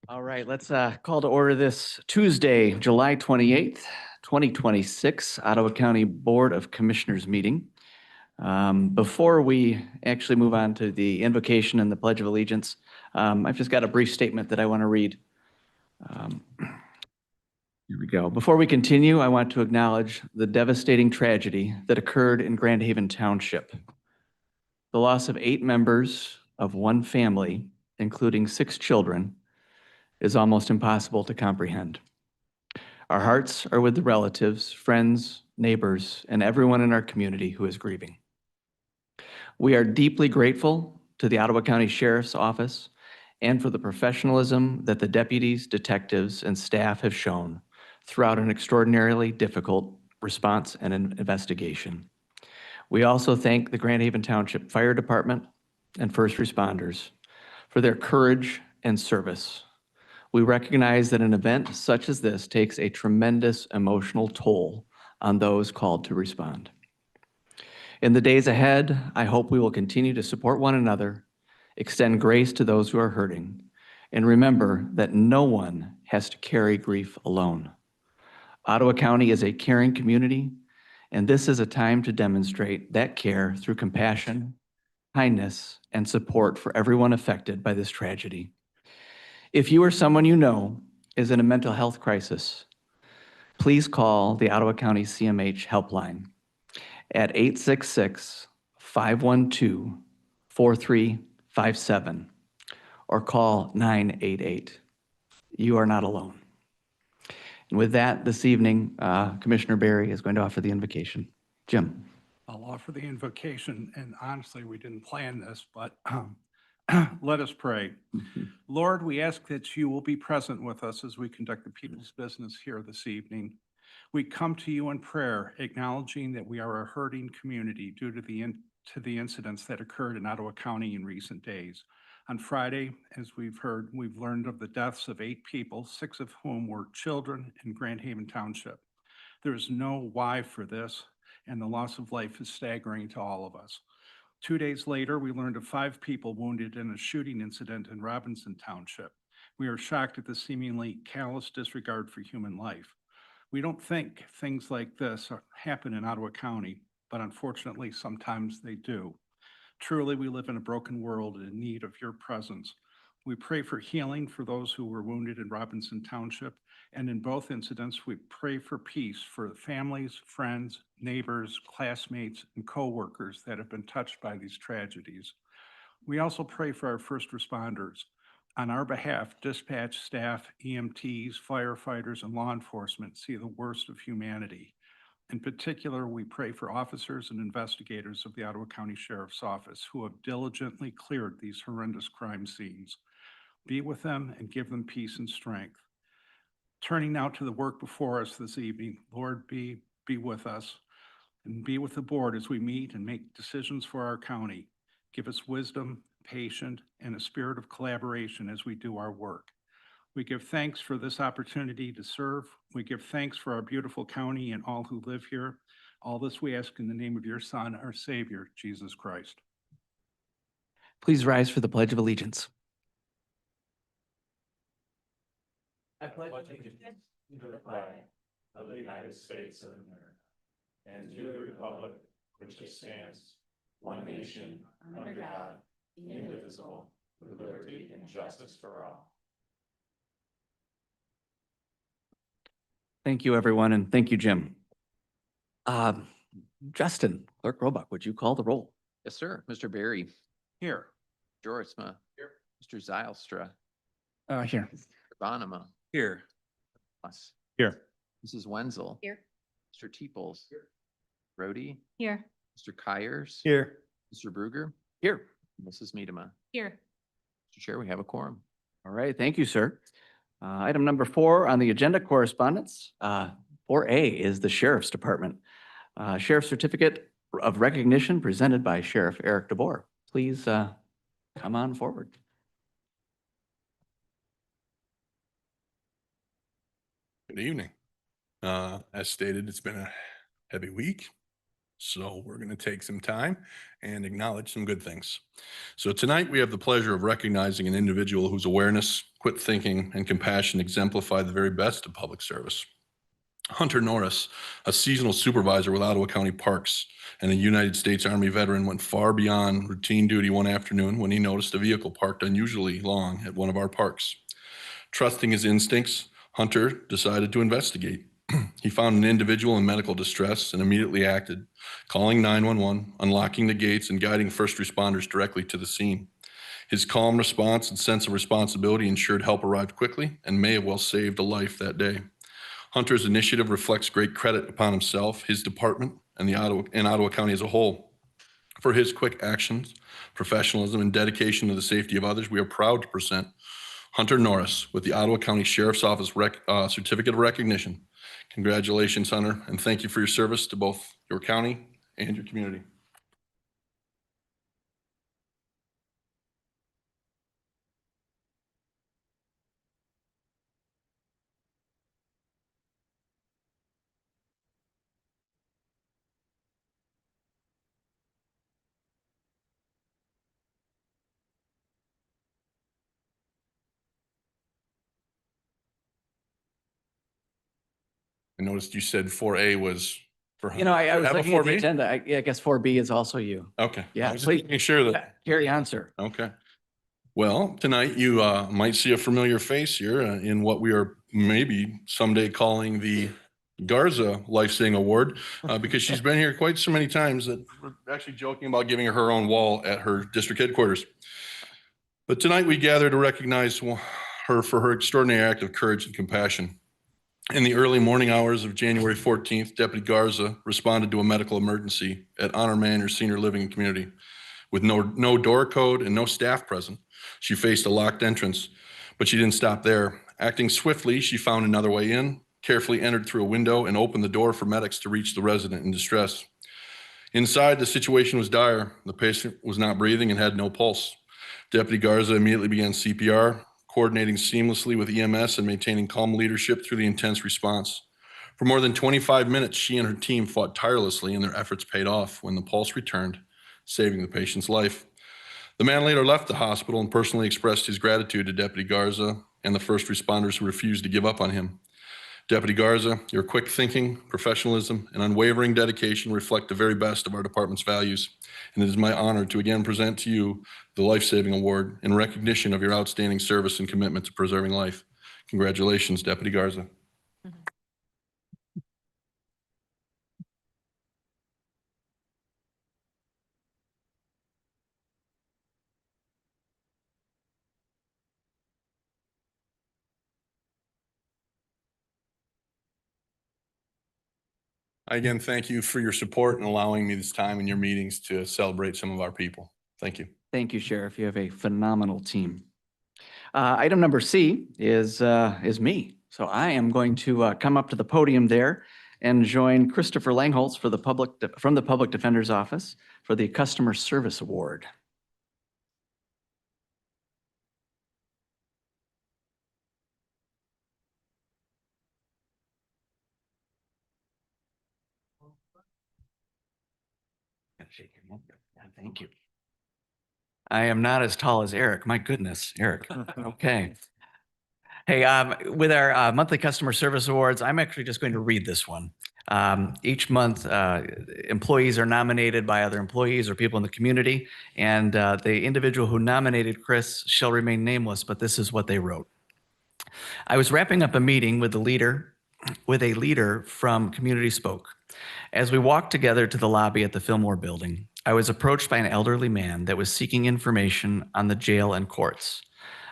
All right, let's call to order this Tuesday, July 28th, 2026, Ottawa County Board of Commissioners meeting. Before we actually move on to the invocation and the Pledge of Allegiance, I've just got a brief statement that I want to read. Here we go. Before we continue, I want to acknowledge the devastating tragedy that occurred in Grand Haven Township. The loss of 8 members of one family, including 6 children, is almost impossible to comprehend. Our hearts are with the relatives, friends, neighbors, and everyone in our community who is grieving. We are deeply grateful to the Ottawa County Sheriff's Office and for the professionalism that the deputies, detectives, and staff have shown throughout an extraordinarily difficult response and investigation. We also thank the Grand Haven Township Fire Department and first responders for their courage and service. We recognize that an event such as this takes a tremendous emotional toll on those called to respond. In the days ahead, I hope we will continue to support one another, extend grace to those who are hurting, and remember that no one has to carry grief alone. Ottawa County is a caring community, and this is a time to demonstrate that care through compassion, kindness, and support for everyone affected by this tragedy. If you or someone you know is in a mental health crisis, please call the Ottawa County CMH helpline at 866-512-4357 or call 988. You are not alone. And with that, this evening, Commissioner Barry is going to offer the invocation. Jim. I'll offer the invocation, and honestly, we didn't plan this, but let us pray. Lord, we ask that you will be present with us as we conduct the people's business here this evening. We come to you in prayer, acknowledging that we are a hurting community due to the incidents that occurred in Ottawa County in recent days. On Friday, as we've learned of the deaths of 8 people, 6 of whom were children in Grand Haven Township. There is no why for this, and the loss of life is staggering to all of us. 2 days later, we learned of 5 people wounded in a shooting incident in Robinson Township. We are shocked at the seemingly callous disregard for human life. We don't think things like this happen in Ottawa County, but unfortunately, sometimes they do. Truly, we live in a broken world in need of your presence. We pray for healing for those who were wounded in Robinson Township, and in both incidents, we pray for peace for the families, friends, neighbors, classmates, and co-workers that have been touched by these tragedies. We also pray for our first responders. On our behalf, dispatch staff, EMTs, firefighters, and law enforcement see the worst of humanity. In particular, we pray for officers and investigators of the Ottawa County Sheriff's Office who have diligently cleared these horrendous crime scenes. Be with them and give them peace and strength. Turning now to the work before us this evening, Lord, be with us and be with the board as we meet and make decisions for our county. Give us wisdom, patience, and a spirit of collaboration as we do our work. We give thanks for this opportunity to serve. We give thanks for our beautiful county and all who live here. All this we ask in the name of your Son, our Savior, Jesus Christ. Please rise for the Pledge of Allegiance. I pledge allegiance to the flag of the United States of America and to the republic which stands, one nation, under God, indivisible, with liberty and justice for all. Thank you, everyone, and thank you, Jim. Justin, Clerk Roebuck, would you call the roll? Yes, sir. Mr. Barry. Here. Jorisma. Here. Mr. Zylstra. Here. Mr. Bonema. Here. Us. Here. Mrs. Wenzel. Here. Mr. Teeples. Here. Rhodey. Here. Mr. Kyers. Here. Mr. Bruger. Here. Mrs. Miedema. Here. Mr. Chair, we have a quorum. All right, thank you, sir. Item number 4 on the agenda, correspondence. 4A is the Sheriff's Department. Sheriff's Certificate of Recognition presented by Sheriff Eric DeBoer. Please come on forward. Good evening. As stated, it's been a heavy week. So we're going to take some time and acknowledge some good things. So tonight we have the pleasure of recognizing an individual whose awareness, quick thinking, and compassion exemplify the very best of public service. Hunter Norris, a seasonal supervisor with Ottawa County Parks and a United States Army veteran, went far beyond routine duty one afternoon when he noticed a vehicle parked unusually long at one of our parks. Trusting his instincts, Hunter decided to investigate. He found an individual in medical distress and immediately acted, calling 911, unlocking the gates, and guiding first responders directly to the scene. His calm response and sense of responsibility ensured help arrived quickly and may have well saved a life that day. Hunter's initiative reflects great credit upon himself, his department, and Ottawa County as a whole. For his quick actions, professionalism, and dedication to the safety of others, we are proud to present Hunter Norris with the Ottawa County Sheriff's Office Certificate of Recognition. Congratulations, Hunter, and thank you for your service to both your county and your community. I noticed you said 4A was for Hunter. You know, I was Have a looking at the 4B? agenda. I guess 4B is also you. Okay. Yeah, I was just please. making sure that. Carry on, sir. Okay. Well, tonight you might see a familiar face here in what we are maybe someday calling the Garza Life-Saving Award because she's been here quite so many times that we're actually joking about giving her own wall at her district headquarters. But tonight we gather to recognize her for her extraordinary act of courage and compassion. In the early morning hours of January 14th, Deputy Garza responded to a medical emergency at Honor Manor Senior Living Community. With no door code and no staff present, she faced a locked entrance, but she didn't stop there. Acting swiftly, she found another way in, carefully entered through a window, and opened the door for medics to reach the resident in distress. Inside, the situation was dire. The patient was not breathing and had no pulse. Deputy Garza immediately began CPR, coordinating seamlessly with EMS and maintaining calm leadership through the intense response. For more than 25 minutes, she and her team fought tirelessly, and their efforts paid off when the pulse returned, saving the patient's life. The man later left the hospital and personally expressed his gratitude to Deputy Garza and the first responders who refused to give up on him. Deputy Garza, your quick thinking, professionalism, and unwavering dedication reflect the very best of our department's values. And it is my honor to again present to you the Life-Saving Award in recognition of your outstanding service and commitment to preserving life. Congratulations, Deputy Garza. I again thank you for your support and allowing me this time in your meetings to celebrate some of our people. Thank you. Thank you, Sheriff. You have a phenomenal team. Item number C is me. So I am going to come up to the podium there and join Christopher Langholz from the Public Defender's Office for the Customer Service Award. Shake your hand. Thank you. I am not as tall as Eric. My goodness, Eric. Okay. Hey, with our monthly customer service awards, I'm actually just going to read this one. Each month, employees are nominated by other employees or people in the community, and the individual who nominated Chris shall remain nameless, but this is what they wrote. I was wrapping up a meeting with a leader from Community Spoke. As we walked together to the lobby at the Fillmore building, I was approached by an elderly man that was seeking information on the jail and courts.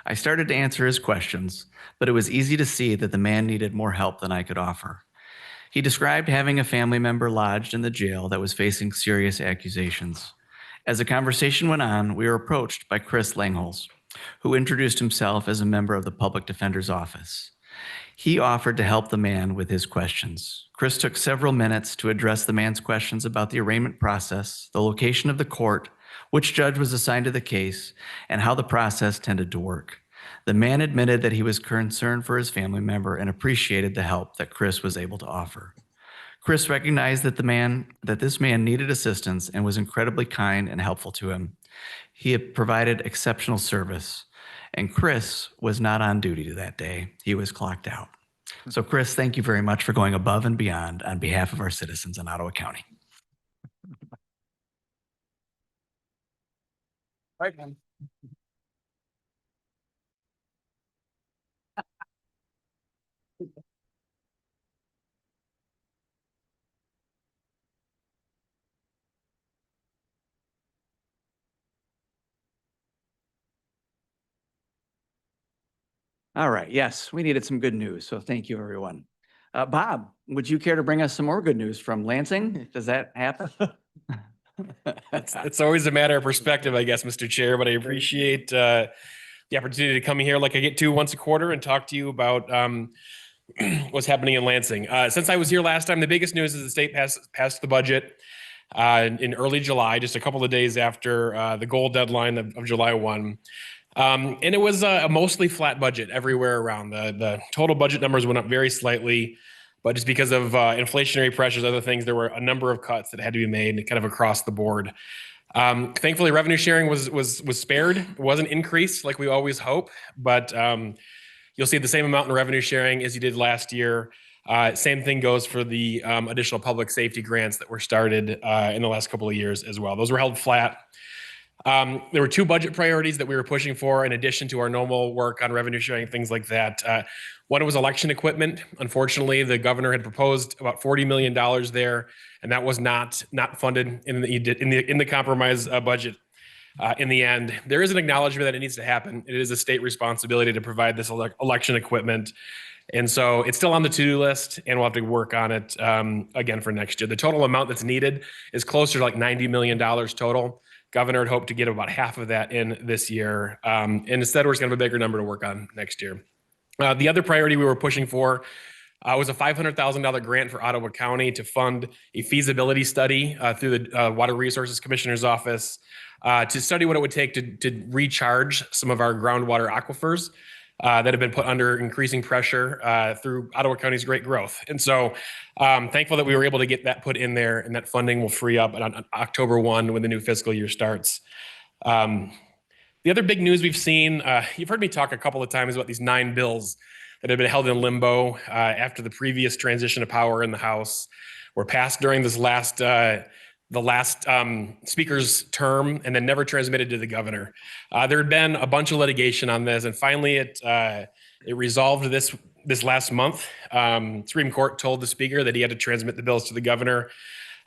I started to answer his questions, but it was easy to see that the man needed more help than I could offer. He described having a family member lodged in the jail that was facing serious accusations. As the conversation went on, we were approached by Chris Langholz, who introduced himself as a member of the Public Defender's Office. He offered to help the man with his questions. Chris took several minutes to address the man's questions about the arraignment process, the location of the court, which judge was assigned to the case, and how the process tended to work. The man admitted that he was concerned for his family member and appreciated the help that Chris was able to offer. Chris recognized that this man needed assistance and was incredibly kind and helpful to him. He had provided exceptional service, and Chris was not on duty that day. He was clocked out. So Chris, thank you very much for going above and beyond on behalf of our citizens in Ottawa County. Right, man. All right, yes, we needed some good news, so thank you, everyone. Bob, would you care to bring us some more good news from Lansing? Does that happen? It's always a matter of perspective, I guess, Mr. Chair, but I appreciate the opportunity to come here like I get to once a quarter and talk to you about what's happening in Lansing. Since I was here last time, the biggest news is the state passed the budget in early July, just a couple of days after the goal deadline of July 1. And it was a mostly flat budget everywhere around. The total budget numbers went up very slightly, but just because of inflationary pressures, other things, there were a number of cuts that had to be made kind of across the board. Thankfully, revenue sharing was spared. It wasn't increased like we always hope, but you'll see the same amount in revenue sharing as you did last year. Same thing goes for the additional public safety grants that were started in the last couple of years as well. Those were held flat. There were two budget priorities that we were pushing for in addition to our normal work on revenue sharing, things like that. One was election equipment. Unfortunately, the governor had proposed about $40 million there, and that was not funded in the compromise budget. In the end, there is an acknowledgement that it needs to happen. It is a state responsibility to provide this election equipment. And so it's still on the to-do list, and we'll have to work on it again for next year. The total amount that's needed is closer to like $90 million total. Governor had hoped to get about half of that in this year. And instead, we're just going to have a bigger number to work on next year. The other priority we were pushing for was a $500,000 grant for Ottawa County to fund a feasibility study through the Water Resources Commissioner's Office to study what it would take to recharge some of our groundwater aquifers that have been put under increasing pressure through Ottawa County's great growth. And so thankful that we were able to get that put in there, and that funding will free up on October 1 when the new fiscal year starts. The other big news we've seen, you've heard me talk a couple of times about these 9 bills that have been held in limbo after the previous transition of power in the House were passed during this the last speaker's term and then never transmitted to the governor. There had been a bunch of litigation on this, and finally it resolved this last month. Supreme Court told the speaker that he had to transmit the bills to the governor.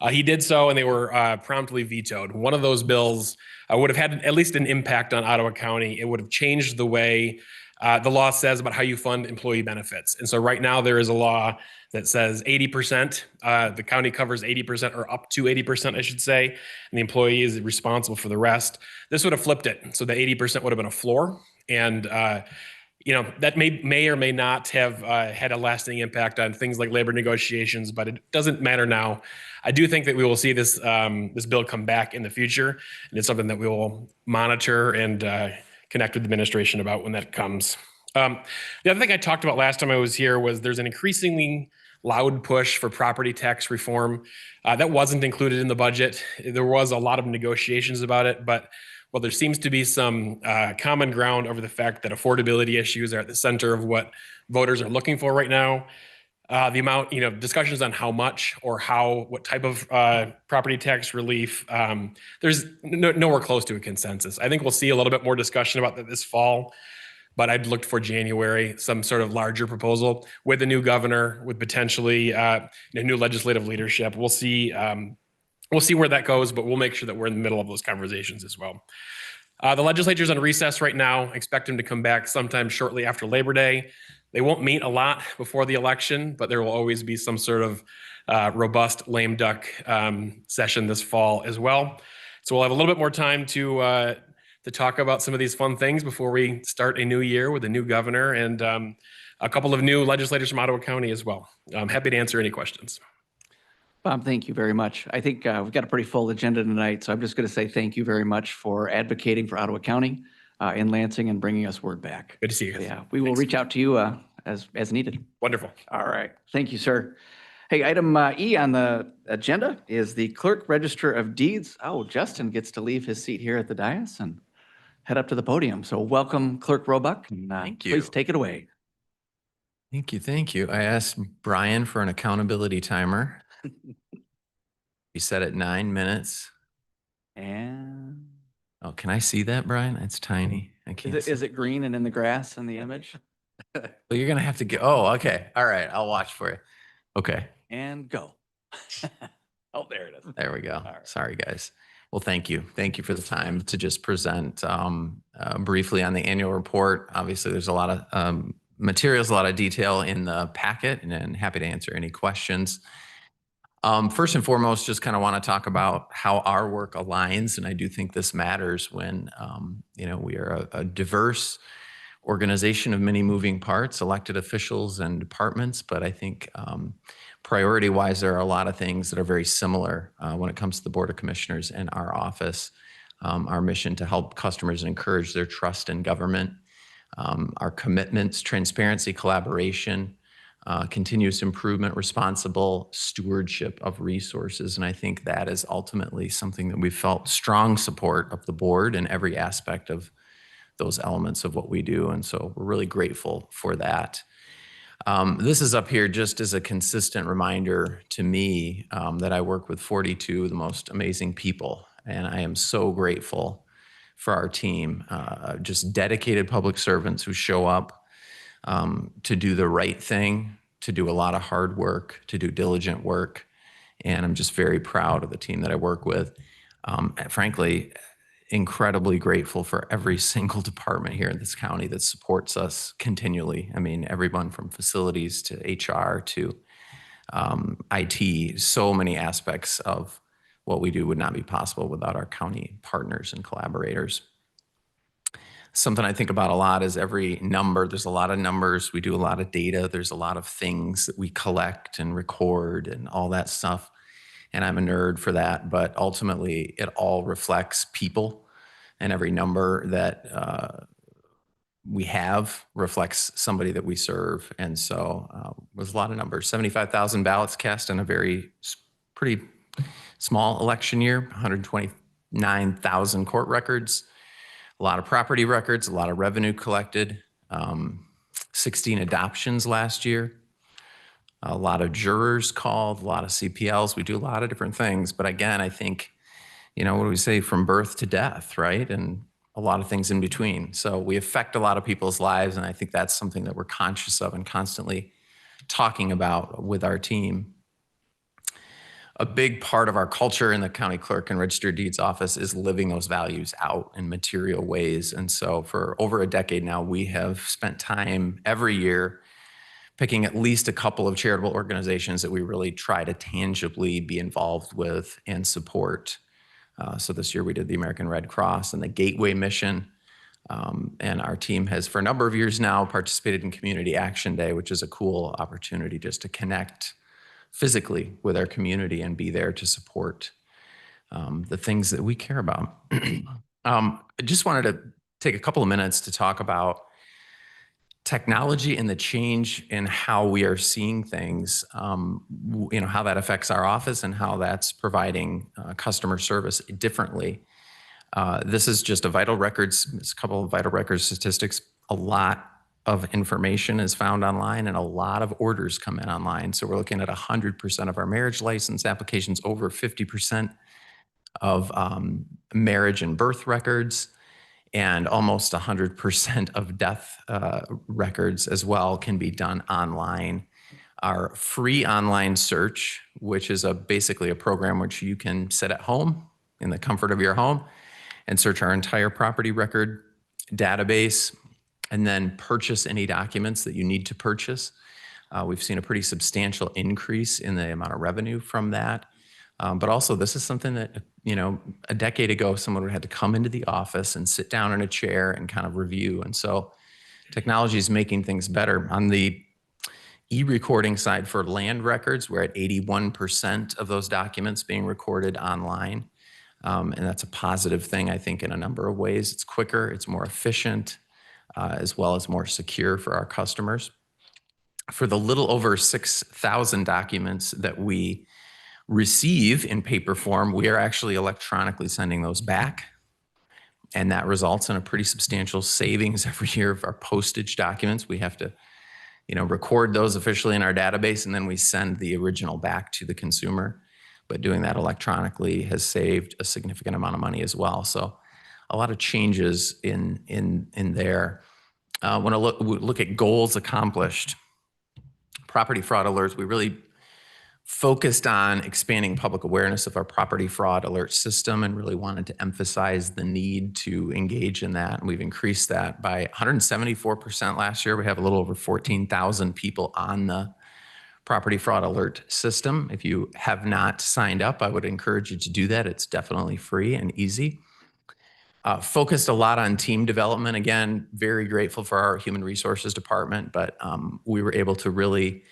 He did so, and they were promptly vetoed. One of those bills would have had at least an impact on Ottawa County. It would have changed the way the law says about how you fund employee benefits. And so right now there is a law that says 80%, the county covers 80% or up to 80%, I should say, and the employee is responsible for the rest. This would have flipped it. So the 80% would have been a floor. And that may or may not have had a lasting impact on things like labor negotiations, but it doesn't matter now. I do think that we will see this bill come back in the future, and it's something that we will monitor and connect with the administration about when that comes. The other thing I talked about last time I was here was there's an increasingly loud push for property tax reform. That wasn't included in the budget. There was a lot of negotiations about it, but well, there seems to be some common ground over the fact that affordability issues are at the center of what voters are looking for right now. The amount, discussions on how much or what type of property tax relief, there's nowhere close to a consensus. I think we'll see a little bit more discussion about that this fall, but I'd looked for January, some sort of larger proposal with a new governor, with potentially new legislative leadership. We'll see where that goes, but we'll make sure that we're in the middle of those conversations as well. The legislature's on recess right now. Expect them to come back sometime shortly after Labor Day. They won't meet a lot before the election, but there will always be some sort of robust lame duck session this fall as well. So we'll have a little bit more time to talk about some of these fun things before we start a new year with a new governor and a couple of new legislators from Ottawa County as well. I'm happy to answer any questions. Bob, thank you very much. I think we've got a pretty full agenda tonight, so I'm just going to say thank you very much for advocating for Ottawa County in Lansing and bringing us word back. Good to see you guys. Yeah, we will reach out to you as needed. Wonderful. All right. Thank you, sir. Hey, item E on the agenda is the Clerk Register of Deeds. Oh, Justin gets to leave his seat here at the dais and head up to the podium. So welcome, Clerk Roebuck. And, Thank please you. take it away. Thank you. Thank you. I asked Brian for an accountability timer. He set it 9 minutes. And Oh, can I see that, Brian? It's tiny. I can't see. is it green and in the grass in the image? Well, you're going to have to get, oh, okay. All right. I'll watch for you. Okay. And go. Oh, there it is. There we go. right. Sorry, guys. Well, thank you. Thank you for the time to just present briefly on the annual report. Obviously, there's a lot of materials, a lot of detail in the packet, and happy to answer any questions. First and foremost, just kind of want to talk about how our work aligns, and I do think this matters when we are a diverse organization of many moving parts, elected officials and departments, but I think priority-wise, there are a lot of things that are very similar when it comes to the Board of Commissioners and our office. Our mission to help customers and encourage their trust in government, our commitments, transparency, collaboration, continuous improvement, responsible stewardship of resources. And I think that is ultimately something that we've felt strong support of the board in every aspect of those elements of what we do. And so we're really grateful for that. This is up here just as a consistent reminder to me that I work with 42 of the most amazing people. And I am so grateful for our team, just dedicated public servants who show up to do the right thing, to do a lot of hard work, to do diligent work. And I'm just very proud of the team that I work with. Frankly, incredibly grateful for every single department here in this county that supports us continually. I mean, everyone from facilities to HR to IT, so many aspects of what we do would not be possible without our county partners and collaborators. Something I think about a lot is every number. There's a lot of numbers. We do a lot of data. There's a lot of things that we collect and record and all that stuff. And I'm a nerd for that, but ultimately it all reflects people, and every number that we have reflects somebody that we serve. And so there's a lot of numbers. 75,000 ballots cast in a pretty small election year, 129,000 court records, a lot of property records, a lot of revenue collected, 16 adoptions last year, a lot of jurors called, a lot of CPLs. We do a lot of different things. But again, I think, what do we say, from birth to death, right? And a lot of things in between. So we affect a lot of people's lives. And I think that's something that we're conscious of and constantly talking about with our team. A big part of our culture in the county clerk and register of deeds office is living those values out in material ways. And so for over a decade now, we have spent time every year picking at least a couple of charitable organizations that we really try to tangibly be involved with and support. So this year we did the American Red Cross and the Gateway Mission. And our team has, for a number of years now, participated in Community Action Day, which is a cool opportunity just to connect physically with our community and be there to support the things that we care about. I just wanted to take a couple of minutes to talk about technology and the change in how we are seeing things, how that affects our office and how that's providing customer service differently. This is just a vital records, it's a couple of vital records statistics. A lot of information is found online and a lot of orders come in online. So we're looking at 100% of our marriage license applications, over 50% of marriage and birth records, and almost 100% of death records as well can be done online. Our free online search, which is basically a program which you can sit at home in the comfort of your home and search our entire property record database and then purchase any documents that you need to purchase. We've seen a pretty substantial increase in the amount of revenue from that. But also this is something that, a decade ago, someone would have had to come into the office and sit down in a chair and kind of review. And so technology is making things better. On the e-recording side for land records, we're at 81% of those documents being recorded online. And that's a positive thing, I think, in a number of ways. It's quicker, it's more efficient, as well as more secure for our customers. For the little over 6,000 documents that we receive in paper form, we are actually electronically sending those back. And that results in a pretty substantial savings every year of our postage documents. We have to, record those officially in our database, and then we send the original back to the consumer. But doing that electronically has saved a significant amount of money as well. So a lot of changes in there. When I look at goals accomplished, property fraud alerts, we really focused on expanding public awareness of our property fraud alert system and really wanted to emphasize the need to engage in that. And we've increased that by 174% last year. We have a little over 14,000 people on the property fraud alert system. If you have not signed up, I would encourage you to do that. It's definitely free and easy. Focused a lot on team development. Again, very grateful for our human resources department, but we were able to really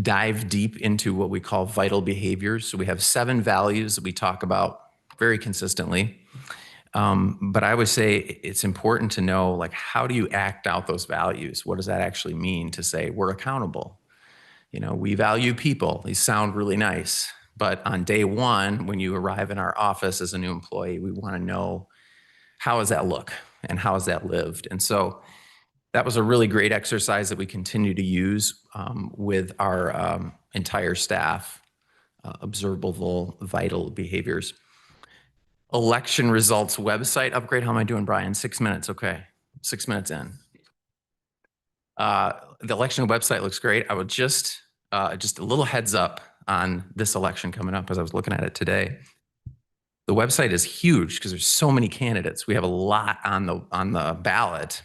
dive deep into what we call vital behaviors. So we have 7 values that we talk about very consistently. But I would say it's important to know, like, how do you act out those values? What does that actually mean to say we're accountable? We value people. These sound really nice. But on day one, when you arrive in our office as a new employee, we want to know, how does that look and how is that lived? And so that was a really great exercise that we continue to use with our entire staff, observable vital behaviors. Election results website upgrade. How am I doing, Brian? 6 minutes. Okay. 6 minutes in. The election website looks great. I would just a little heads up on this election coming up, as I was looking at it today. The website is huge because there's so many candidates. We have a lot on the ballot.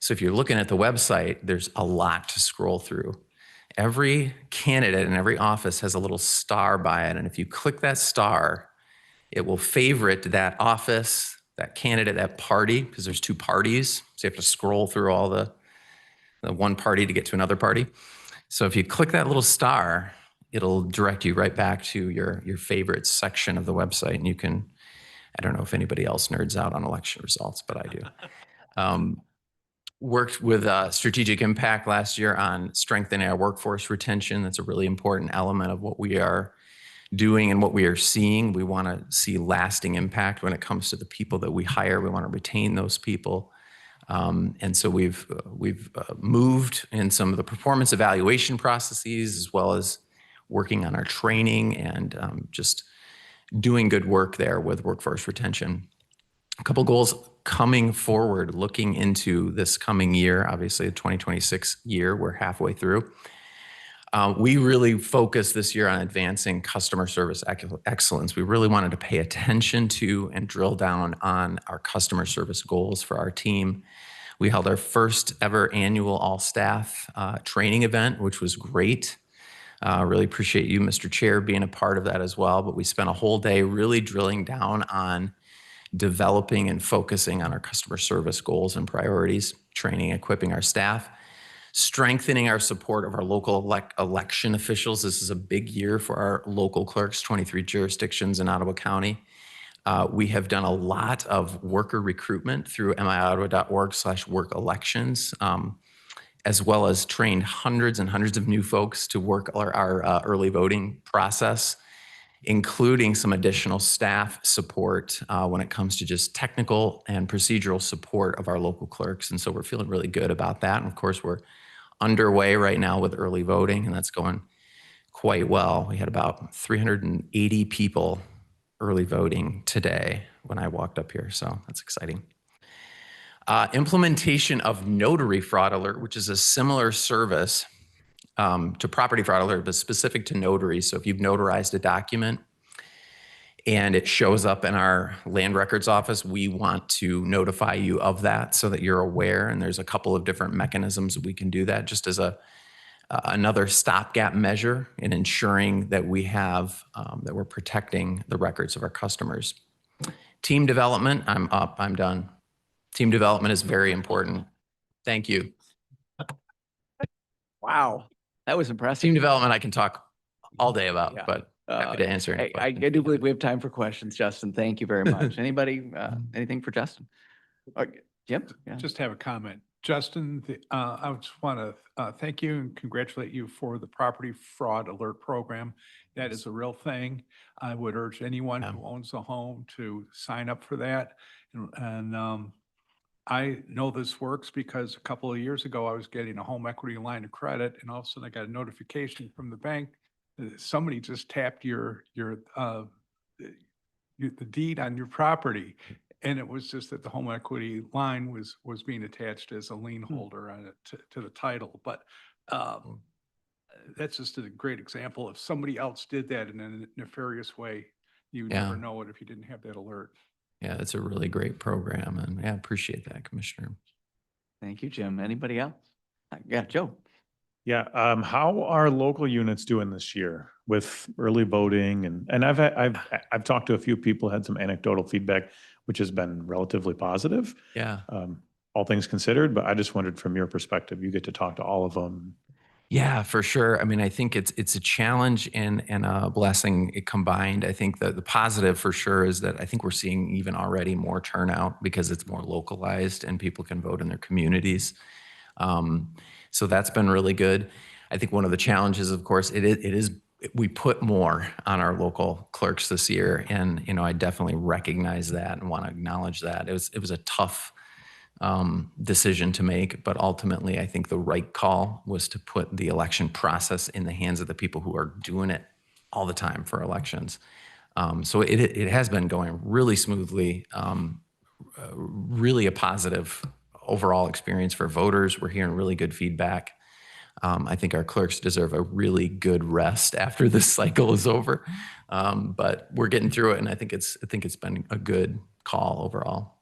So if you're looking at the website, there's a lot to scroll through. Every candidate in every office has a little star by it. And if you click that star, it will favorite that office, that candidate, that party, because there's 2 parties. So you have to scroll through all the one party to get to another party. So if you click that little star, it'll direct you right back to your favorite section of the website. And you can, I don't know if anybody else nerds out on election results, but I do. Worked with Strategic Impact last year on strengthening our workforce retention. That's a really important element of what we are doing and what we are seeing. We want to see lasting impact when it comes to the people that we hire. We want to retain those people. And so we've moved in some of the performance evaluation processes, as well as working on our training and just doing good work there with workforce retention. A couple goals coming forward, looking into this coming year, obviously the 2026 year, we're halfway through. We really focused this year on advancing customer service excellence. We really wanted to pay attention to and drill down on our customer service goals for our team. We held our first ever annual all-staff training event, which was great. Really appreciate you, Mr. Chair, being a part of that as well. But we spent a whole day really drilling down on developing and focusing on our customer service goals and priorities, training, equipping our staff, strengthening our support of our local election officials. This is a big year for our local clerks, 23 jurisdictions in Ottawa County. We have done a lot of worker recruitment through miottawa.org/workelections, as well as trained hundreds and hundreds of new folks to work our early voting process, including some additional staff support when it comes to just technical and procedural support of our local clerks. And so we're feeling really good about that. And of course, we're underway right now with early voting, and that's going quite well. We had about 380 people early voting today when I walked up here, so that's exciting. Implementation of Notary Fraud Alert, which is a similar service to Property Fraud Alert, but specific to notary. So if you've notarized a document and it shows up in our land records office, we want to notify you of that so that you're aware. And there's a couple of different mechanisms that we can do that, just as another stopgap measure in ensuring that we have that we're protecting the records of our customers. Team development, I'm done. Team development is very important. Thank you. Wow, that was impressive. Team development I can talk all day about, Yeah. but happy to answer any I questions. do believe we have time for questions, Justin. Thank you very much. Anybody, anything for Justin? Jim? Yeah. Just have a comment. Justin, I just want to thank you and congratulate you for the property fraud alert program. That is a real thing. I would urge anyone Yeah. who owns a home to sign up for that. And I know this works because a couple of years ago, I was getting a home equity line of credit, and all of a sudden I got a notification from the bank that somebody just tapped the deed on your property. And it was just that the home equity line was being attached as a lien holder on it to the title. But that's just a great example. If somebody else did that in a nefarious way, you would never Yeah. know it if you didn't have that alert. Yeah, it's a really great program, and yeah, appreciate that, Commissioner. Thank you, Jim. Anybody else? Yeah, Joe. Yeah, how are local units doing this year with early voting? And I've talked to a few people, had some anecdotal feedback, which has been relatively positive, Yeah. all things considered. But I just wondered, from your perspective, you get to talk to all of them. Yeah, for sure. I mean, I think it's a challenge and a blessing combined. I think that the positive for sure is that I think we're seeing even already more turnout because it's more localized and people can vote in their communities. So that's been really good. I think one of the challenges, of course, it is we put more on our local clerks this year, and I definitely recognize that and want to acknowledge that. It was a tough decision to make, but ultimately I think the right call was to put the election process in the hands of the people who are doing it all the time for elections. So it has been going really smoothly, really a positive overall experience for voters. We're hearing really good feedback. I think our clerks deserve a really good rest after this cycle is over, but we're getting through it, and I think it's been a good call overall.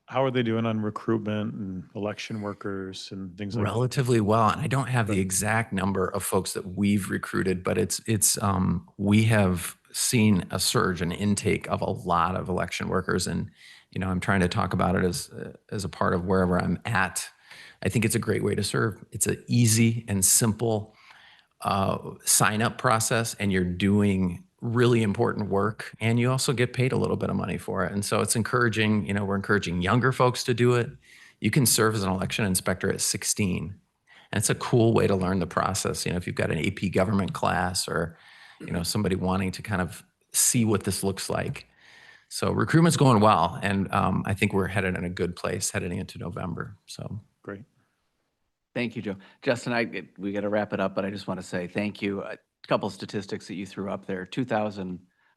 How are they doing on recruitment and election workers and things like that? Relatively well, and I don't have the exact number of folks that we've recruited, but it's we have seen a surge in intake of a lot of election workers, and I'm trying to talk about it as a part of wherever I'm at. I think it's a great way to serve. It's an easy and simple sign up process, and you're doing really important work, and you also get paid a little bit of money for it. And so it's encouraging, we're encouraging younger folks to do it. You can serve as an election inspector at 16. And it's a cool way to learn the process. If you've got an AP government class or, somebody wanting to kind of see what this looks like. So recruitment's going well. And I think we're headed in a good place heading into November. So Great. Thank you, Joe. Justin, we got to wrap it up, but I just want to say thank you. A couple statistics that you threw up there: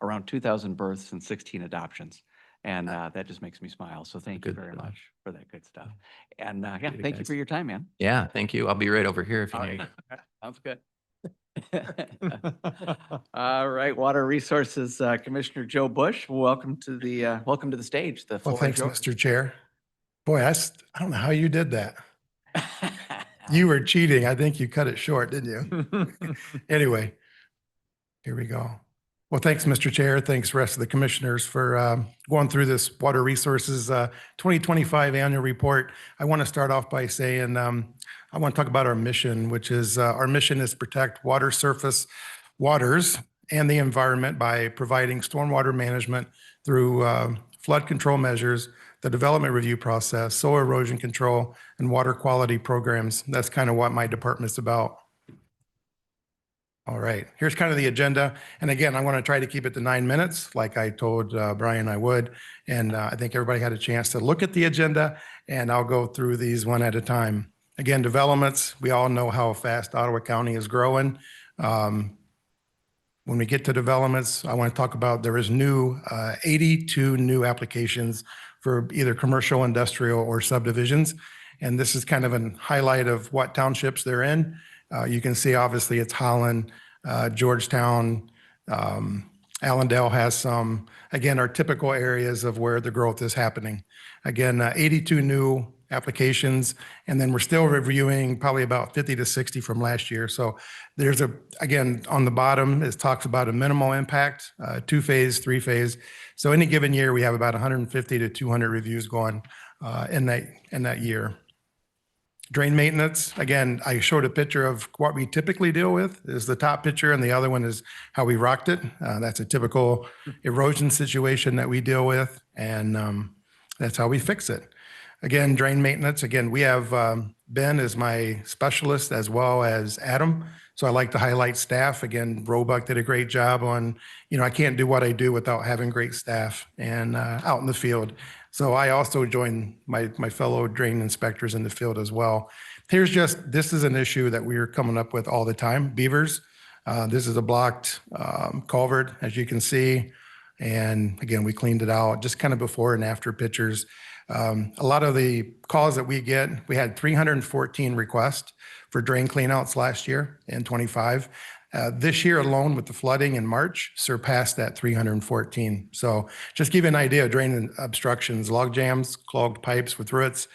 around 2,000 births and 16 adoptions, and that just makes me smile. So thank you Good very stuff. much for that good stuff. And yeah, Appreciate it, thank you guys. for your time, man. yeah, thank you. I'll be right over here if you need. Sounds good. All right, Water Resources Commissioner Joe Bush, welcome to the stage. The Well, floor is thanks, yours. Mr. Chair. Boy, I don't know how you did that. You were cheating. I think you cut it short, didn't you? Anyway, here we go. Well, thanks, Mr. Chair. Thanks, rest of the commissioners, for going through this Water Resources 2025 annual report. I want to start off by saying I want to talk about our mission, which is our mission is to protect water surface waters and the environment by providing stormwater management through flood control measures, the development review process, soil erosion control, and water quality programs. That's kind of what my department's about. All right, here's kind of the agenda. And again, I want to try to keep it to 9 minutes, like I told Brian I would. And I think everybody had a chance to look at the agenda, and I'll go through these one at a time. Again, developments, we all know how fast Ottawa County is growing. When we get to developments, I want to talk about there is 82 new applications for either commercial, industrial, or subdivisions. And this is kind of a highlight of what townships they're in. You can see, obviously, it's Holland, Georgetown, Allendale has some, again, our typical areas of where the growth is happening. Again, 82 new applications, and then we're still reviewing probably about 50 to 60 from last year. So there's again, on the bottom, it talks about a minimal impact, 2-phase, 3-phase. So any given year, we have about 150 to 200 reviews going in that year. Drain maintenance, again, I showed a picture of what we typically deal with is the top picture, and the other one is how we rocked it. That's a typical erosion situation that we deal with, and that's how we fix it. Again, drain maintenance. Again, we have Ben is my specialist as well as Adam. So I like to highlight staff. Again, Roebuck did a great job on, I can't do what I do without having great staff and out in the field. So I also join my fellow drain inspectors in the field as well. This is an issue that we're coming up with all the time, beavers. This is a blocked culvert, as you can see. And again, we cleaned it out, just kind of before and after pictures. A lot of the calls that we get, we had 314 requests for drain cleanouts last year in 25. This year alone with the flooding in March surpassed that 314. So just give you an idea, drain obstructions, log jams, clogged pipes with roots,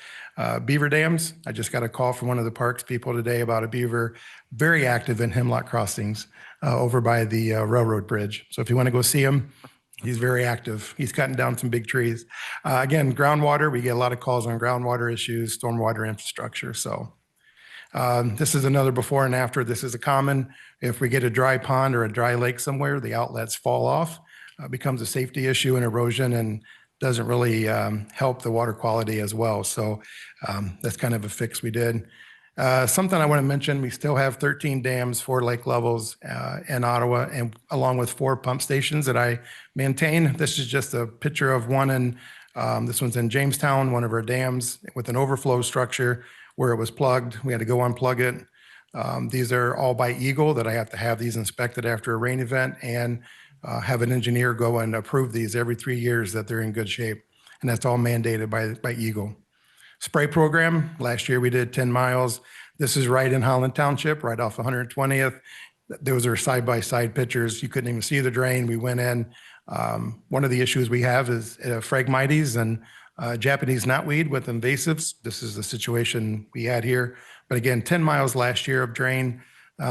beaver dams. I just got a call from one of the parks people today about a beaver very active in Hemlock Crossings over by the railroad bridge. So if you want to go see him, he's very active. He's cutting down some big trees. Again, groundwater, we get a lot of calls on groundwater issues, stormwater infrastructure. So this is another before and after. This is a common, if we get a dry pond or a dry lake somewhere, the outlets fall off, becomes a safety issue and erosion and doesn't really help the water quality as well. So that's kind of a fix we did. Something I want to mention, we still have 13 dams, 4 lake levels in Ottawa, and along with 4 pump stations that I maintain. This is just a picture of one in, this one's in Jamestown, one of our dams with an overflow structure where it was plugged. We had to go unplug it. These are all by Eagle that I have to have these inspected after a rain event and have an engineer go and approve these every 3 years that they're in good shape. And that's all mandated by Eagle. Spray program, last year we did 10 miles. This is right in Holland Township, right off 120th. Those are side-by-side pictures. You couldn't even see the drain. We went in. One of the issues we have is Phragmites and Japanese knotweed with invasives. This is the situation we had here. But again, 10 miles last year of drain.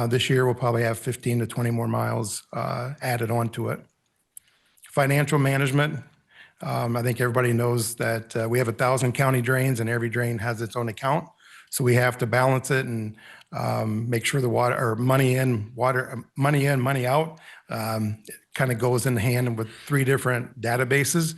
This year we'll probably have 15 to 20 more miles added onto it. Financial management. I think everybody knows that we have 1,000 county drains and every drain has its own account. So we have to balance it and make sure the water or money in, money out kind of goes in hand with 3 different databases.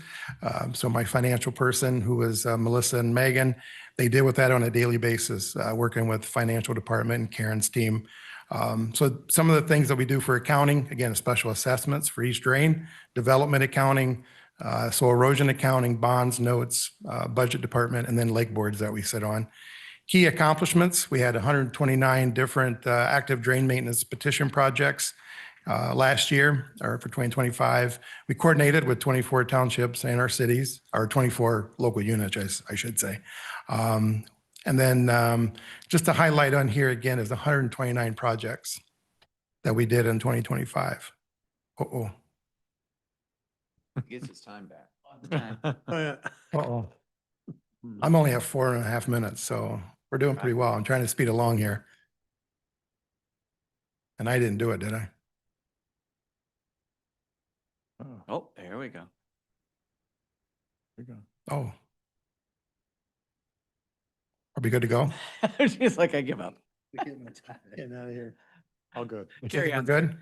So my financial person, who is Melissa and Megan, they deal with that on a daily basis, working with financial department and Karen's team. So some of the things that we do for accounting, again, special assessments for each drain, development accounting, so erosion accounting, bonds, notes, budget department, and then lake boards that we sit on. Key accomplishments, we had 129 different active drain maintenance petition projects last year, or for 2025. We coordinated with 24 townships and our cities, or 24 local units, I should say. And then just to highlight on here again is 129 projects that we did in 2025. Uh-oh. He gets his time back. Uh-oh. I'm only at 4.5 minutes, so we're doing pretty well. I'm trying to speed along here. And I didn't do it, did I? Oh, there we go. Oh. Are we good to go? She's like, I give up. Getting out of here. All good. Carry We're on. good?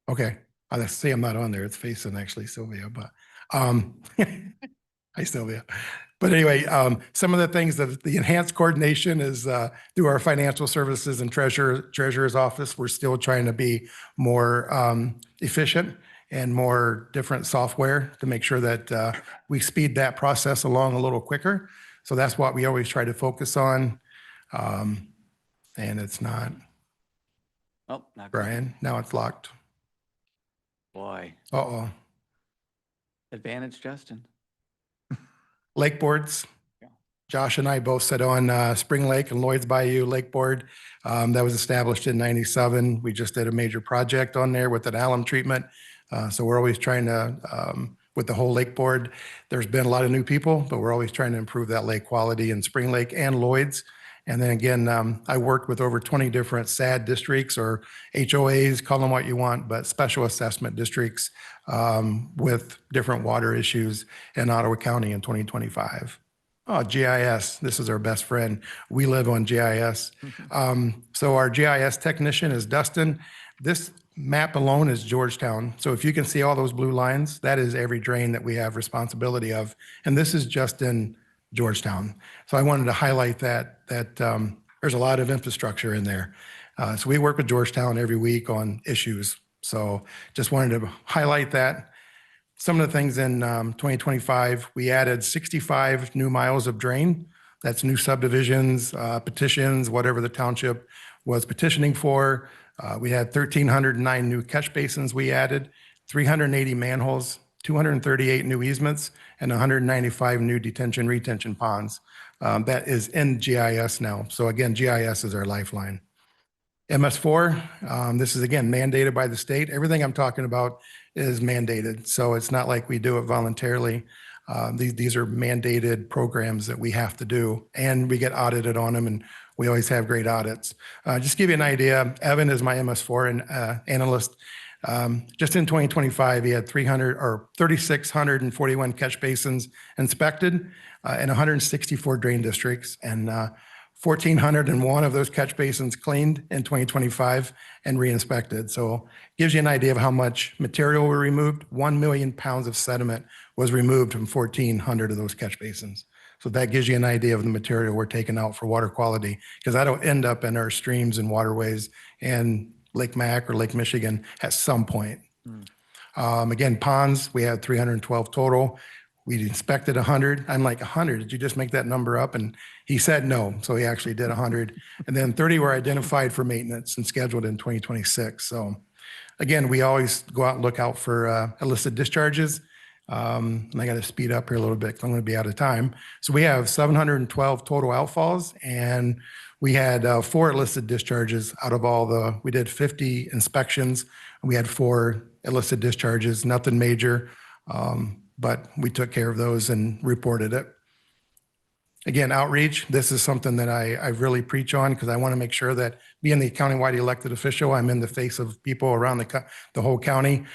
Okay. I see I'm not on there. It's facing actually Sylvia, but hi Sylvia. But anyway, some of the things that the enhanced coordination is through our financial services and treasurer's office. We're still trying to be more efficient and more different software to make sure that we speed that process along a little quicker. So that's what we always try to focus on. And it's not, Oh, not good. Brian, now it's locked. Boy, Uh-oh. advantage, Justin. Lake boards. Yeah. Josh and I both sit on Spring Lake and Lloyd's Bayou Lake Board. That was established in '97. We just did a major project on there with an alum treatment. So we're always trying to, with the whole lake board, there's been a lot of new people, but we're always trying to improve that lake quality in Spring Lake and Lloyd's. And then again, I worked with over 20 different SAD districts or HOAs, call them what you want, but special assessment districts with different water issues in Ottawa County in 2025. Oh, GIS, this is our best friend. We live on GIS. So our GIS technician is Dustin. This map alone is Georgetown. So if you can see all those blue lines, that is every drain that we have responsibility of. And this is just in Georgetown. So I wanted to highlight that there's a lot of infrastructure in there. So we work with Georgetown every week on issues. So just wanted to highlight that. Some of the things in 2025, we added 65 new miles of drain. That's new subdivisions, petitions, whatever the township was petitioning for. We had 1,309 new catch basins we added, 380 manholes, 238 new easements, and 195 new detention retention ponds. That is in GIS now. So again, GIS is our lifeline. MS4, this is again mandated by the state. Everything I'm talking about is mandated. So it's not like we do it voluntarily. These are mandated programs that we have to do, and we get audited on them, and we always have great audits. Just to give you an idea, Evan is my MS4 analyst. Just in 2025, he had 3,641 catch basins inspected in 164 drain districts, and 1,401 of those catch basins cleaned in 2025 and re-inspected. So gives you an idea of how much material were removed. 1 million pounds of sediment was removed from 1,400 of those catch basins. So that gives you an idea of the material we're taking out for water quality, because that'll end up in our streams and waterways and Lake Mac or Lake Michigan at some point. Again, ponds, we had 312 total. We inspected 100. I'm like, 100? Did you just make that number up? And he said no. So he actually did 100. And then 30 were identified for maintenance and scheduled in 2026. So again, we always go out and look out for illicit discharges. And I got to speed up here a little bit because I'm going to be out of time. So we have 712 total outfalls, and we had 4 illicit discharges out of we did 50 inspections. And we had 4 illicit discharges, nothing major. But we took care of those and reported it. Again, outreach, this is something that I really preach on, because I want to make sure that being the countywide elected official, I'm in the face of people around the whole county.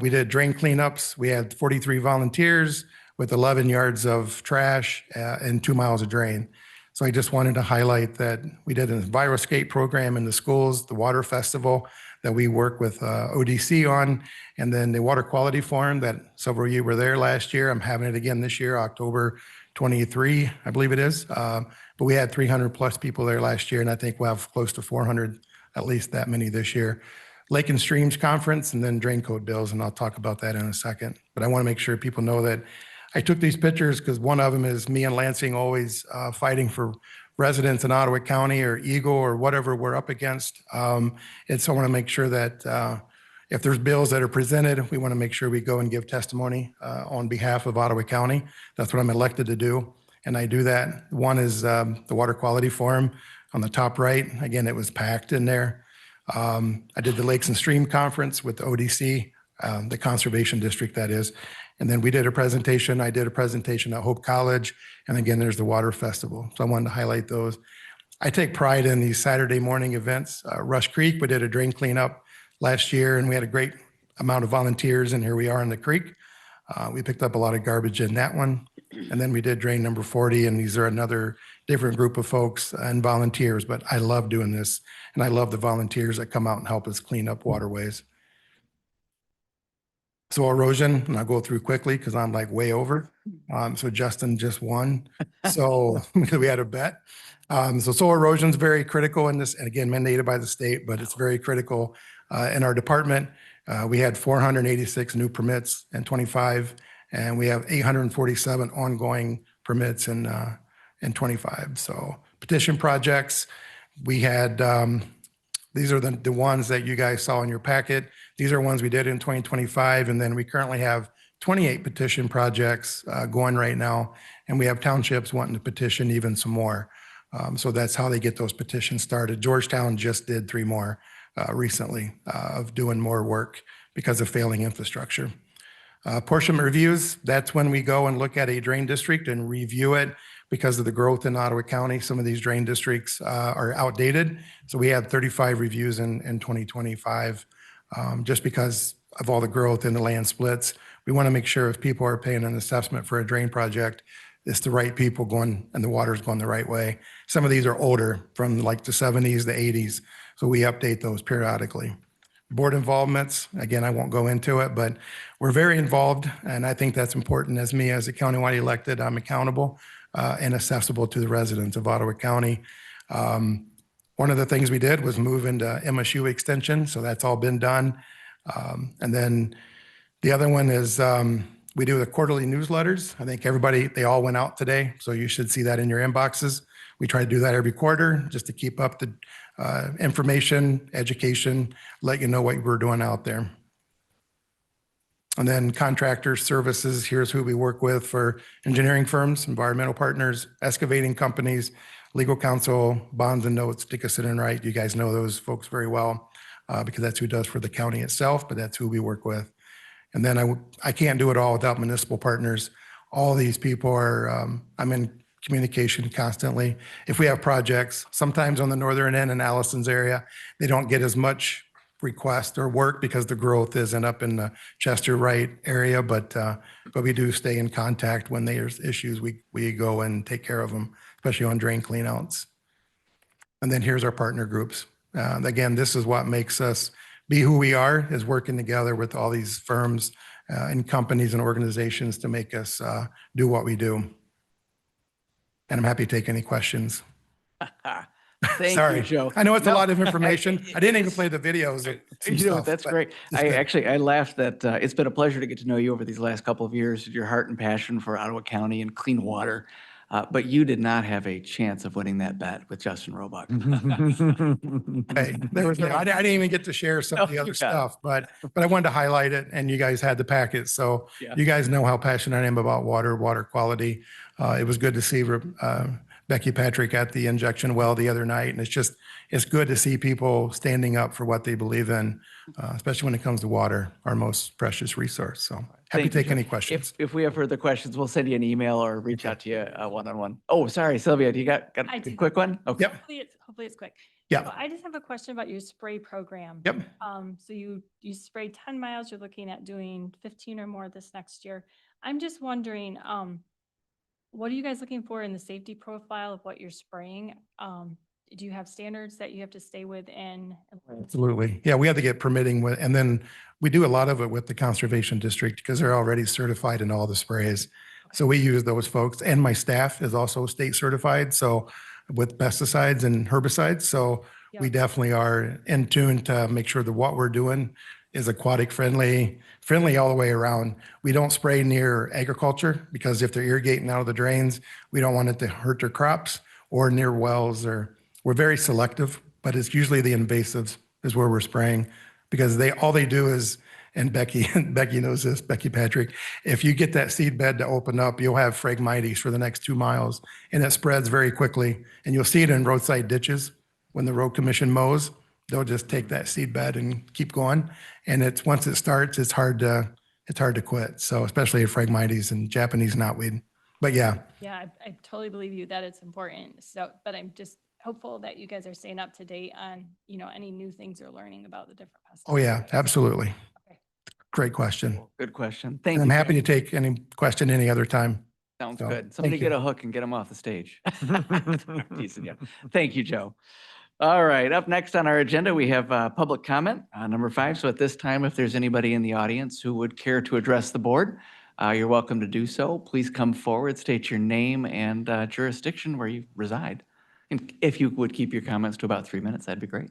We did drain cleanups. We had 43 volunteers with 11 yards of trash and 2 miles of drain. So I just wanted to highlight that we did an EnviroScape program in the schools, the water festival that we work with ODC on, and then the water quality forum that several of you were there last year. I'm having it again this year, October 23, I believe it is. But we had 300 plus people there last year, and I think we'll have close to 400, at least that many this year. Lake and Streams Conference, and then drain code bills, and I'll talk about that in a second. But I want to make sure people know that I took these pictures because one of them is me and Lansing always fighting for residents in Ottawa County or Eagle or whatever we're up against. And so I want to make sure that if there's bills that are presented, we want to make sure we go and give testimony on behalf of Ottawa County. That's what I'm elected to do, and I do that. One is the Water Quality Forum on the top right. Again, it was packed in there. I did the Lakes and Stream Conference with the ODC, the Conservation District, that is. And then we did a presentation. I did a presentation at Hope College. And again, there's the Water Festival. So I wanted to highlight those. I take pride in these Saturday morning events. Rush Creek, we did a drain cleanup last year, and we had a great amount of volunteers, and here we are in the creek. We picked up a lot of garbage in that one. And then we did drain number 40, and these are another different group of folks and volunteers, but I love doing this, and I love the volunteers that come out and help us clean up waterways. Soil erosion, and I'll go through quickly because I'm like way over. So Justin just won. So we had a bet. So soil erosion is very critical in this, and again, mandated by the state, but it's very critical in our department. We had 486 new permits in 25, and we have 847 ongoing permits in 25. So petition projects, we had, these are the ones that you guys saw in your packet. These are ones we did in 2025, and then we currently have 28 petition projects going right now, and we have townships wanting to petition even some more. So that's how they get those petitions started. Georgetown just did 3 more recently of doing more work because of failing infrastructure. Apportionment reviews, that's when we go and look at a drain district and review it because of the growth in Ottawa County. Some of these drain districts are outdated. So we had 35 reviews in 2025 just because of all the growth in the land splits. We want to make sure if people are paying an assessment for a drain project, it's the right people going and the water's going the right way. Some of these are older from like the 70s, the 80s. So we update those periodically. Board involvements, again, I won't go into it, but we're very involved. And I think that's important. As me, as a countywide elected, I'm accountable. and accessible to the residents of Ottawa County. One of the things we did was move into MSU Extension, so that's all been done. And then the other one is we do the quarterly newsletters. I think they all went out today, so you should see that in your inboxes. We try to do that every quarter just to keep up the information, education, let you know what we're doing out there. And then contractor services, here's who we work with for engineering firms, environmental partners, excavating companies, legal counsel, bonds and notes, Dickinson and Wright. You guys know those folks very well because that's who does for the county itself, but that's who we work with. And then I can't do it all without municipal partners. All these people are, I'm in communication constantly. If we have projects, sometimes on the northern end in Allison's area, they don't get as much request or work because the growth isn't up in the Chester Wright area, but we do stay in contact when there's issues. We go and take care of them, especially on drain cleanouts. And then here's our partner groups. Again, this is what makes us be who we are, is working together with all these firms and companies and organizations to make us do what we do. And I'm happy to take any questions. Thank Sorry, you, Joe. I know it's a No, lot of information. I didn't even it's- play the videos. Of some You know, stuff, that's but great. it's good. I laughed that it's been a pleasure to get to know you over these last couple of years, your heart and passion for Ottawa County and clean water. But you did not have a chance of winning that bet with Justin Roebuck. Hey, there was I didn't even get to share some of No, the other you got it. stuff, but I wanted to highlight it, and you guys had the packet, so Yeah. you guys know how passionate I am about water quality. It was good to see Becky Patrick at the injection well the other night, and it's good to see people standing up for what they believe in, especially when it comes to water, our most precious resource. So happy Thank to you, take Joe. any questions. If we have further questions, we'll send you an email or reach out to you one-on-one. Oh, sorry, Sylvia, do you got I a do. quick one? Okay. Yep. Hopefully it's quick. Yeah. So I just have a question about your spray program. Yep. So you spray 10 miles, you're looking at doing 15 or more this next year. I'm just wondering, what are you guys looking for in the safety profile of what you're spraying? Do you have standards that you have to stay within? Absolutely. Yeah, we have to get permitting with, and then we do a lot of it with the Conservation District because they're already certified in all the sprays. So we use those folks, and my staff is also state certified, so with pesticides and herbicides. So we Yep. definitely are in tune to make sure that what we're doing is aquatic friendly all the way around. We don't spray near agriculture because if they're irrigating out of the drains, we don't want it to hurt their crops, or near wells, or we're very selective, but it's usually the invasives is where we're spraying because all they do is, and Becky knows this, Becky Patrick, if you get that seed bed to open up, you'll have Phragmites for the next 2 miles, and it spreads very quickly. And you'll see it in roadside ditches when the road commission mows. They'll just take that seed bed and keep going. And once it starts, it's hard to quit. So especially Phragmites and Japanese knotweed. But yeah, Yeah, I totally believe you that it's important. So, but I'm just hopeful that you guys are staying up to date on, any new things you're learning about the different pesticides. oh yeah, absolutely. Okay. Great question. Good question. Thank And you. I'm happy Joe. to take any question any other time. Sounds So, good. Somebody thank get you. a hook and get them off the stage. Teasing you. Thank you, Joe. All right, up next on our agenda, we have public comment, number 5. So at this time, if there's anybody in the audience who would care to address the board, you're welcome to do so. Please come forward, state your name and jurisdiction where you reside. And if you would keep your comments to about 3 minutes, that'd be great.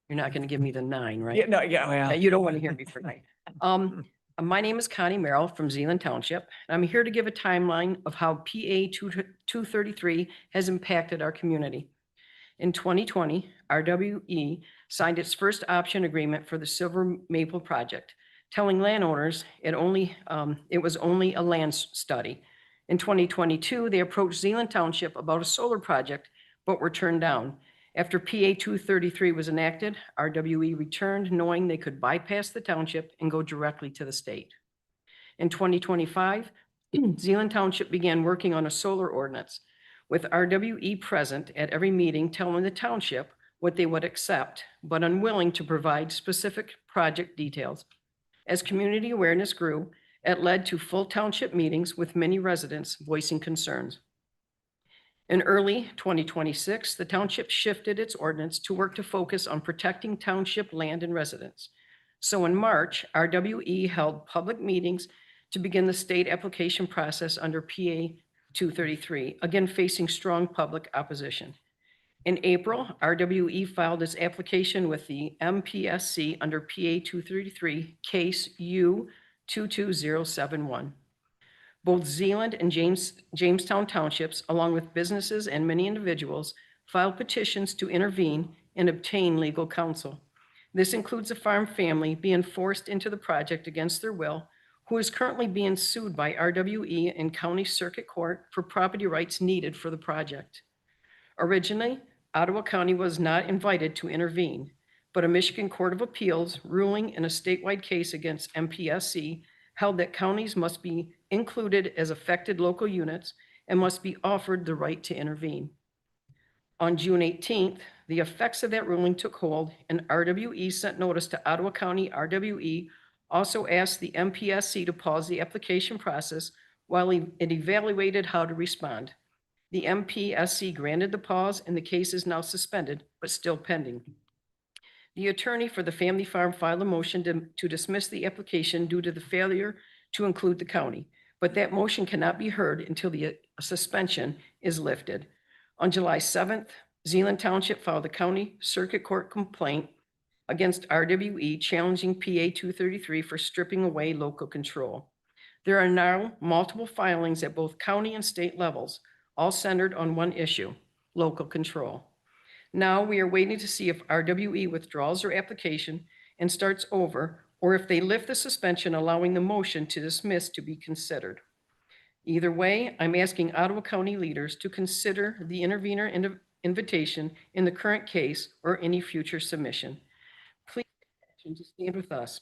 You're not going to give me the 9, right? Yeah, no, yeah, well. You don't want to hear me for 9. My name is Connie Merrill from Zeeland Township. I'm here to give a timeline of how PA 233 has impacted our community. In 2020, RWE signed its first option agreement for the Silver Maple project, telling landowners it was only a land study. In 2022, they approached Zeeland Township about a solar project, but were turned down. After PA 233 was enacted, RWE returned knowing they could bypass the township and go directly to the state. In 2025, Zeeland Township began working on a solar ordinance, with RWE present at every meeting telling the township what they would accept, but unwilling to provide specific project details. As community awareness grew, it led to full township meetings with many residents voicing concerns. In early 2026, the township shifted its ordinance to work to focus on protecting township land and residents. So in March, RWE held public meetings to begin the state application process under PA 233, again facing strong public opposition. In April, RWE filed its application with the MPSC under PA 233, case U 22071. Both Zealand and Jamestown Townships, along with businesses and many individuals, filed petitions to intervene and obtain legal counsel. This includes a farm family being forced into the project against their will, who is currently being sued by RWE in County Circuit Court for property rights needed for the project. Originally, Ottawa County was not invited to intervene, but a Michigan Court of Appeals ruling in a statewide case against MPSC held that counties must be included as affected local units and must be offered the right to intervene. On June 18th, the effects of that ruling took hold, and RWE sent notice to Ottawa County RWE, also asked the MPSC to pause the application process while it evaluated how to respond. The MPSC granted the pause, and the case is now suspended, but still pending. The attorney for the family farm filed a motion to dismiss the application due to the failure to include the county, but that motion cannot be heard until the suspension is lifted. On July 7th, Zealand Township filed a county circuit court complaint against RWE challenging PA 233 for stripping away local control. There are now multiple filings at both county and state levels, all centered on one issue, local control. Now we are waiting to see if RWE withdraws their application and starts over, or if they lift the suspension, allowing the motion to dismiss to be considered. Either way, I'm asking Ottawa County leaders to consider the intervener invitation in the current case or any future submission. Please take action to stand with us,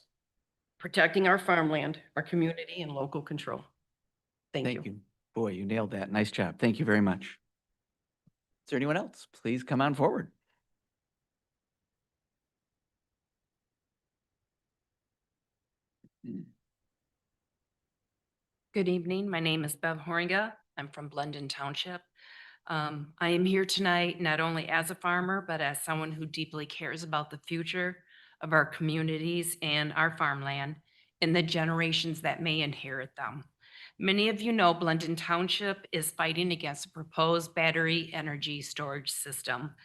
protecting our farmland, our community, and local control. Thank you. Boy, you nailed that. Nice job. Thank you very much. Is there anyone else? Please come on forward. Good evening. My name is Bev Horinga. I'm from Blendon Township. I am here tonight not only as a farmer, but as someone who deeply cares about the future of our communities and our farmland and the generations that may inherit them. Many of you know Blendon Township is fighting against a proposed battery energy storage system.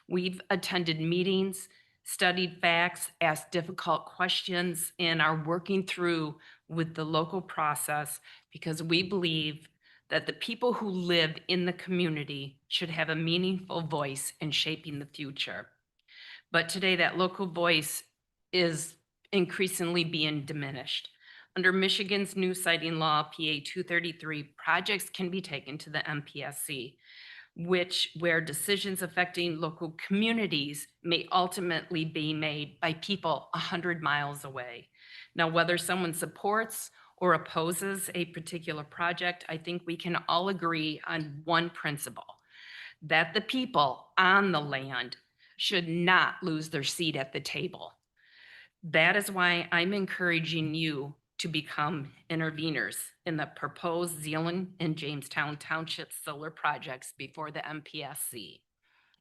We've attended meetings, studied facts, asked difficult questions, and are working through with the local process because we believe that the people who live in the community should have a meaningful voice in shaping the future. But today that local voice is increasingly being diminished. Under Michigan's new siting law, PA 233, projects can be taken to the MPSC, where decisions affecting local communities may ultimately be made by people 100 miles away. Now, whether someone supports or opposes a particular project, I think we can all agree on one principle, that the people on the land should not lose their seat at the table. That is why I'm encouraging you to become interveners in the proposed Zealand and Jamestown Township solar projects before the MPSC.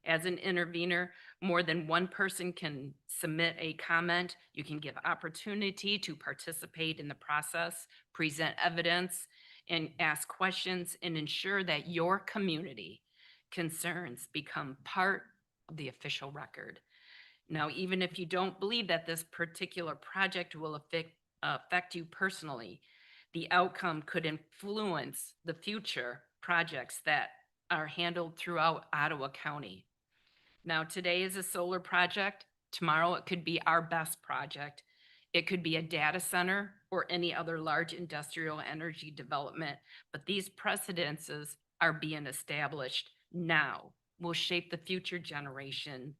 As an intervener, more than one person can submit a comment. You can give opportunity to participate in the process, present evidence, and ask questions, and ensure that your community concerns become part of the official record. Now, even if you don't believe that this particular project will affect you personally, the outcome could influence the future projects that are handled throughout Ottawa County. Now, today is a solar project. Tomorrow, it could be our best project. It could be a data center or any other large industrial energy development. But these precedences are being established now, will shape the future generation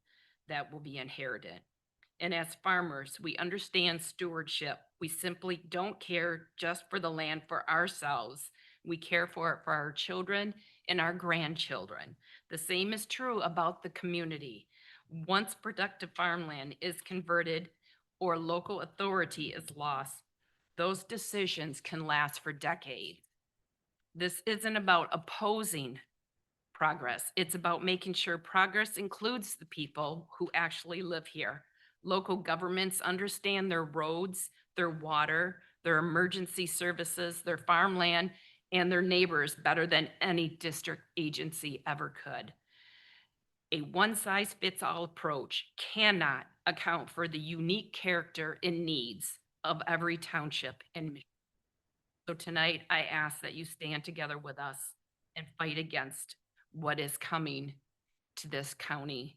that will be inherited. And as farmers, we understand stewardship. We simply don't care just for the land for ourselves. We care for it for our children and our grandchildren. The same is true about the community. Once productive farmland is converted or local authority is lost, those decisions can last for decades. This isn't about opposing progress. It's about making sure progress includes the people who actually live here. Local governments understand their roads, their water, their emergency services, their farmland, and their neighbors better than any district agency ever could. A one-size-fits-all approach cannot account for the unique character and needs of every township in Michigan. So tonight, I ask that you stand together with us and fight against what is coming to this county.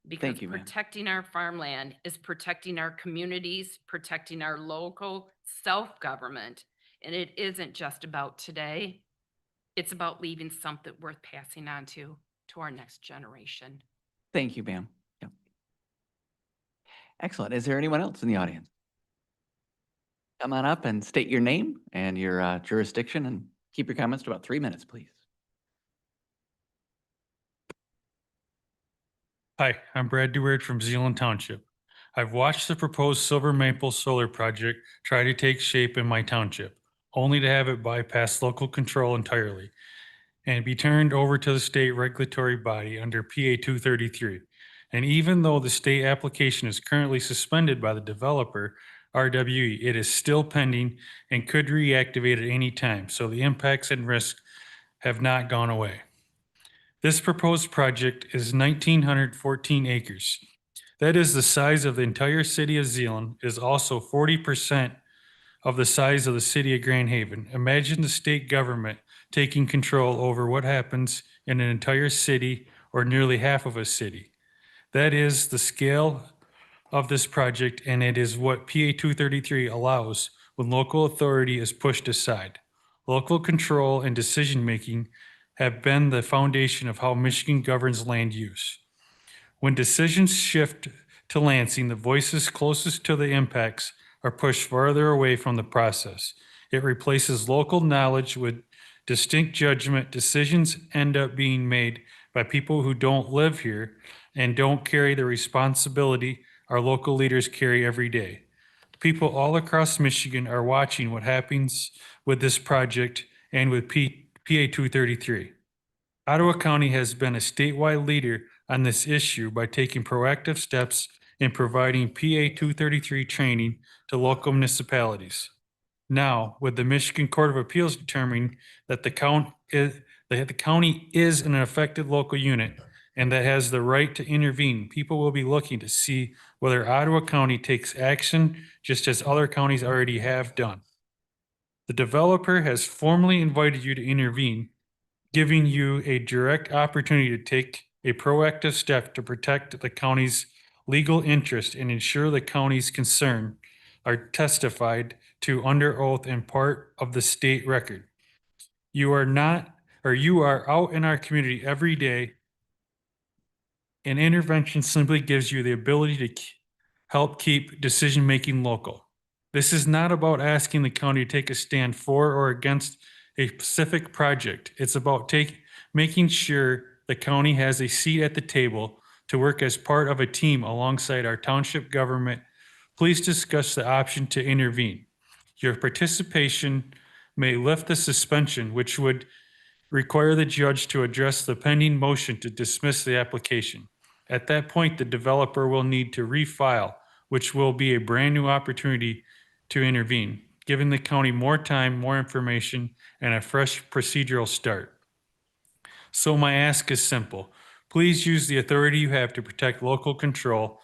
Because Thank you, ma'am. protecting our farmland is protecting our communities, protecting our local self-government. And it isn't just about today. It's about leaving something worth passing on to our next generation. Thank you, ma'am. Yep. Excellent. Is there anyone else in the audience? Come on up and state your name and your jurisdiction, and keep your comments to about 3 minutes, please. Hi, I'm Brad Deward from Zealand Township. I've watched the proposed Silver Maple Solar Project try to take shape in my township, only to have it bypass local control entirely and be turned over to the state regulatory body under PA 233. And even though the state application is currently suspended by the developer, RWE, it is still pending and could reactivate at any time, so the impacts and risks have not gone away. This proposed project is 1,914 acres. That is the size of the entire city of Zeeland. It is also 40% of the size of the city of Grand Haven. Imagine the state government taking control over what happens in an entire city or nearly half of a city. That is the scale of this project, and it is what PA 233 allows when local authority is pushed aside. Local control and decision-making have been the foundation of how Michigan governs land use. When decisions shift to Lansing, the voices closest to the impacts are pushed farther away from the process. It replaces local knowledge with distinct judgment. Decisions end up being made by people who don't live here and don't carry the responsibility our local leaders carry every day. People all across Michigan are watching what happens with this project and with PA 233. Ottawa County has been a statewide leader on this issue by taking proactive steps in providing PA 233 training to local municipalities. Now, with the Michigan Court of Appeals determining that the county is an affected local unit and that has the right to intervene, people will be looking to see whether Ottawa County takes action just as other counties already have done. The developer has formally invited you to intervene, giving you a direct opportunity to take a proactive step to protect the county's legal interest and ensure the county's concern are testified to under oath and part of the state record. You are out in our community every day. An intervention simply gives you the ability to help keep decision-making local. This is not about asking the county to take a stand for or against a specific project. It's about making sure the county has a seat at the table to work as part of a team alongside our township government. Please discuss the option to intervene. Your participation may lift the suspension, which would require the judge to address the pending motion to dismiss the application. At that point, the developer will need to refile, which will be a brand new opportunity to intervene, giving the county more time, more information, and a fresh procedural start. So my ask is simple. Please use the authority you have to protect local control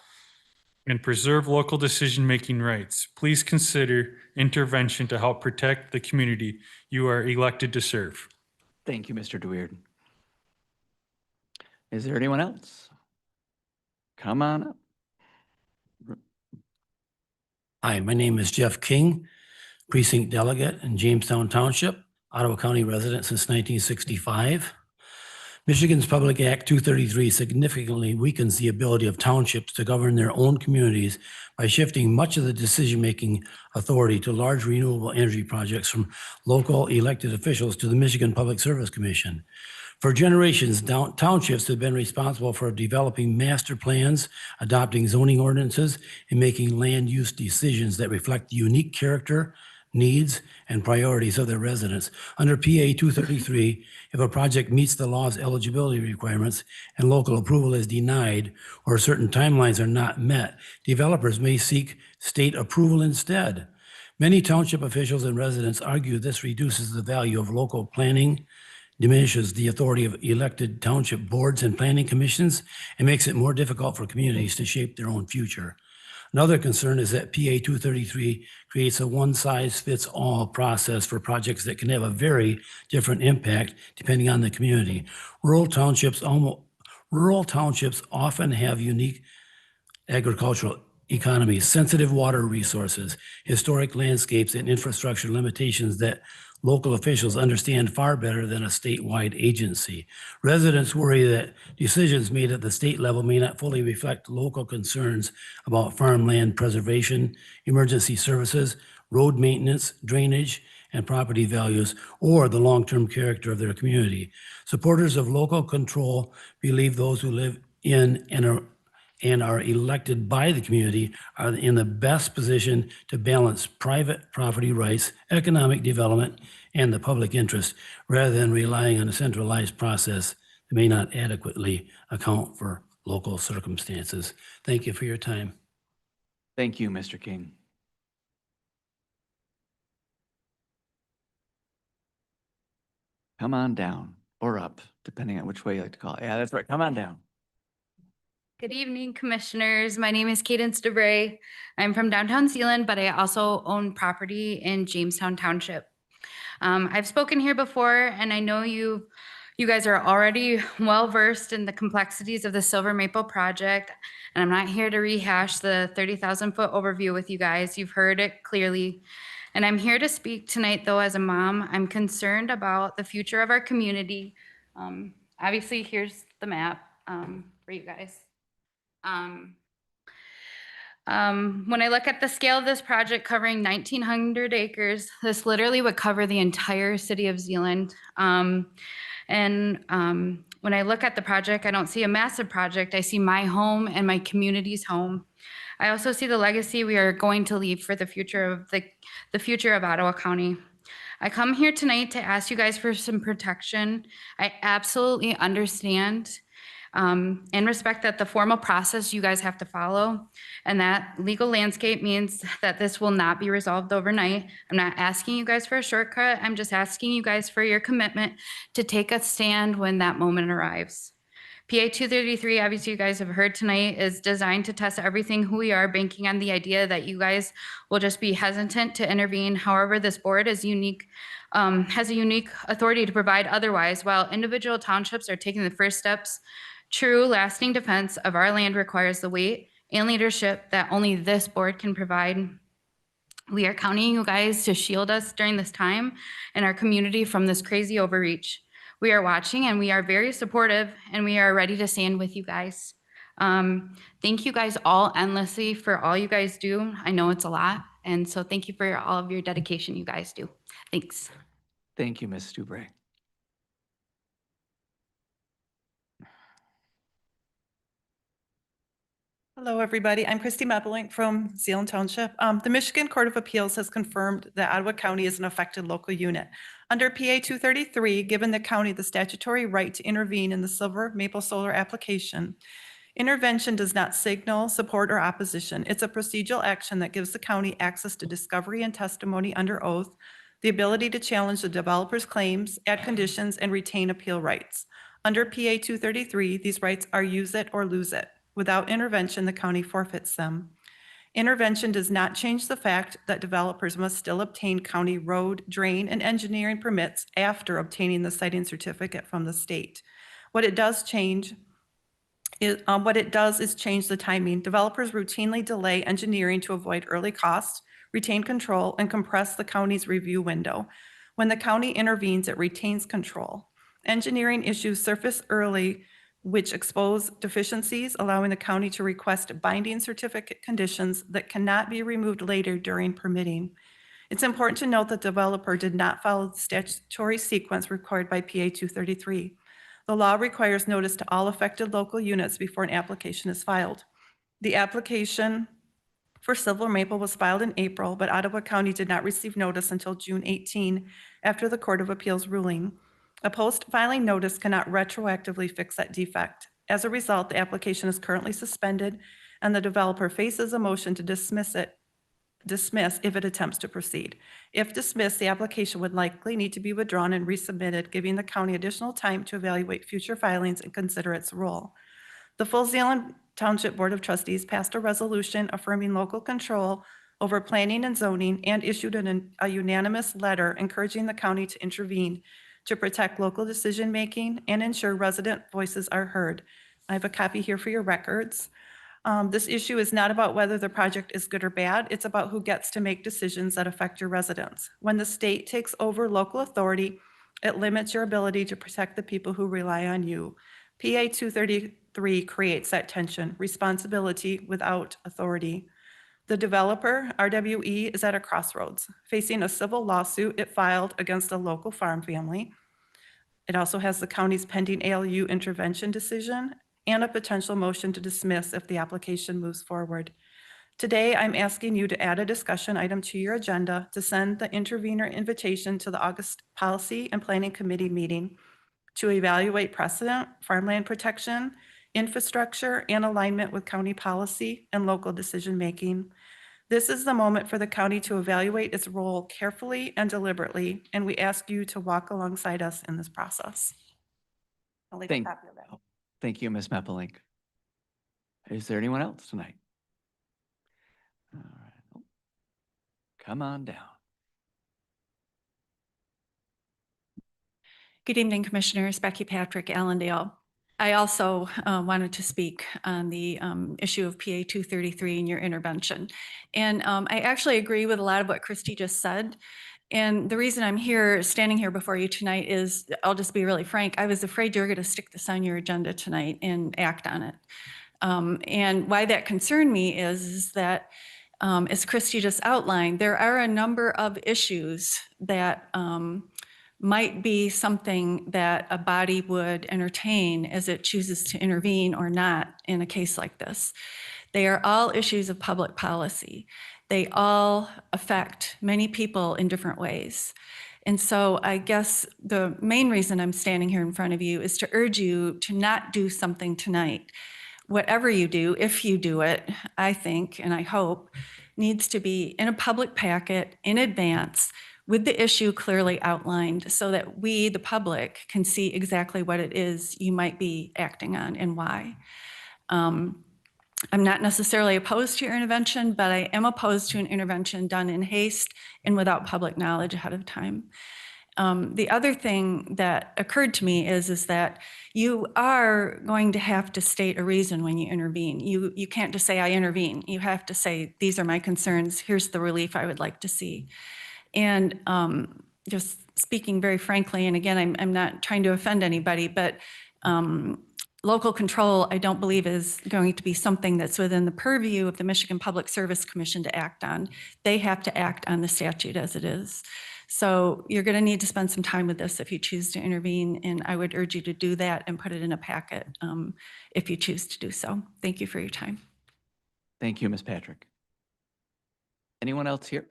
and preserve local decision-making rights. Please consider intervention to help protect the community you are elected to serve. Thank you, Mr. DeWeerd. Is there anyone else? Come on up. Hi, my name is Jeff King, precinct delegate in Jamestown Township, Ottawa County resident since 1965. Michigan's Public Act 233 significantly weakens the ability of townships to govern their own communities by shifting much of the decision-making authority to large renewable energy projects from local elected officials to the Michigan Public Service Commission. For generations, townships have been responsible for developing master plans, adopting zoning ordinances, and making land use decisions that reflect the unique character, needs, and priorities of their residents. Under PA 233, if a project meets the law's eligibility requirements and local approval is denied or certain timelines are not met, developers may seek state approval instead. Many township officials and residents argue this reduces the value of local planning, diminishes the authority of elected township boards and planning commissions, and makes it more difficult for communities to shape their own future. Another concern is that PA 233 creates a one-size-fits-all process for projects that can have a very different impact depending on the community. Rural townships often have unique agricultural economies, sensitive water resources, historic landscapes, and infrastructure limitations that local officials understand far better than a statewide agency. Residents worry that decisions made at the state level may not fully reflect local concerns about farmland preservation, emergency services, road maintenance, drainage, and property values, or the long-term character of their community. Supporters of local control believe those who live in and are elected by the community are in the best position to balance private property rights, economic development, and the public interest, rather than relying on a centralized process that may not adequately account for local circumstances. Thank you for your time. Thank you, Mr. King. Come on down or up, depending on which way you like to call it. Yeah, that's right. Come on down. Good evening, commissioners. My name is Cadence DeBray. I'm from downtown Zeeland, but I also own property in Jamestown Township. I've spoken here before, and I know you guys are already well versed in the complexities of the Silver Maple project, and I'm not here to rehash the 30,000-foot overview with you guys. You've heard it clearly. And I'm here to speak tonight, though, as a mom. I'm concerned about the future of our community. Obviously, here's the map for you guys. When I look at the scale of this project covering 1,900 acres, this literally would cover the entire city of Zeeland. When I look at the project, I don't see a massive project. I see my home and my community's home. I also see the legacy we are going to leave for the future of the future of Ottawa County. I come here tonight to ask you guys for some protection. I absolutely understand and respect that the formal process you guys have to follow, and that legal landscape means that this will not be resolved overnight. I'm not asking you guys for a shortcut. I'm just asking you guys for your commitment to take a stand when that moment arrives. PA 233, obviously you guys have heard tonight, is designed to test everything who we are, banking on the idea that you guys will just be hesitant to intervene. However, this board is unique, has a unique authority to provide otherwise, while individual townships are taking the first steps. True lasting defense of our land requires the weight and leadership that only this board can provide. We are counting you guys to shield us during this time and our community from this crazy overreach. We are watching and we are very supportive, and we are ready to stand with you guys. Thank you guys all endlessly for all you guys do. I know it's a lot, and so thank you for all of your dedication you guys do. Thanks. Thank you, Ms. Dubray. Hello, everybody. I'm Christy Meppelink from Zeeland Township. The Michigan Court of Appeals has confirmed that Ottawa County is an affected local unit. Under PA 233, given the county the statutory right to intervene in the Silver Maple Solar application, intervention does not signal support or opposition. It's a procedural action that gives the county access to discovery and testimony under oath, the ability to challenge the developer's claims, add conditions, and retain appeal rights. Under PA 233, these rights are use it or lose it. Without intervention, the county forfeits them. Intervention does not change the fact that developers must still obtain county road, drain, and engineering permits after obtaining the siting certificate from the state. What it does is change the timing. Developers routinely delay engineering to avoid early costs, retain control, and compress the county's review window. When the county intervenes, it retains control. Engineering issues surface early, which expose deficiencies, allowing the county to request binding certificate conditions that cannot be removed later during permitting. It's important to note that the developer did not follow the statutory sequence required by PA 233. The law requires notice to all affected local units before an application is filed. The application for Silver Maple was filed in April, but Ottawa County did not receive notice until June 18 after the Court of Appeals ruling. A post-filing notice cannot retroactively fix that defect. As a result, the application is currently suspended, and the developer faces a motion to dismiss it dismiss if it attempts to proceed. If dismissed, the application would likely need to be withdrawn and resubmitted, giving the county additional time to evaluate future filings and consider its role. The full Zeeland Township Board of Trustees passed a resolution affirming local control over planning and zoning and issued a unanimous letter encouraging the county to intervene to protect local decision-making and ensure resident voices are heard. I have a copy here for your records. This issue is not about whether the project is good or bad. It's about who gets to make decisions that affect your residents. When the state takes over local authority, it limits your ability to protect the people who rely on you. PA 233 creates that tension, responsibility without authority. The developer, RWE, is at a crossroads, facing a civil lawsuit it filed against a local farm family. It also has the county's pending ALU intervention decision and a potential motion to dismiss if the application moves forward. Today, I'm asking you to add a discussion item to your agenda to send the intervener invitation to the August Policy and Planning Committee meeting to evaluate precedent, farmland protection, infrastructure, and alignment with county policy and local decision-making. This is the moment for the county to evaluate its role carefully and deliberately, and we ask you to walk alongside us in this process. I'll leave a Thank- copy of that. Thank you, Ms. Meppelink. Is there anyone else tonight? All right. Come on down. Good evening, Commissioners. Becky Patrick, Allendale. I also wanted to speak on the issue of PA 233 and your intervention. And I actually agree with a lot of what Christy just said. And the reason I'm here, standing here before you tonight is, I'll just be really frank, I was afraid you were going to stick this on your agenda tonight and act on it. And why that concerned me is that, as Christy just outlined, there are a number of issues that might be something that a body would entertain as it chooses to intervene or not in a case like this. They are all issues of public policy. They all affect many people in different ways. And so I guess the main reason I'm standing here in front of you is to urge you to not do something tonight. Whatever you do, if you do it, I think, and I hope, needs to be in a public packet in advance with the issue clearly outlined so that we, the public, can see exactly what it is you might be acting on and why. I'm not necessarily opposed to your intervention, but I am opposed to an intervention done in haste and without public knowledge ahead of time. The other thing that occurred to me is that you are going to have to state a reason when you intervene. You can't just say, I intervene. You have to say, these are my concerns. Here's the relief I would like to see. And just speaking very frankly, and again, I'm not trying to offend anybody, but local control, I don't believe is going to be something that's within the purview of the Michigan Public Service Commission to act on. They have to act on the statute as it is. So you're going to need to spend some time with this if you choose to intervene, and I would urge you to do that and put it in a packet if you choose to do so. Thank you for your time. Thank you, Ms. Patrick. Anyone else here?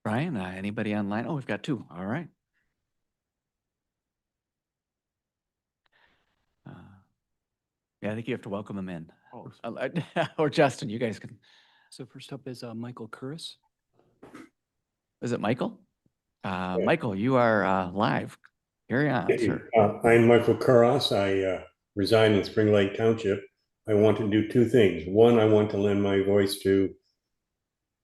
Brian, anybody online? Oh, we've got two. All right. Yeah, I think you have to welcome them in. Oh. Or Justin, you guys can. So first up is Michael Curris. Is it Michael? Michael, you are live. Carry on, sir. I'm Michael Curris. I reside in Spring Lake Township. I want to do two things. One, I want to lend my voice to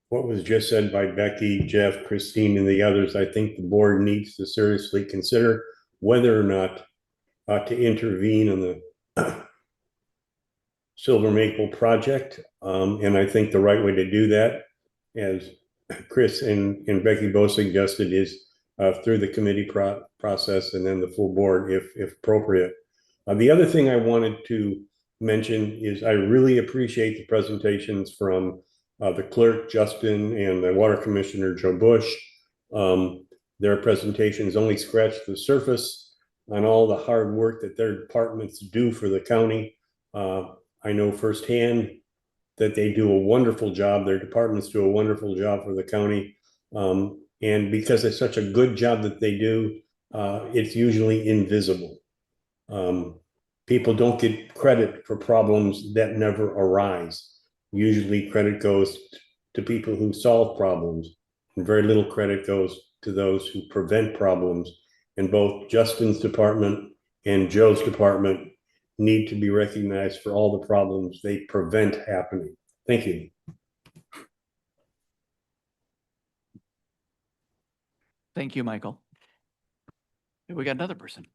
what was just said by Becky, Jeff, Christine, and the others. I think the board needs to seriously consider whether or not to intervene on the Silver Maple project. And I think the right way to do that, as Chris and Becky both suggested, is through the committee process and then the full board if appropriate. The other thing I wanted to mention is I really appreciate the presentations from the clerk, Justin, and the water commissioner, Joe Bush. Their presentations only scratched the surface on all the hard work that their departments do for the county. I know firsthand that they do a wonderful job. Their departments do a wonderful job for the county. And because it's such a good job that they do, it's usually invisible. People don't get credit for problems that never arise. Usually credit goes to people who solve problems, and very little credit goes to those who prevent problems. And both Justin's department and Joe's department need to be recognized for all the problems they prevent happening. Thank you. Thank you, Michael. We got another person.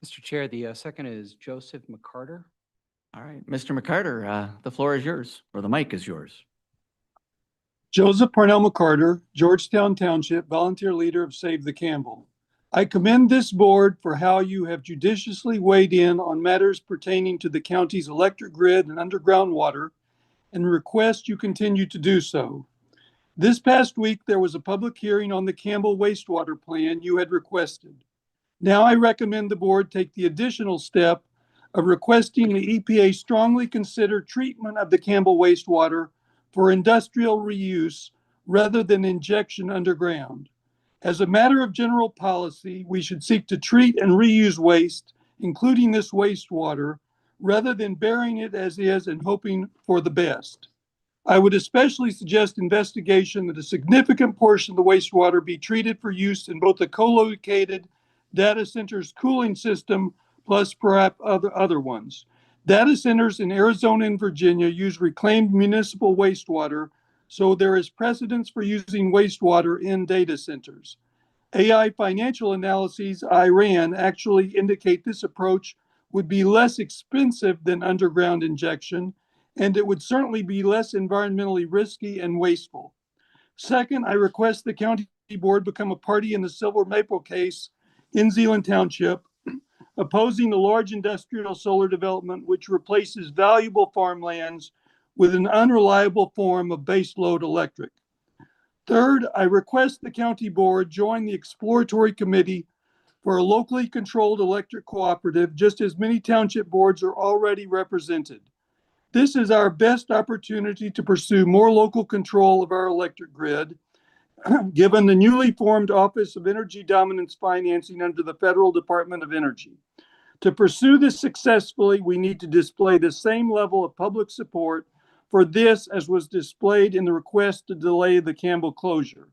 Mr. Chair, the second is Joseph McCarter. All right, Mr. McCarter, the floor is yours, or the mic is yours. Joseph Parnell McCarter, Georgetown Township, volunteer leader of Save the Campbell. I commend this board for how you have judiciously weighed in on matters pertaining to the county's electric grid and underground water, and request you continue to do so. This past week, there was a public hearing on the Campbell wastewater plan you had requested. Now I recommend the board take the additional step of requesting the EPA strongly consider treatment of the Campbell wastewater for industrial reuse rather than injection underground. As a matter of general policy, we should seek to treat and reuse waste, including this wastewater, rather than burying it as is and hoping for the best. I would especially suggest investigation that a significant portion of the wastewater be treated for use in both the co-located data center's cooling system, plus perhaps other ones. Data centers in Arizona and Virginia use reclaimed municipal wastewater, so there is precedence for using wastewater in data centers. AI financial analyses I ran actually indicate this approach would be less expensive than underground injection, and it would certainly be less environmentally risky and wasteful. Second, I request the county board become a party in the Silver Maple case in Zeeland Township, opposing the large industrial solar development which replaces valuable farmlands with an unreliable form of baseload electric. Third, I request the county board join the exploratory committee for a locally controlled electric cooperative, just as many township boards are already represented. This is our best opportunity to pursue more local control of our electric grid, given the newly formed Office of Energy Dominance Financing under the Federal Department of Energy. To pursue this successfully, we need to display the same level of public support for this as was displayed in the request to delay the Campbell closure.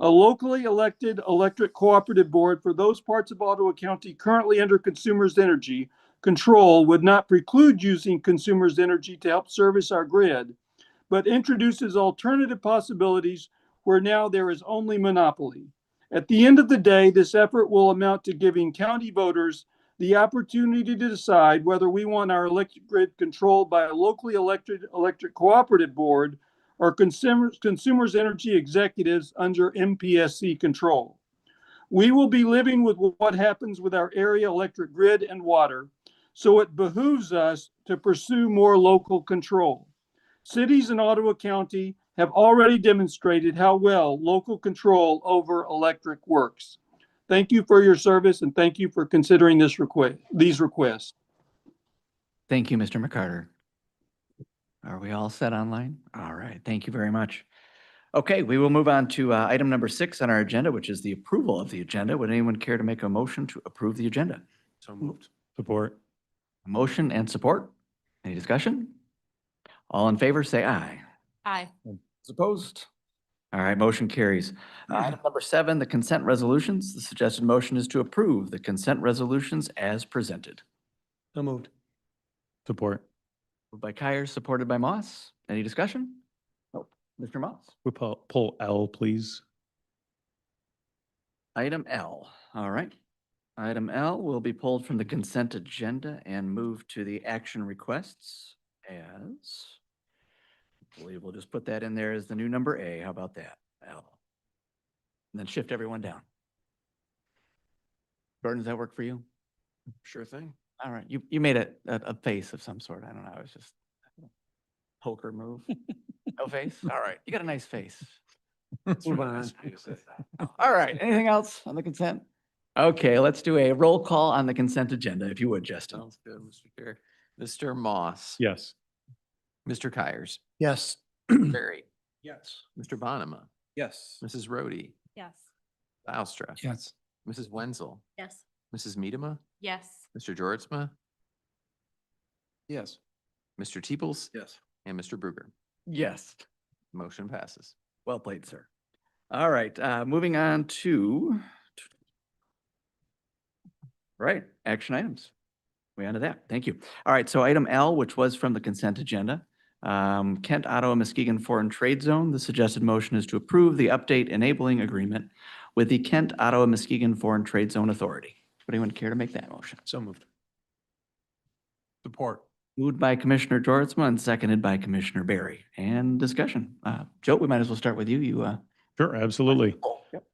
A locally elected electric cooperative board for those parts of Ottawa County currently under Consumers Energy control would not preclude using Consumers Energy to help service our grid, but introduces alternative possibilities where now there is only monopoly. At the end of the day, this effort will amount to giving county voters the opportunity to decide whether we want our electric grid controlled by a locally elected electric cooperative board or consumers energy executives under MPSC control. We will be living with what happens with our area electric grid and water, so it behooves us to pursue more local control. Cities in Ottawa County have already demonstrated how well local control over electric works. Thank you for your service and thank you for considering these requests. Thank you, Mr. McCarter. Are we all set online? All right, thank you very much. Okay, we will move on to item number 6 on our agenda, which is the approval of the agenda. Would anyone care to make a motion to approve the agenda? So moved. Support. A motion and support. Any discussion? All in favor, say aye. Aye. Opposed? All right, motion carries. Item number 7, the consent resolutions. The suggested motion is to approve the consent resolutions as presented. So moved. Support. Moved by Kyers, supported by Moss. Any discussion? Oh, Mr. Moss. We pull L, please. Item L. All right. Item L will be pulled from the consent agenda and moved to the action requests as, I believe we'll just put that in there as the new number A. How about that? L. And then shift everyone down. Gordon, does that work for you? Sure thing. All right. You made a face of some sort. I don't know. It was just a poker move. No face? All right. You got a nice face. Move on. All right. Anything else on the consent? Okay, let's do a roll call on the consent agenda, if you would, Justin. Sounds good, Mr. Chair. Mr. Moss. Yes. Mr. Kyers. Yes. Barry. Yes. Mr. Bonema. Yes. Mrs. Rhodey. Yes. Baustra. Yes. Mrs. Wenzel. Yes. Mrs. Medema. Yes. Mr. Georgezma. Yes. Mr. Teeples. Yes. And Mr. Bruger. Yes. Motion passes. Well played, sir. All right, moving on to action items. We on to that. Thank you. All right, so item L, which was from the consent agenda, Kent, Ottawa, Muskegon Foreign Trade Zone. The suggested motion is to approve the update enabling agreement with the Kent, Ottawa, Muskegon Foreign Trade Zone Authority. Would anyone care to make that motion? So moved. Support. Moved by Commissioner Georgezma and seconded by Commissioner Barry. And discussion. Joe, we might as well start with you. You, Sure, absolutely.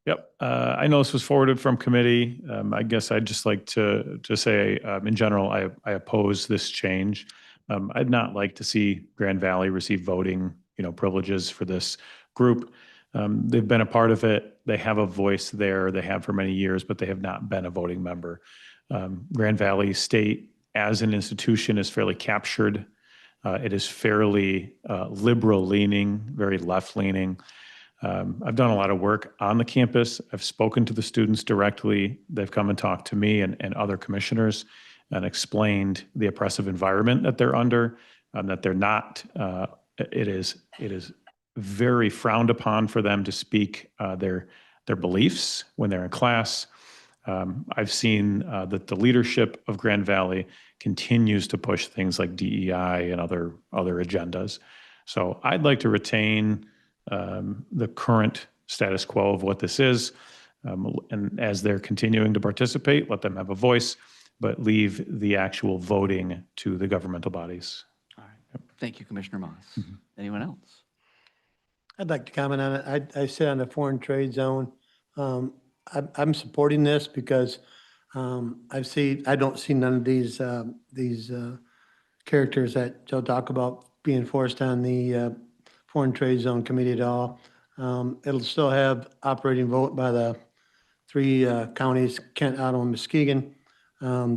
Yep. I know this was forwarded from committee. I guess I'd just like to say, in general, I oppose this change. I'd not like to see Grand Valley receive voting, privileges for this group. They've been a part of it. They have a voice there. They have for many years, but they have not been a voting member. Grand Valley State as an institution is fairly captured. It is fairly liberal leaning, very left leaning. I've done a lot of work on the campus. I've spoken to the students directly. They've come and talked to me and other commissioners and explained the oppressive environment that they're under, that they're not, it is very frowned upon for them to speak their beliefs when they're in class. I've seen that the leadership of Grand Valley continues to push things like DEI and other agendas. So I'd like to retain the current status quo of what this is. And as they're continuing to participate, let them have a voice, but leave the actual voting to the governmental bodies. all right. Thank you, Commissioner Moss. Anyone else? I'd like to comment on it. I sit on the foreign trade zone. I'm supporting this because I don't see none of these characters that Joe talk about being forced on the foreign trade zone committee at all. It'll still have operating vote by the three counties, Kent, Ottawa, and Muskegon.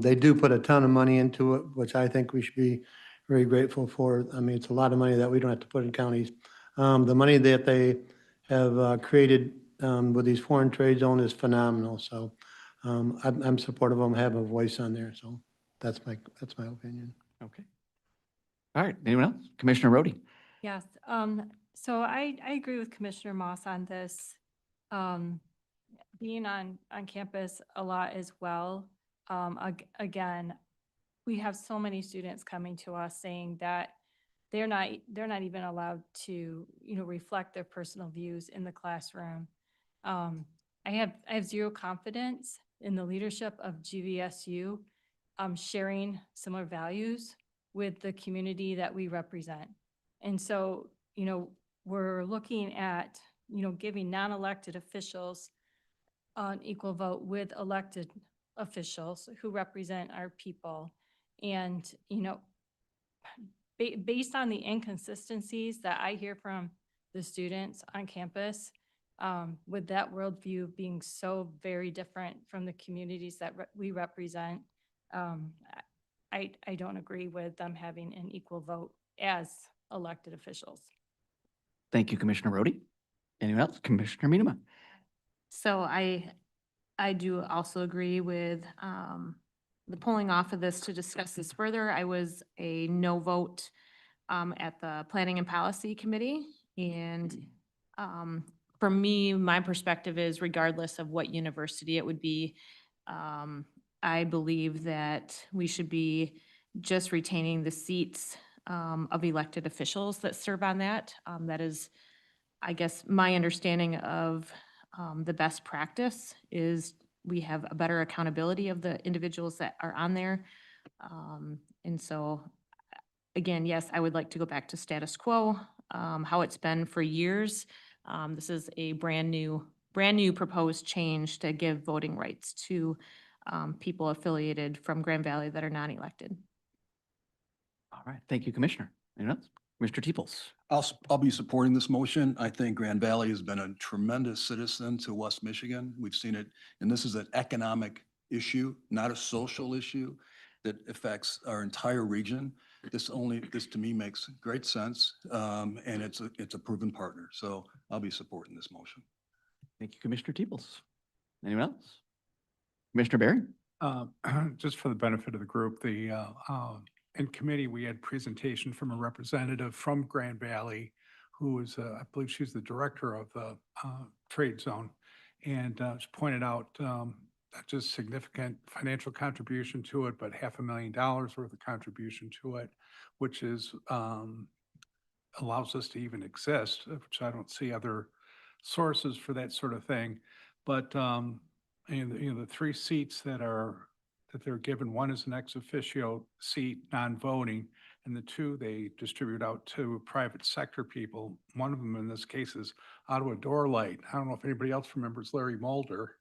They do put a ton of money into it, which I think we should be very grateful for. I mean, it's a lot of money that we don't have to put in counties. The money that they have created with these foreign trade zones is phenomenal. So I'm supportive of them having a voice on there. So that's my opinion. Okay. All right, anyone else? Commissioner Rhodey. Yes, so I agree with Commissioner Moss on this. Being on campus a lot as well. Again, we have so many students coming to us saying that they're not even allowed to, reflect their personal views in the classroom. I have zero confidence in the leadership of GVSU sharing similar values with the community that we represent. And so, we're looking at, giving non-elected officials an equal vote with elected officials who represent our people. And, based on the inconsistencies that I hear from the students on campus, with that worldview being so very different from the communities that we represent, I don't agree with them having an equal vote as elected officials. Thank you, Commissioner Rhodey. Anyone else? Commissioner Minema. So I do also agree with the pulling off of this to discuss this further. I was a no vote at the Planning and Policy Committee. And for me, my perspective is regardless of what university it would be, I believe that we should be just retaining the seats of elected officials that serve on that. That is, I guess, my understanding of the best practice is we have a better accountability of the individuals that are on there. And so, again, yes, I would like to go back to status quo, how it's been for years. This is a brand new proposed change to give voting rights to people affiliated from Grand Valley that are non-elected. All right, thank you, Commissioner. Anyone else? Mr. Teeples. I'll be supporting this motion. I think Grand Valley has been a tremendous citizen to West Michigan. We've seen it, and this is an economic issue, not a social issue that affects our entire region. This to me makes great sense, and it's a proven partner. So I'll be supporting this motion. Thank you, Commissioner Teeples. Anyone else? Commissioner Barry? Just for the benefit of the group, the in committee, we had presentation from a representative from Grand Valley who is, I believe she's the director of the trade zone. And she pointed out not just significant financial contribution to it, but $500,000 worth of contribution to it, which is allows us to even exist, which I don't see other sources for that sort of thing. But and the three seats that they're given, one is an ex officio seat, non-voting, and the two they distribute out to private sector people. One of them in this case is Ottawa Door Light. I don't know if anybody else remembers Larry Mulder.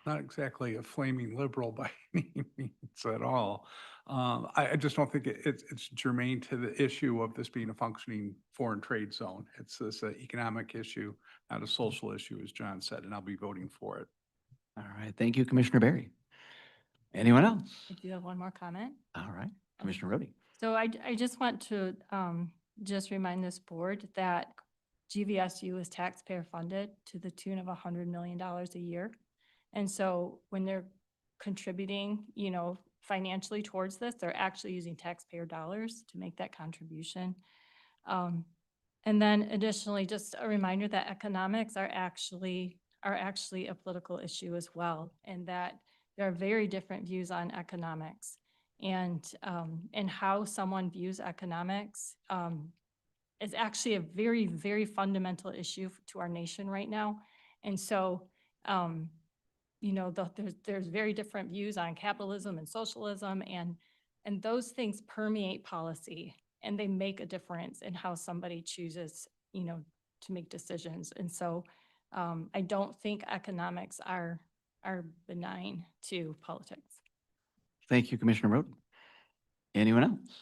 Not exactly a flaming liberal by any means at all. I just don't think it's germane to the issue of this being a functioning foreign trade zone. It's this economic issue, not a social issue, as John said, and I'll be voting for it. All right, thank you, Commissioner Barry. Anyone else? I do have one more comment. All right, Commissioner Rhodey. So I just want to just remind this board that GVSU is taxpayer funded to the tune of $100 million a year. And so when they're contributing, financially towards this, they're actually using taxpayer dollars to make that contribution. And then additionally, just a reminder that economics are actually a political issue as well, and that there are very different views on economics. And how someone views economics is actually a very, very fundamental issue to our nation right now. And so, there's very different views on capitalism and socialism, and those things permeate policy, and they make a difference in how somebody chooses, to make decisions. And so, I don't think economics are benign to politics. Thank you, Commissioner Roden. Anyone else?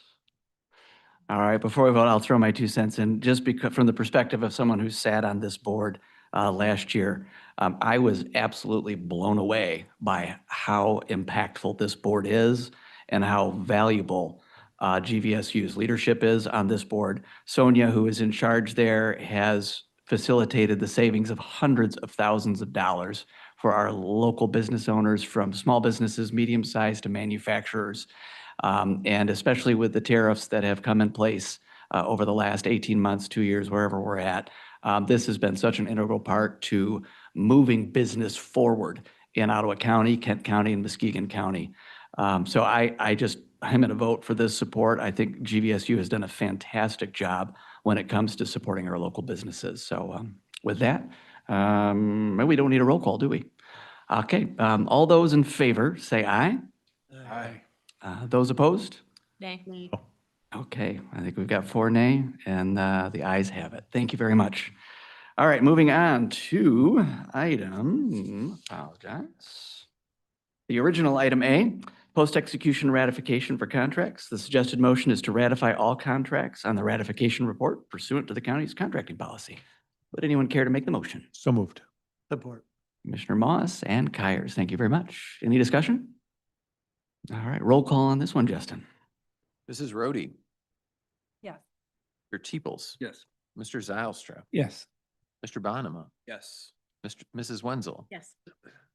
All right, before we vote, I'll throw my 2 cents in, just because from the perspective of someone who sat on this board last year. I was absolutely blown away by how impactful this board is and how valuable GVSU's leadership is on this board. Sonia, who is in charge there, has facilitated the savings of hundreds of thousands of dollars for our local business owners, from small businesses, medium-sized to manufacturers. And especially with the tariffs that have come in place over the last 18 months, 2 years, wherever we're at, this has been such an integral part to moving business forward in Ottawa County, Kent County, and Muskegon County. So I'm going to vote for this support. I think GVSU has done a fantastic job when it comes to supporting our local businesses. So with that, we don't need a roll call, do we? Okay, all those in favor, say aye. Aye. Those opposed? Nay. Okay, I think we've got 4 nay, and the ayes have it. Thank you very much. All right, moving on to the original item A, post-execution ratification for contracts. The suggested motion is to ratify all contracts on the ratification report pursuant to the county's contracting policy. Would anyone care to make the motion? So moved. Support. Commissioner Moss and Kyers, thank you very much. Any discussion? All right, roll call on this one, Justin. Mrs. Rhodey. Yes. Mr. Teeples. Yes. Mr. Zylstra. Yes. Mr. Bonema. Yes. Mrs. Wenzel. Yes.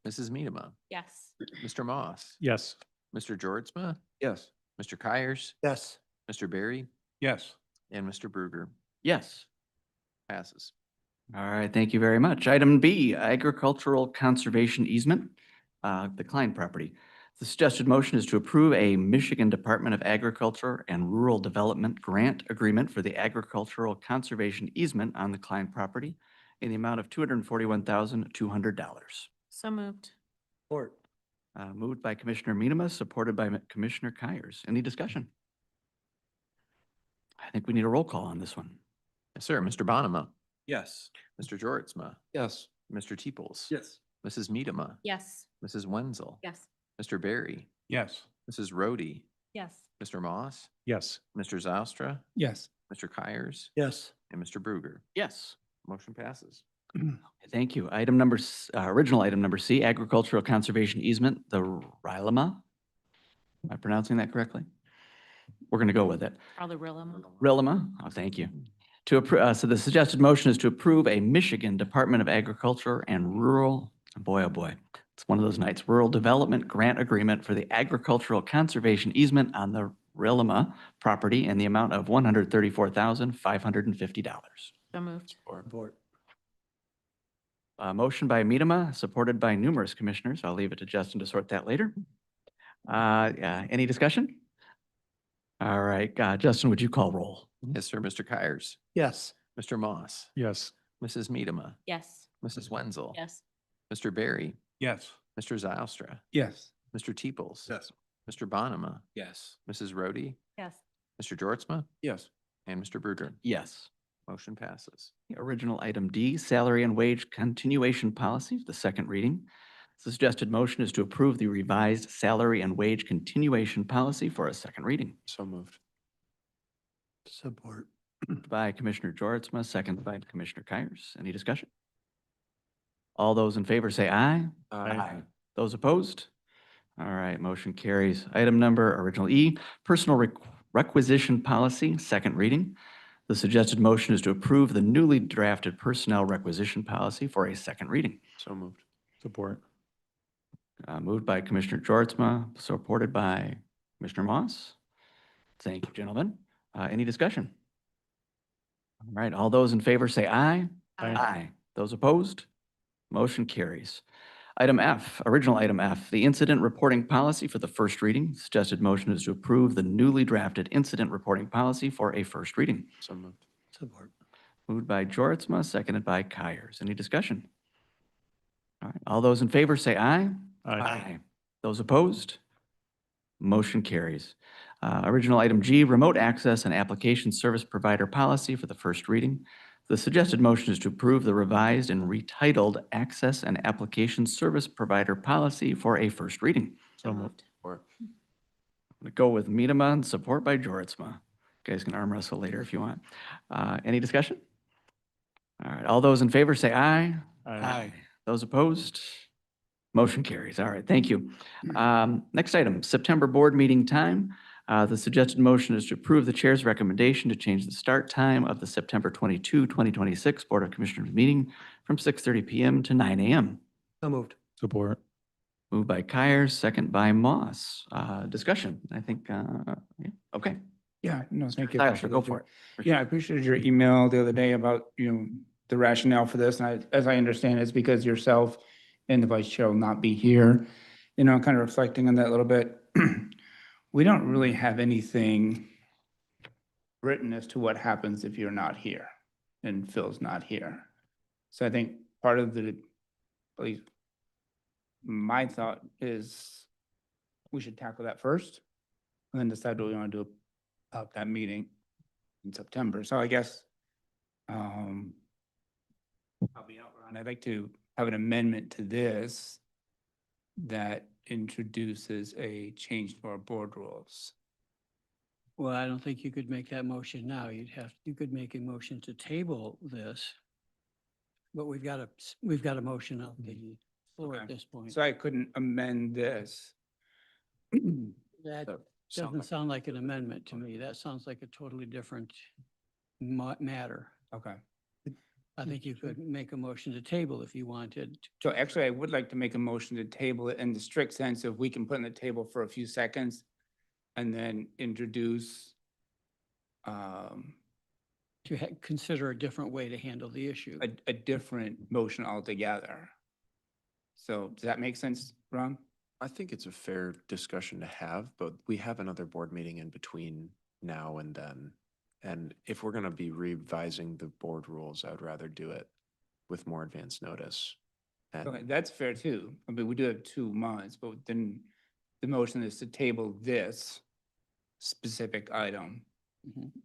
Mrs. Miedema. Yes. Mr. Moss. Yes. Mr. Georgezma. Yes. Mr. Kyers. Yes. Mr. Barry. Yes. And Mr. Bruger. Yes. Passes. All right, thank you very much. Item B, agricultural conservation easement, the Klein property. The suggested motion is to approve a Michigan Department of Agriculture and Rural Development grant agreement for the agricultural conservation easement on the Klein property in the amount of $241,200. So moved. Support. Moved by Commissioner Miedema, supported by Commissioner Kyers. Any discussion? I think we need a roll call on this one. Yes, sir. Mr. Bonema. Yes. Mr. Georgezma. Yes. Mr. Teeples. Yes. Mrs. Miedema. Yes. Mrs. Wenzel. Yes. Mr. Barry. Yes. Mrs. Rhodey. Yes. Mr. Moss. Yes. Mr. Zylstra. Yes. Mr. Kyers. Yes. And Mr. Bruger. Yes. Motion passes. Thank you. Original item number C, agricultural conservation easement, the Rilema. Am I pronouncing that correctly? We're going to go with it. Probably Rillam. Rilema, oh, thank you. So the suggested motion is to approve a Michigan Department of Agriculture and Rural, boy, oh boy, it's one of those nights, Rural Development Grant Agreement for the agricultural conservation easement on the Rilima property in the amount of $134,550. So moved. Support. Motion by Medema, supported by numerous commissioners. I'll leave it to Justin to sort that later. Yeah, any discussion? All right, Justin, would you call roll? Yes, sir. Mr. Kyers, Yes. Mr. Moss, Yes. Mrs. Medema, Yes. Mrs. Wenzel. Yes. Mr. Barry, Yes. Mr. Zylstra, Yes. Mr. Teeples. Yes. Mr. Bonema, Yes. Mrs. Rhodey, Yes. Mr. Jortsma, Yes. and Mr. Bruder. Yes. Motion passes. The original item D, salary and wage continuation policy, the second reading. The suggested motion is to approve the revised salary and wage continuation policy for a second reading. So moved. Support. By Commissioner Jortsma, second by Commissioner Kyers. Any discussion? All those in favor say aye. Aye. Those opposed? All right, motion carries. Item number, original E, personal requisition policy, second reading. The suggested motion is to approve the newly drafted personnel requisition policy for a second reading. So moved. Support. Moved by Commissioner Jortsma, supported by Commissioner Moss. Thank you, gentlemen. Any discussion? All right, all those in favor say aye. Aye. Those opposed? Motion carries. Item F, original item F, the incident reporting policy for the first reading. Suggested motion is to approve the newly drafted incident reporting policy for a first reading. So moved. Support. Moved by Jortsma, seconded by Kyers. Any discussion? All right, all those in favor say aye. Aye. Those opposed? Motion carries. Original item G, remote access and application service provider policy for the first reading. The suggested motion is to approve the revised and retitled access and application service provider policy for a first reading. So moved. Or I'm gonna go with Medema and support by Jortsma. You guys can arm wrestle later if you want. Any discussion? All right, all those in favor say aye. Aye. Those opposed? Motion carries. All right, thank you. Next item, September board meeting time. The suggested motion is to approve the chair's recommendation to change the start time of the September 22, 2026 Board of Commissioners meeting from 6:30 PM to 9 AM. So moved. Support. Moved by Kyers, second by Moss. Discussion, I think, yeah, okay. Yeah, no, thank you. Zylstra, go for it. Yeah, I appreciated your email the other day about, the rationale for this. And as I understand, it's because yourself and the vice chair will not be here. Kind of reflecting on that a little bit. We don't really have anything written as to what happens if you're not here and Phil's not here. So I think part of at least my thought is we should tackle that first and then decide what we want to do about that meeting in September. So I guess I'll be out around. I'd like to have an amendment to this that introduces a change to our board rules. Well, I don't think you could make that motion now. You could make a motion to table this. But we've got a motion on the floor at this point. So I couldn't amend this. That So- doesn't sound like an amendment to me. That sounds like a totally different matter. Okay. I think you could make a motion to table if you wanted. So actually, I would like to make a motion to table it in the strict sense of we can put on the table for a few seconds and then introduce, To consider a different way to handle the issue. a different motion altogether. So does that make sense, Ron? I think it's a fair discussion to have, but we have another board meeting in between now and then. And if we're going to be revising the board rules, I would rather do it with more advance notice. And Okay, that's fair too. I mean, we do have 2 months, but then the motion is to table this specific item.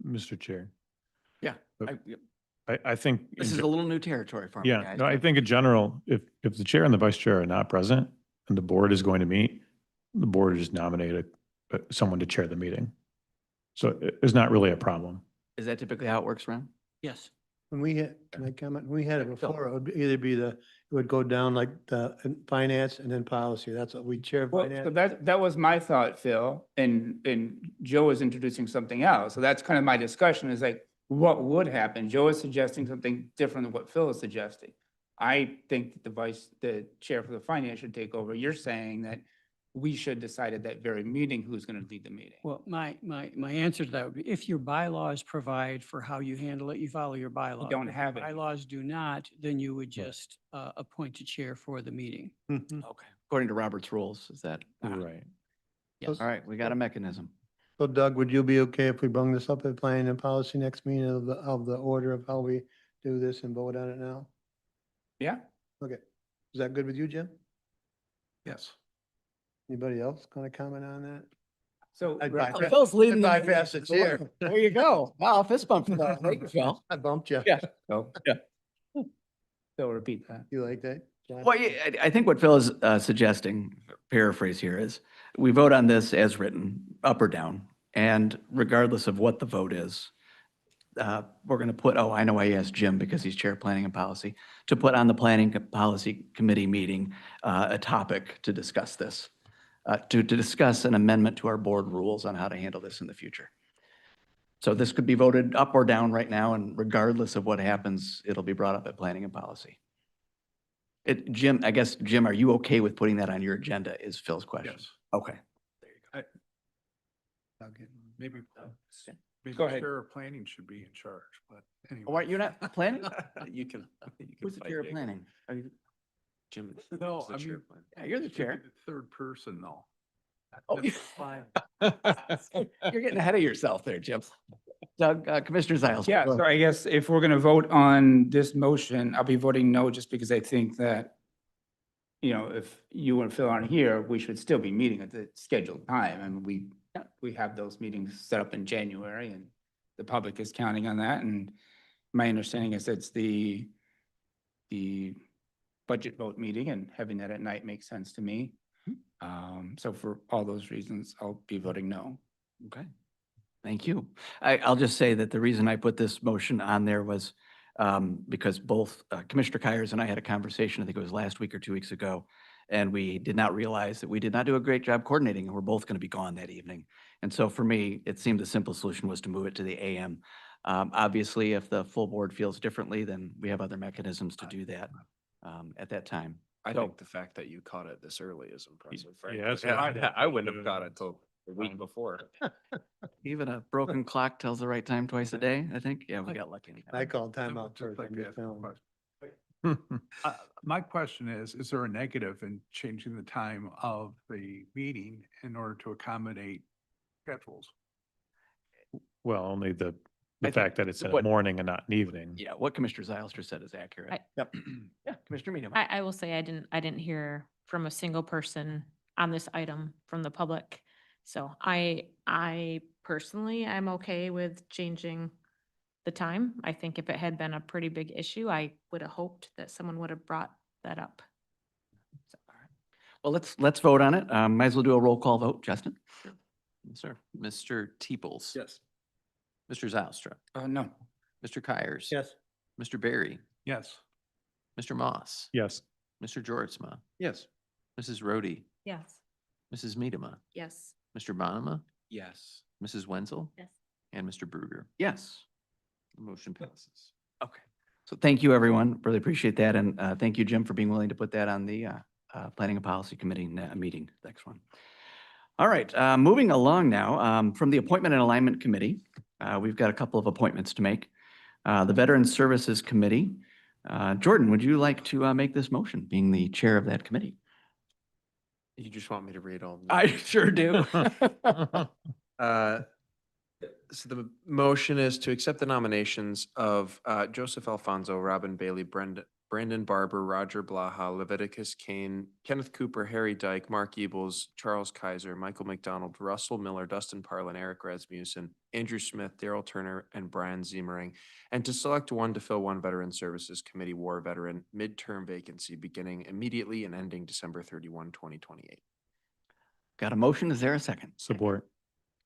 Mr. Chair. Yeah. I think. This is a little new territory for me, Yeah, guys. no, I think in general, if the chair and the vice chair are not present and the board is going to meet, the board just nominated someone to chair the meeting. So it's not really a problem. Is that typically how it works, Ron? Yes. When we had, can I comment? When we had it before, it would either be it would go down like the finance and then policy. That's what we chair Well, finance. so that was my thought, Phil, and Joe was introducing something else. So that's kind of my discussion is like, what would happen? Joe is suggesting something different than what Phil is suggesting. I think that the chair for the finance should take over. You're saying that we should decide at that very meeting who's going to lead the meeting. Well, my answer to that would be, if your bylaws provide for how you handle it, you follow your bylaws. don't If have your it. Bylaws do not, then you would just appoint a chair for the meeting. Okay. According to Robert's rules, is that? Right. Yes. All right, we got a mechanism. So Doug, would you be okay if we bring this up at planning and policy next meeting of the order of how we do this and vote on it now? Yeah. Okay. Is that good with you, Jim? Yes. Anybody else gonna comment on that? So. Phil's leading. I'd bypass the chair. There you go. Wow, fist bump for that. Thank you, Phil. I bumped you. Yeah. So. Yeah. So repeat that. You like that? John? Well, yeah, I think what Phil is suggesting, paraphrase here, is we vote on this as written, up or down, and regardless of what the vote is, we're going to put, oh, I know I asked Jim because he's chair of planning and policy, to put on the planning and policy committee meeting a topic to discuss this, to discuss an amendment to our board rules on how to handle this in the future. So this could be voted up or down right now, and regardless of what happens, it'll be brought up at planning and policy. Jim, I guess, Jim, are you okay with putting that on your agenda is Phil's question? Yes. Okay. Maybe, maybe Go ahead. chair of planning should be in charge, but anyway. Why, you're not planning? You can. Who's the chair of planning? Are you, Jim. No, the I chair mean, of planning. yeah, you're the it should be chair. the third person though. Oh, That's you- fine. You're getting ahead of yourself there, Jim. Doug, Commissioner Ziles. Yeah, go so ahead. I guess if we're going to vote on this motion, I'll be voting no, just because I think that, you know, if you and Phil aren't here, we should still be meeting at the scheduled time. I mean, we have those meetings set up in January, and the public is counting on that. And my understanding is it's the budget vote meeting, and having that at night makes sense to me. So for all those reasons, I'll be voting no. Okay. Thank you. I'll just say that the reason I put this motion on there was because both Commissioner Kyers and I had a conversation, I think it was last week or 2 weeks ago, and we did not realize that we did not do a great job coordinating, and we're both going to be gone that evening. And so for me, it seemed the simple solution was to move it to the AM. Obviously, if the full board feels differently, then we have other mechanisms to do that at that time. I So- think the fact that you caught it this early is impressive. frankly. that's Yeah, what I I wouldn't have caught it till the week before. Even a broken clock tells the right time twice a day, I think. Yeah, we got lucky. I called I would timeout just first. like I'm to just ask a telling you. question. My question is there a negative in changing the time of the meeting in order to accommodate schedules? Well, only the I think fact that it's in what- a morning and not an evening. Yeah, what Commissioner Zylstra said is accurate. Yep. Yeah, Commissioner Medium. I will say I didn't hear from a single person on this item from the public. So I personally, I'm okay with changing the time. I think if it had been a pretty big issue, I would have hoped that someone would have brought that up. Well, let's vote on it. Might as well do a roll call vote. Justin? Yes, sir. Mr. Teeples. Yes. Mr. Zylstra. No. Mr. Kyers. Yes. Mr. Barry. Yes. Mr. Moss. Yes. Mr. Jortsma. Yes. Mrs. Rhodey. Yes. Mrs. Medema. Yes. Mr. Bonema. Yes. Mrs. Wenzel. Yes. And Mr. Bruger. Yes. The motion passes. Okay. So thank you, everyone. Really appreciate that. And thank you, Jim, for being willing to put that on the Planning and Policy Committee meeting, next one. All right, moving along now, from the Appointment and Alignment Committee, we've got a couple of appointments to make. The Veteran Services Committee, Jordan, would you like to make this motion, being the chair of that committee? You just want me to read all? of them? I sure do. So the motion is to accept the nominations of Joseph Alfonso, Robin Bailey, Brandon Barber, Roger Blaha, Leviticus Kane, Kenneth Cooper, Harry Dyke, Mark Ebels, Charles Kaiser, Michael McDonald, Russell Miller, Dustin Parlin, Eric Rasmussen, Andrew Smith, Daryl Turner, and Brian Ziemering, and to select one to fill one Veteran Services Committee War Veteran midterm vacancy beginning immediately and ending December 31, 2028. Got a motion? Is there a second? Support.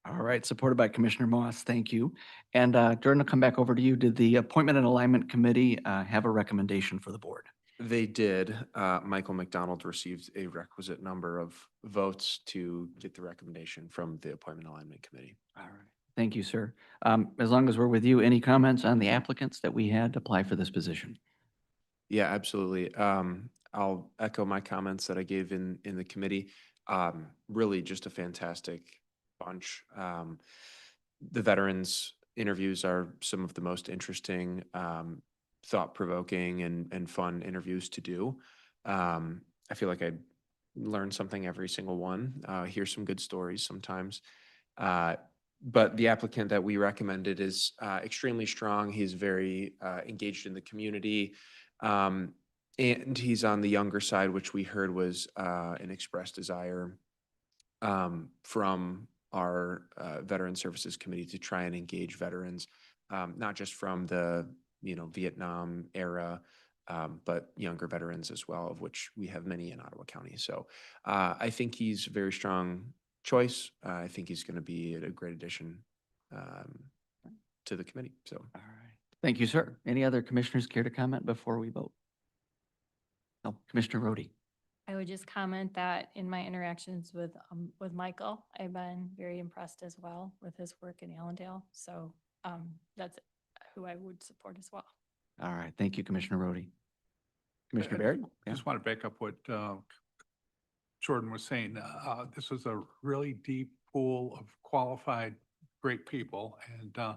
All right, supported by Commissioner Moss. Thank you. And Jordan, I'll come back over to you. Did the Appointment and Alignment Committee have a recommendation for the board? They did. Michael McDonald received a requisite number of votes to get the recommendation from the Appointment Alignment Committee. All right. Thank you, sir. As long as we're with you, any comments on the applicants that we had apply for this position? Yeah, absolutely. I'll echo my comments that I gave in the committee. Really just a fantastic bunch. The veterans interviews are some of the most interesting, thought-provoking and fun interviews to do. I feel like I learn something every single one, hear some good stories sometimes. But the applicant that we recommended is extremely strong. He's very engaged in the community. And he's on the younger side, which we heard was an expressed desire from our Veteran Services Committee to try and engage veterans, not just from the Vietnam era, but younger veterans as well, of which we have many in Ottawa County. So I think he's a very strong choice. I think he's going to be a great addition to the committee. So, All right. Thank you, sir. Any other commissioners care to comment before we vote? No, Commissioner Rhodey. I would just comment that in my interactions with Michael, I've been very impressed as well with his work in Allendale. So that's who I would support as well. All right. Thank you, Commissioner Rhodey. Commissioner Barry? I just want to back up what Jordan was saying. This was a really deep pool of qualified, great people. And I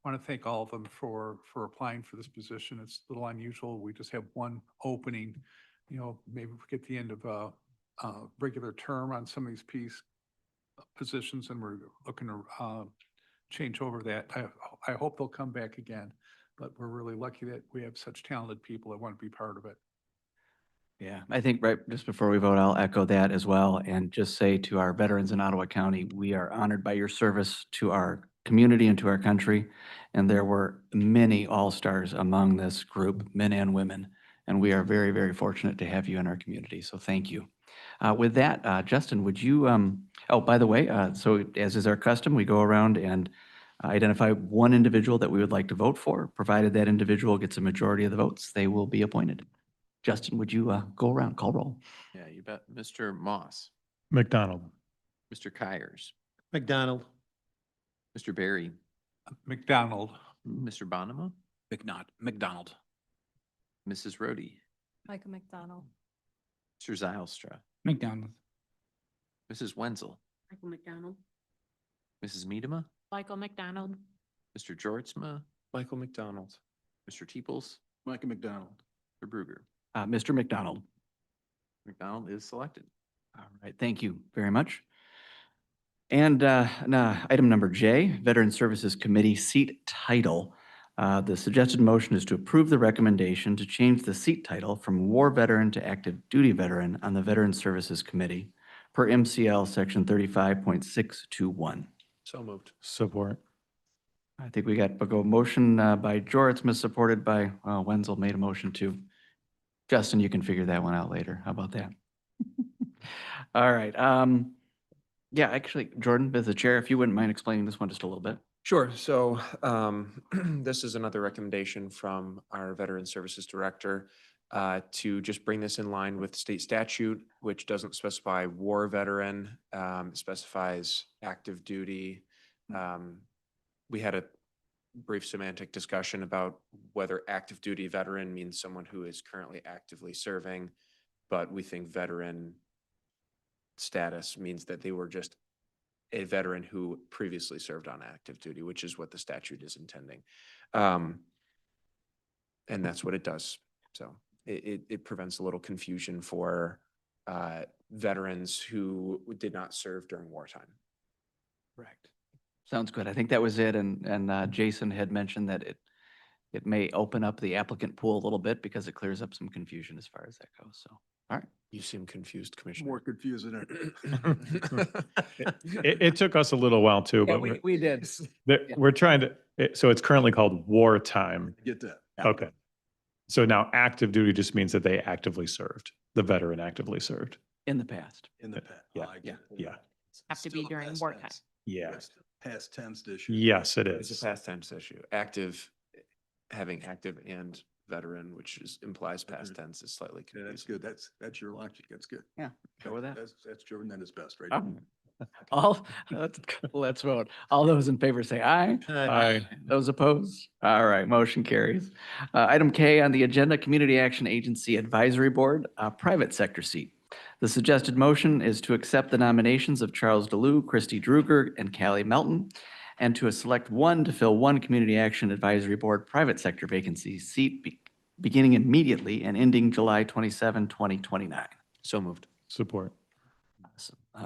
want to thank all of them for applying for this position. It's a little unusual. We just have one opening. Maybe if we get the end of a regular term on some of these positions and we're looking to change over that. I hope they'll come back again, but we're really lucky that we have such talented people that want to be part of it. Yeah, I think right just before we vote, I'll echo that as well and just say to our veterans in Ottawa County, we are honored by your service to our community and to our country. And there were many all-stars among this group, men and women. And we are very, very fortunate to have you in our community. So thank you. With that, Justin, would you, oh, by the way, so as is our custom, we go around and identify one individual that we would like to vote for. Provided that individual gets a majority of the votes, they will be appointed. Justin, would you go around, call roll? Yeah, you bet. Mr. Moss, McDonald. Mr. Kyers, McDonald. Mr. Barry, McDonald. Mr. Bonema, McDonald. Mrs. Rhodey, Michael McDonald. Mr. Zylstra, McDonald. Mrs. Wenzel, Michael McDonald. Mrs. Miedema, Michael McDonald. Mr. Georgezma, Michael McDonald. Mr. Teeples, Michael McDonald. Mr. Bruger. Mr. McDonald. McDonald is selected. All right, thank you very much. And item number J, Veteran Services Committee seat title. The suggested motion is to approve the recommendation to change the seat title from War Veteran to Active Duty Veteran on the Veteran Services Committee per MCL Section 35.621. So moved. Support. I think we got a motion by Jortsma, supported by Wenzel made a motion too. Justin, you can figure that one out later. How about that? All right. Yeah, actually, Jordan, as the chair, if you wouldn't mind explaining this one just a little bit. Sure. So this is another recommendation from our Veteran Services Director to just bring this in line with state statute, which doesn't specify war veteran, it specifies active duty. We had a brief semantic discussion about whether active duty veteran means someone who is currently actively serving, but we think veteran status means that they were just a veteran who previously served on active duty, which is what the statute is intending. And that's what it does. So it prevents a little confusion for veterans who did not serve during wartime. Correct. Sounds good. I think that was it. And Jason had mentioned that it may open up the applicant pool a little bit because it clears up some confusion as far as that goes. So, all right. You seem confused, Commissioner. More confused than It took us a little while too, Yeah, but we did. we're trying to, so it's currently called wartime. Get that. Okay. So now active duty just means that they actively served, the veteran actively served. In the past. In the past. Yeah, yeah. Yeah. Have to be during wartime. Yeah. Past tense issue. Yes, it It's is. a past tense issue. Active, having active and veteran, which implies past tense, is slightly Yeah, that's confusing. good. That's your logic. That's good. Yeah, go with that. That's Jordan at his best, right? Let's vote. All those in favor say aye. Aye. Those opposed? All right, motion carries. Item K on the agenda, Community Action Agency Advisory Board, private sector seat. The suggested motion is to accept the nominations of Charles DeLue, Christy Druger, and Callie Melton, and to select one to fill one Community Action Advisory Board private sector vacancy seat beginning immediately and ending July 27, 2029. So moved. Support.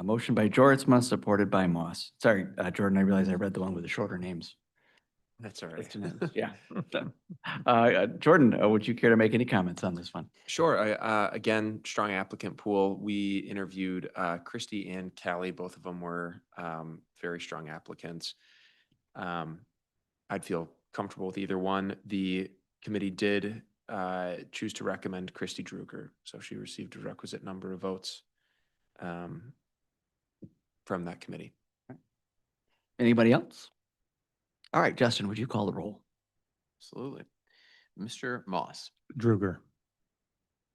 Motion by Jortsma, supported by Moss. Sorry, Jordan, I realize I read the one with the shorter names. That's all right. It's unanimous, yeah. Jordan, would you care to make any comments on this one? Sure. Again, strong applicant pool. We interviewed Christy and Callie. Both of them were very strong applicants. I'd feel comfortable with either one. The committee did choose to recommend Christy Druger, so she received a requisite number of votes from that committee. Anybody else? All right, Justin, would you call the roll? Absolutely. Mr. Moss, Druger.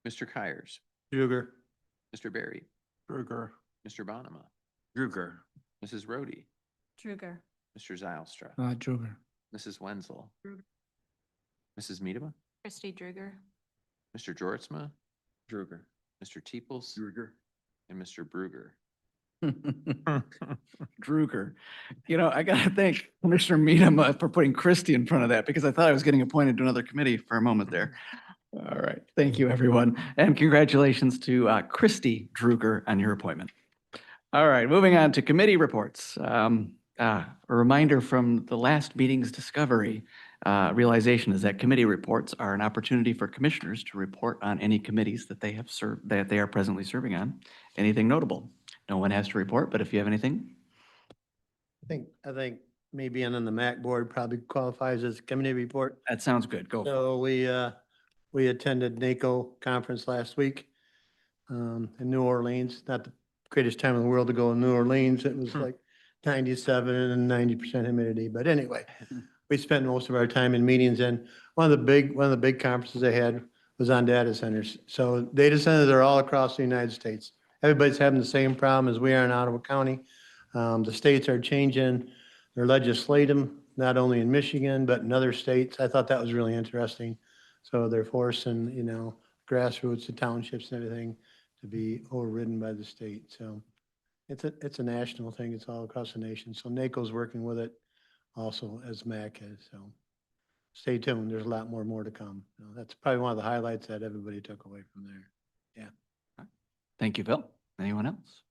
Mr. Kyers, Druger. Mr. Barry, Kruger. Mr. Bonema, Druger. Mrs. Rhodey, Druger. Mr. Zylstra, Druger. Mrs. Wenzel, Mrs. Miedema, Christy Druger. Mr. Jortsma, Druger. Mr. Teeples, Druger. and Mr. Bruger. Druger. You know, I gotta thank Commissioner Miedema for putting Christy in front of that because I thought I was getting appointed to another committee for a moment there. All right, thank you, everyone. And congratulations to Christy Druger on your appointment. All right, moving on to committee reports. A reminder from the last meeting's discovery realization is that committee reports are an opportunity for commissioners to report on any committees that they have served, that they are presently serving on. Anything notable? No one has to report, but if you have anything. I think maybe on the MAC board probably qualifies as a committee report. That sounds good. Go. So we attended NACO conference last week in New Orleans. Not the greatest time in the world to go in New Orleans. It was like 97 and 90% humidity. But anyway, we spent most of our time in meetings, and one of the big conferences they had was on data centers. So data centers are all across the United States. Everybody's having the same problem as we are in Ottawa County. The states are changing their legislatum, not only in Michigan, but in other states. I thought that was really interesting. So they're forcing, grassroots, the townships and everything to be overridden by the state. So it's a national thing. It's all across the nation. So NACO's working with it also as MAC is. So stay tuned. There's a lot more to come. That's probably one of the highlights that everybody took away from there. Yeah. Thank you, Bill. Anyone else?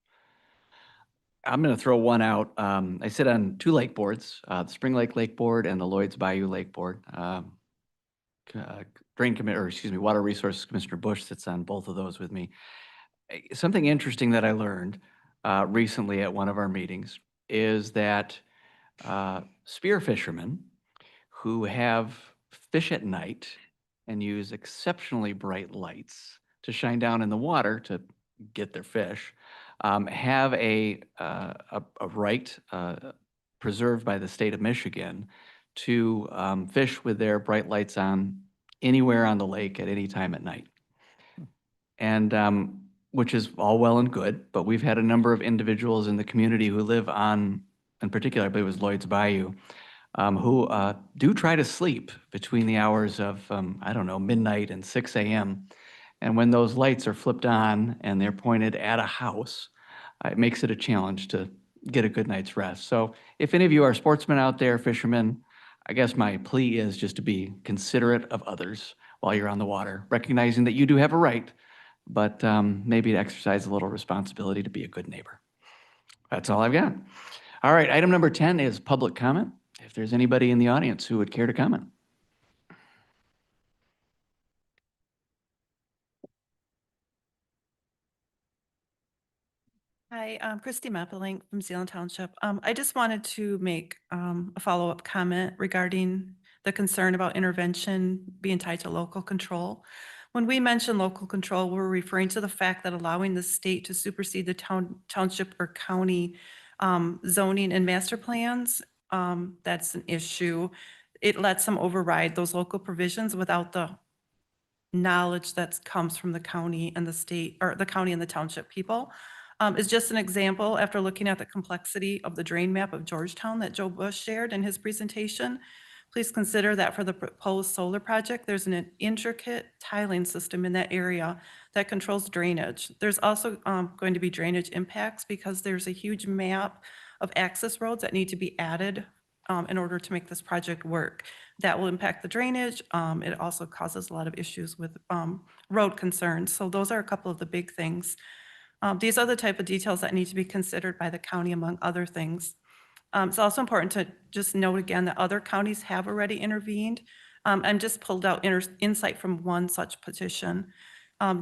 I'm going to throw one out. I sit on two lake boards, the Spring Lake Lake Board and the Lloyd's Bayou Lake Board. Water Resources Commissioner Bush sits on both of those with me. Something interesting that I learned recently at one of our meetings is that spear fishermen who have fish at night and use exceptionally bright lights to shine down in the water to get their fish have a right preserved by the state of Michigan to fish with their bright lights on anywhere on the lake at any time at night. And which is all well and good, but we've had a number of individuals in the community who live on, in particular, I believe it was Lloyd's Bayou, who do try to sleep between the hours of, midnight and 6 a.m. And when those lights are flipped on and they're pointed at a house, it makes it a challenge to get a good night's rest. So if any of you are sportsmen out there, fishermen, I guess my plea is just to be considerate of others while you're on the water, recognizing that you do have a right, but maybe to exercise a little responsibility to be a good neighbor. That's all I've got. All right, item number 10 is public comment. If there's anybody in the audience who would care to comment. Hi, I'm Christy Mappeling from Zealand Township. I just wanted to make a follow-up comment regarding the concern about intervention being tied to local control. When we mention local control, we're referring to the fact that allowing the state to supersede the township or county zoning and master plans, that's an issue. It lets them override those local provisions without the knowledge that comes from the county and the state, or the county and the township people. Is just an example after looking at the complexity of the drain map of Georgetown that Joe Bush shared in his presentation. Please consider that for the proposed solar project, there's an intricate tiling system in that area that controls drainage. There's also going to be drainage impacts because there's a huge map of access roads that need to be added in order to make this project work. That will impact the drainage. It also causes a lot of issues with road concerns. So those are a couple of the big things. These are the type of details that need to be considered by the county, among other things. It's also important to just note again that other counties have already intervened. I'm just pulled out insight from one such petition.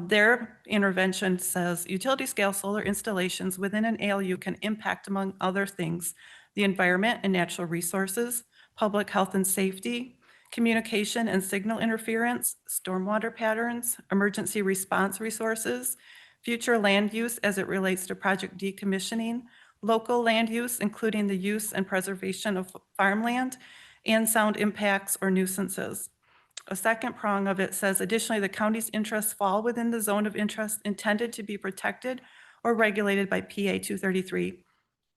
Their intervention says utility scale solar installations within an ALU can impact, among other things, the environment and natural resources, public health and safety, communication and signal interference, stormwater patterns, emergency response resources, future land use as it relates to project decommissioning, local land use, including the use and preservation of farmland, and sound impacts or nuisances. A second prong of it says, additionally, the county's interests fall within the zone of interest intended to be protected or regulated by PA 233.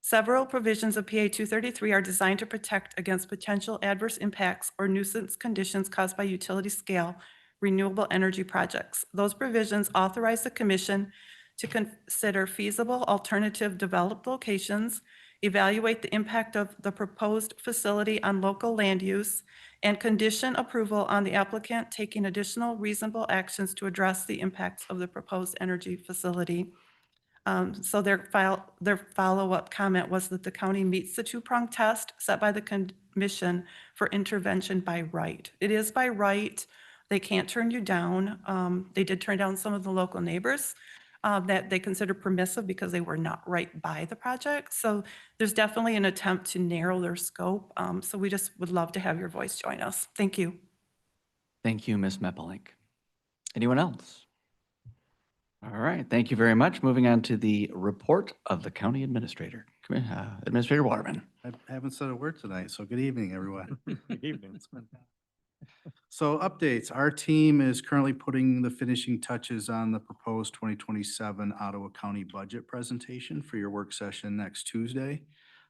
Several provisions of PA 233 are designed to protect against potential adverse impacts or nuisance conditions caused by utility scale renewable energy projects. Those provisions authorize the commission to consider feasible alternative developed locations, evaluate the impact of the proposed facility on local land use, and condition approval on the applicant taking additional reasonable actions to address the impacts of the proposed energy facility. So their follow-up comment was that the county meets the two-prong test set by the commission for intervention by right. It is by right. They can't turn you down. They did turn down some of the local neighbors that they considered permissive because they were not right by the project. So there's definitely an attempt to narrow their scope. So we just would love to have your voice join us. Thank you. Thank you, Ms. Meppelink. Anyone else? All right, thank you very much. Moving on to the report of the county administrator. Administrator Waterman. I haven't said a word tonight, so good evening, everyone. Good evening. So updates, our team is currently putting the finishing touches on the proposed 2027 Ottawa County budget presentation for your work session next Tuesday.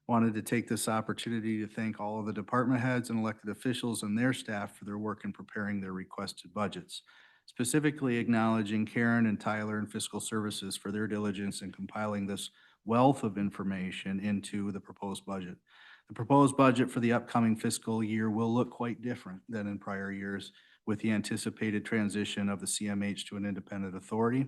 Wanted to take this opportunity to thank all of the department heads and elected officials and their staff for their work in preparing their requested budgets. Specifically acknowledging Karen and Tyler and Fiscal Services for their diligence in compiling this wealth of information into the proposed budget. The proposed budget for the upcoming fiscal year will look quite different than in prior years with the anticipated transition of the CMH to an independent authority.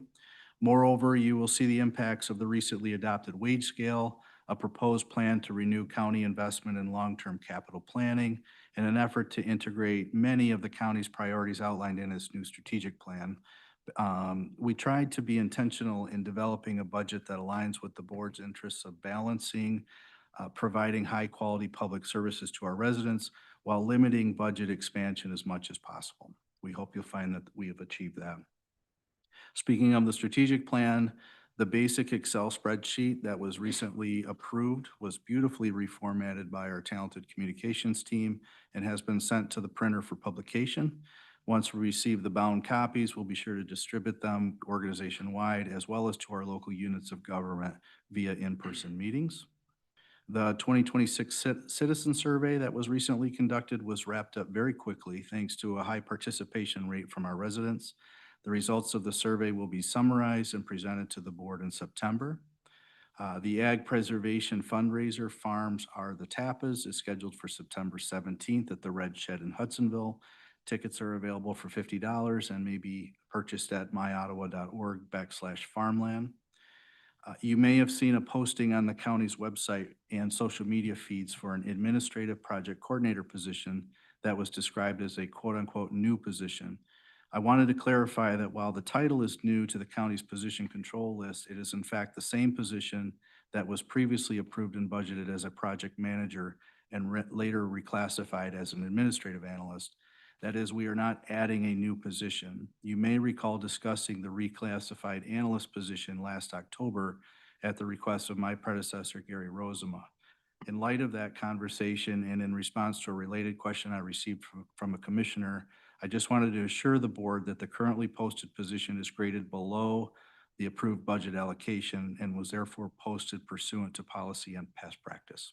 Moreover, you will see the impacts of the recently adopted wage scale, a proposed plan to renew county investment in long-term capital planning, in an effort to integrate many of the county's priorities outlined in its new strategic plan. We tried to be intentional in developing a budget that aligns with the board's interests of balancing providing high-quality public services to our residents while limiting budget expansion as much as possible. We hope you'll find that we have achieved that. Speaking of the strategic plan, the basic Excel spreadsheet that was recently approved was beautifully reformatted by our talented communications team and has been sent to the printer for publication. Once we receive the bound copies, we'll be sure to distribute them organization-wide as well as to our local units of government via in-person meetings. The 2026 citizen survey that was recently conducted was wrapped up very quickly thanks to a high participation rate from our residents. The results of the survey will be summarized and presented to the board in September. The Ag Preservation Fundraiser Farms Are the Tapas is scheduled for September 17th at the Red Shed in Hudsonville. Tickets are available for $50 and may be purchased at myottawa.org/farmland. You may have seen a posting on the county's website and social media feeds for an administrative project coordinator position that was described as a quote-unquote new position. I wanted to clarify that while the title is new to the county's position control list, it is in fact the same position that was previously approved and budgeted as a project manager and later reclassified as an administrative analyst. That is, we are not adding a new position. You may recall discussing the reclassified analyst position last October at the request of my predecessor, Gary Rozema. In light of that conversation and in response to a related question I received from a commissioner, I just wanted to assure the board that the currently posted position is graded below the approved budget allocation and was therefore posted pursuant to policy and past practice.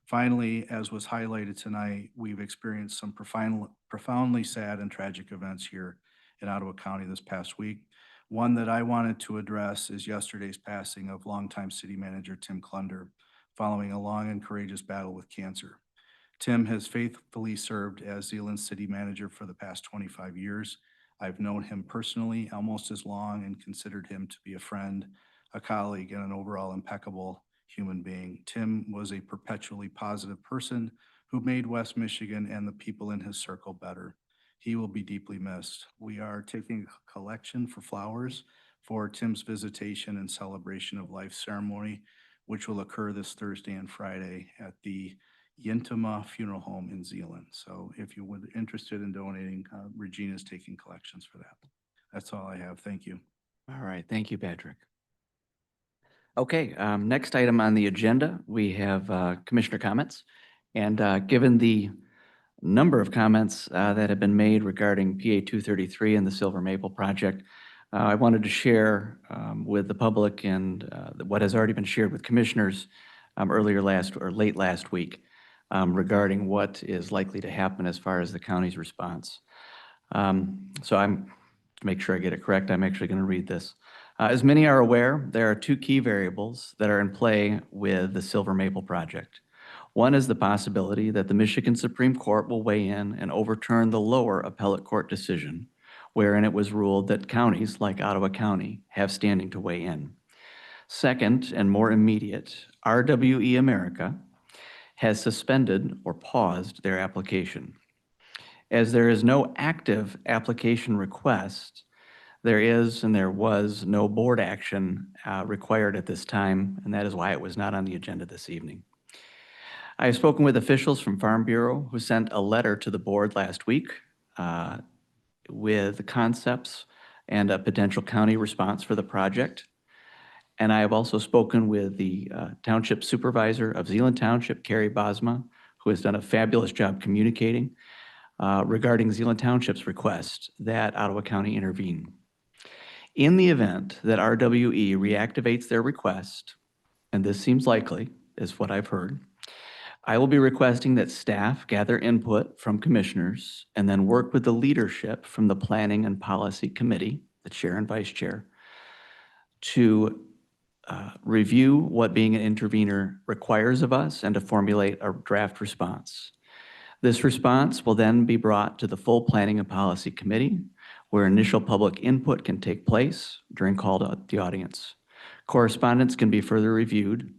Finally, as was highlighted tonight, we've experienced some profoundly sad and tragic events here in Ottawa County this past week. One that I wanted to address is yesterday's passing of longtime city manager Tim Clunder following a long and courageous battle with cancer. Tim has faithfully served as Zeeland's city manager for the past 25 years. I've known him personally almost as long and considered him to be a friend, a colleague, and an overall impeccable human being. Tim was a perpetually positive person who made West Michigan and the people in his circle better. He will be deeply missed. We are taking a collection for flowers for Tim's visitation and celebration of life ceremony, which will occur this Thursday and Friday at the Yintama Funeral Home in Zeeland. So if you would interested in donating, Regina's taking collections for that. That's all I have. Thank you. All right, thank you, Patrick. Okay, next item on the agenda, we have commissioner comments. And given the number of comments that have been made regarding PA 233 and the Silver Maple project, I wanted to share with the public and what has already been shared with commissioners late last week regarding what is likely to happen as far as the county's response. To make sure I get it correct, I'm actually going to read this. As many are aware, there are two key variables that are in play with the Silver Maple project. One is the possibility that the Michigan Supreme Court will weigh in and overturn the lower appellate court decision, wherein it was ruled that counties like Ottawa County have standing to weigh in. Second, and more immediate, RWE America has suspended or paused their application. As there is no active application request, there is and there was no board action required at this time, and that is why it was not on the agenda this evening. I have spoken with officials from Farm Bureau who sent a letter to the board last week with the concepts and a potential county response for the project. And I have also spoken with the Township Supervisor of Zeeland Township, Carrie Bosma, who has done a fabulous job communicating regarding Zeeland Township's request that Ottawa County intervene. In the event that RWE reactivates their request, and this seems likely, is what I've heard, I will be requesting that staff gather input from commissioners and then work with the leadership from the Planning and Policy Committee, the chair and vice chair, to review what being an intervener requires of us and to formulate a draft response. This response will then be brought to the full Planning and Policy Committee, where initial public input can take place during call to the audience. Correspondence can be further reviewed,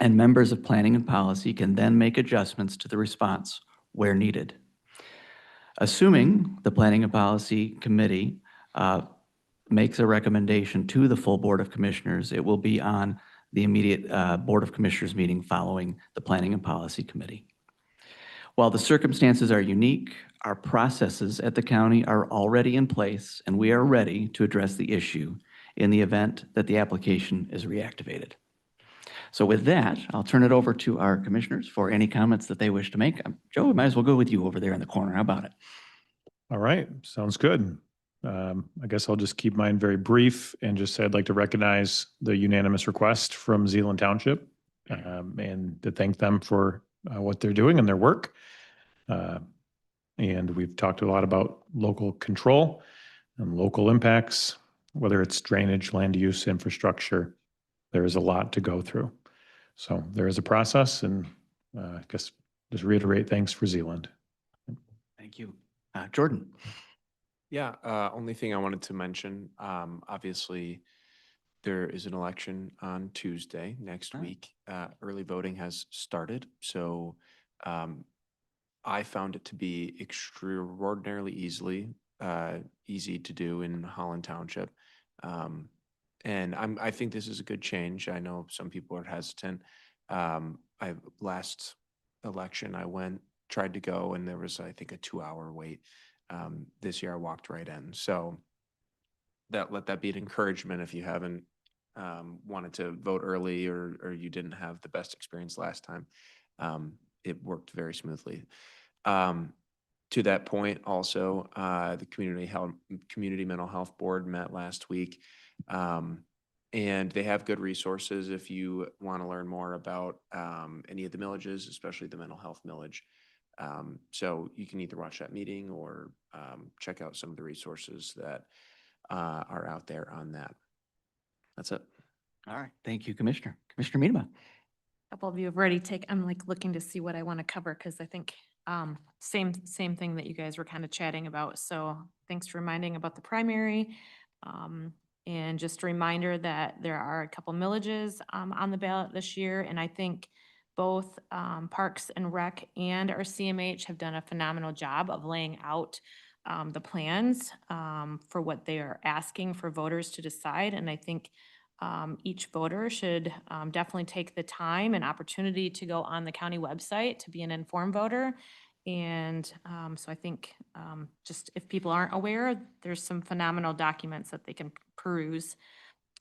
and members of Planning and Policy can then make adjustments to the response where needed. Assuming the Planning and Policy Committee makes a recommendation to the full Board of Commissioners, it will be on the immediate Board of Commissioners meeting following the Planning and Policy Committee. While the circumstances are unique, our processes at the county are already in place, and we are ready to address the issue in the event that the application is reactivated. So with that, I'll turn it over to our commissioners for any comments that they wish to make. Joe, we might as well go with you over there in the corner. How about it? All right, sounds good. I guess I'll just keep mine very brief and just say I'd like to recognize the unanimous request from Zeeland Township and to thank them for what they're doing and their work. And we've talked a lot about local control and local impacts, whether it's drainage, land use, infrastructure. There is a lot to go through. So there is a process, and I guess just reiterate thanks for Zeeland. Thank you. Jordan. Yeah, only thing I wanted to mention, obviously, there is an election on Tuesday next week. Early voting has started, so I found it to be extraordinarily easy to do in Holland Township. And I think this is a good change. I know some people are hesitant. Last election, I tried to go, and there was, I think, a 2-hour wait. This year I walked right in. So let that be an encouragement if you haven't wanted to vote early or you didn't have the best experience last time. It worked very smoothly. To that point, also, the Community Mental Health Board met last week. And they have good resources if you want to learn more about any of the millages, especially the mental health millage. So you can either watch that meeting or check out some of the resources that are out there on that. That's it. All right. Thank you, Commissioner. Commissioner Miedema. Couple of you have already I'm like looking to see what I want to cover because I think same thing that you guys were kind of chatting about. So thanks for reminding about the primary. And just a reminder that there are a couple millages on the ballot this year. And I think both Parks and Rec and our CMH have done a phenomenal job of laying out the plans for what they are asking for voters to decide. And I think each voter should definitely take the time and opportunity to go on the county website to be an informed voter. And so I think just if people aren't aware, there's some phenomenal documents that they can peruse.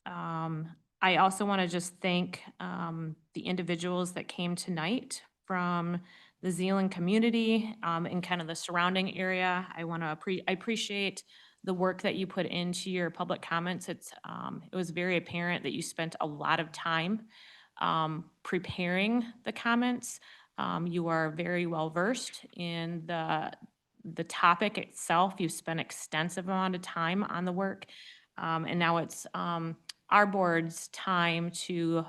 I also want to just thank the individuals that came tonight from the Zeeland community and kind of the surrounding area. I want to I appreciate the work that you put into your public comments. It was very apparent that you spent a lot of time preparing the comments. You are very well versed in the topic itself. You've spent extensive amount of time on the work. And now it's our board's time to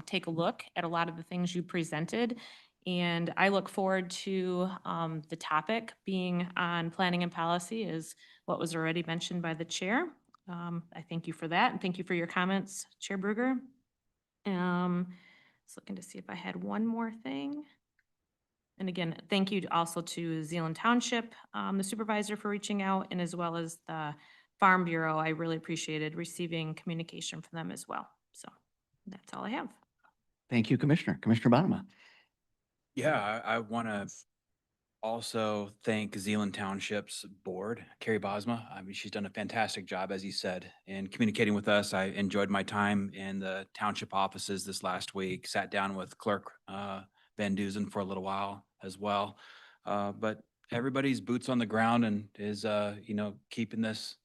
take a look at a lot of the things you presented. And I look forward to the topic being on planning and policy is what was already mentioned by the chair. I thank you for that and thank you for your comments, Chair Bruger. Just looking to see if I had one more thing. And again, thank you also to Zeeland Township, the supervisor for reaching out and as well as the Farm Bureau. I really appreciated receiving communication from them as well. So that's all I have. Thank you, Commissioner. Commissioner Bonema. Yeah, I want to also thank Zeeland Township's board, Carrie Bosma. I mean, she's done a fantastic job, as you said, in communicating with us. I enjoyed my time in the township offices this last week, sat down with Clerk Van Duzen for a little while as well. But everybody's boots on the ground and is, keeping this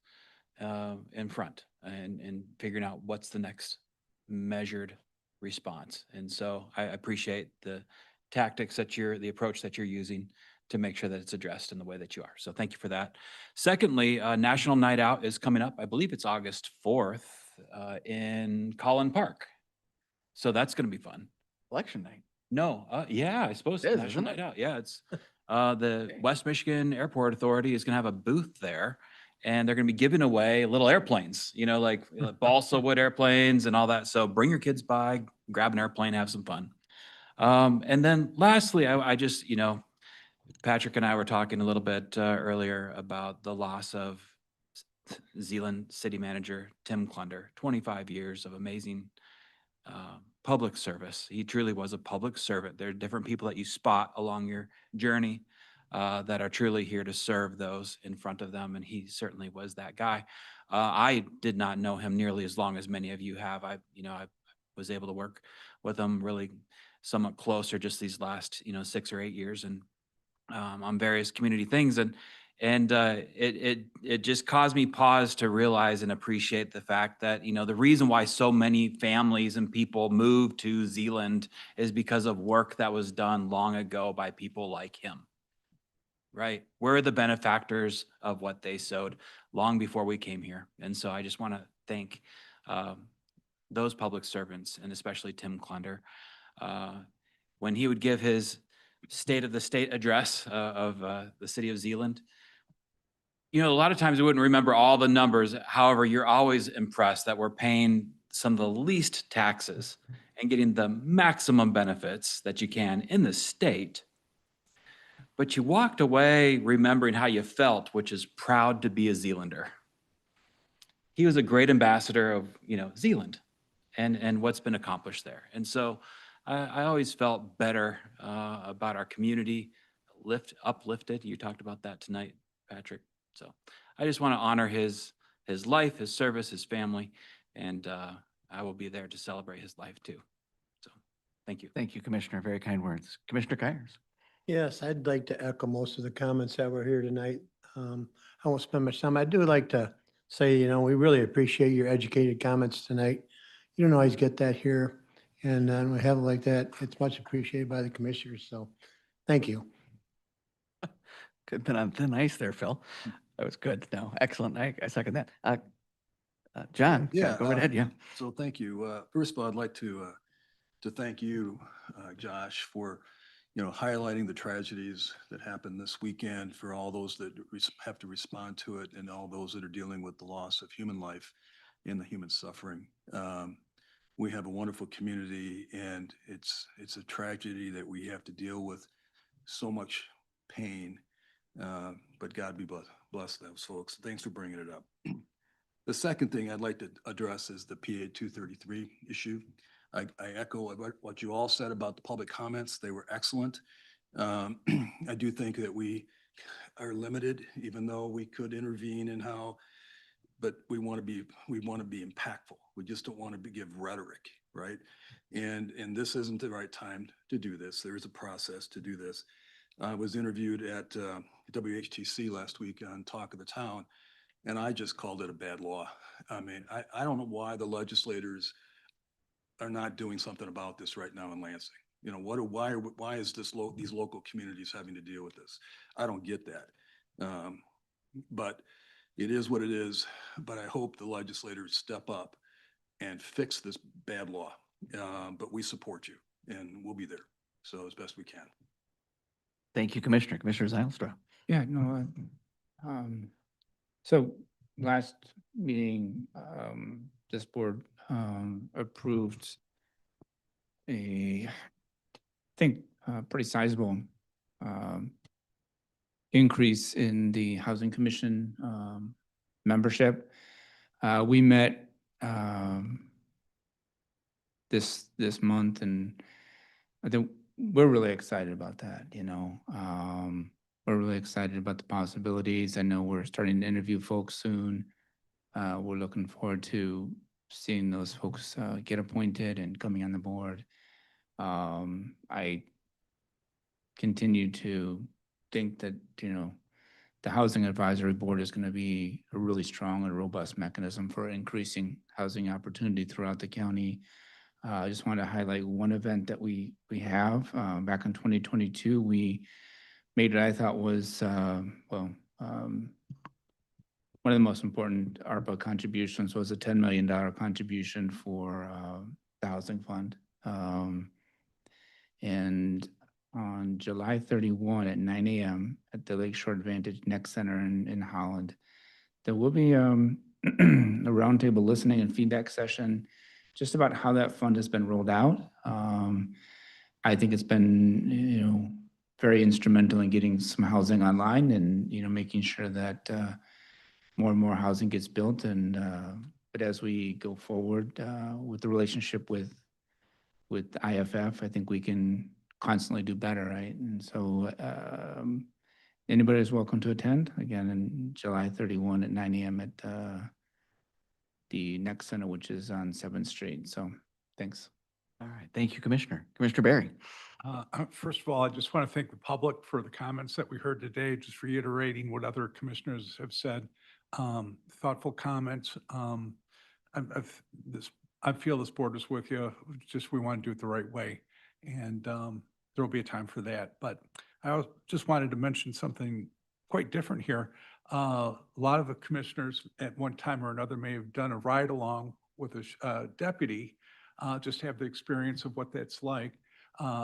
in front and figuring out what's the next measured response. And so I appreciate the tactics the approach that you're using to make sure that it's addressed in the way that you are. So thank you for that. Secondly, National Night Out is coming up. I believe it's August 4th in Collin Park. So that's going to be fun. Election night. No, yeah, I suppose It it's is, National isn't Night it? Out. Yeah, it's the West Michigan Airport Authority is going to have a booth there. And they're going to be giving away little airplanes, like balsa wood airplanes and all that. So bring your kids by, grab an airplane, have some fun. And then lastly, I just, Patrick and I were talking a little bit earlier about the loss of Zeeland City Manager Tim Clunder, 25 years of amazing public service. He truly was a public servant. There are different people that you spot along your journey that are truly here to serve those in front of them, and he certainly was that guy. I did not know him nearly as long as many of you have. I was able to work with him really somewhat closer just these last 6 or 8 years, and on various community things, and it just caused me pause to realize and appreciate the fact that the reason why so many families and people moved to Zeeland is because of work that was done long ago by people like him. Right? We're the benefactors of what they sowed long before we came here. And so I just want to thank those public servants and especially Tim Clunder. When he would give his State of the State address of the city of Zeeland, a lot of times we wouldn't remember all the numbers. However, you're always impressed that we're paying some of the least taxes and getting the maximum benefits that you can in the state. But you walked away remembering how you felt, which is proud to be a Zeelander. He was a great ambassador of, Zeeland and what's been accomplished there. And so I always felt better about our community, uplifted. You talked about that tonight, Patrick. So I just want to honor his life, his service, his family, and I will be there to celebrate his life too. So thank you. Thank you, Commissioner. Very kind words. Commissioner Kyers. Yes, I'd like to echo most of the comments that were here tonight. I won't spend much time. I do like to say, we really appreciate your educated comments tonight. you don't always get that here. And when we have it like that, it's much appreciated by the commissioners. So thank you. Could have been on thin ice there, Phil. That was good. No, excellent. I second that. John, Yeah, go right ahead. Yeah. So thank you. First of all, I'd like to thank you, Josh, for, highlighting the tragedies that happened this weekend, for all those that have to respond to it, and all those that are dealing with the loss of human life and the human suffering. We have a wonderful community, and it's a tragedy that we have to deal with so much pain. But God be bless those folks. Thanks for bringing it up. The second thing I'd like to address is the PA 233 issue. I echo what you all said about the public comments. They were excellent. I do think that we are limited, even though we could intervene in how, but we want to be impactful. We just don't want to give rhetoric, right? And this isn't the right time to do this. There is a process to do this. I was interviewed at WHTC last week on Talk of the Town, and I just called it a bad law. I mean, I don't know why the legislators are not doing something about this right now in Lansing. Why is these local communities having to deal with this? I don't get that. But it is what it is. But I hope the legislators step up and fix this bad law. But we support you, and we'll be there. So as best we can. Thank you, Commissioner. Commissioner Zylstra. Yeah, no, so last meeting, this board, approved I think, pretty sizable, increase in the Housing Commission, membership. We met, this month, and I think we're really excited about that, we're really excited about the possibilities. I know we're starting to interview folks soon. We're looking forward to seeing those folks get appointed and coming on the board. I continue to think that, the Housing Advisory Board is going to be a really strong and robust mechanism for increasing housing opportunity throughout the county. I just want to highlight one event that we have. Back in 2022, we made what I thought was, one of the most important ARPA contributions was a $10 million contribution for the Housing Fund. And on July 31 at 9 a.m. at the Lakeshore Advantage Next Center in Holland, there will be a roundtable listening and feedback session just about how that fund has been rolled out. I think it's been, very instrumental in getting some housing online and, making sure that more and more housing gets built. And but as we go forward with the relationship with IFF, I think we can constantly do better, right? And so anybody is welcome to attend, again, in July 31 at 9 a.m. at the Next Center, which is on 7th Street. So thanks. All right. Thank you, Commissioner. Commissioner Barry. First of all, I just want to thank the public for the comments that we heard today, just reiterating what other commissioners have said. Thoughtful comments. I feel this board is with you. Just we want to do it the right way. And there will be a time for that. But I just wanted to mention something quite different here. A lot of the commissioners at one time or another may have done a ride along with a deputy, just have the experience of what that's like.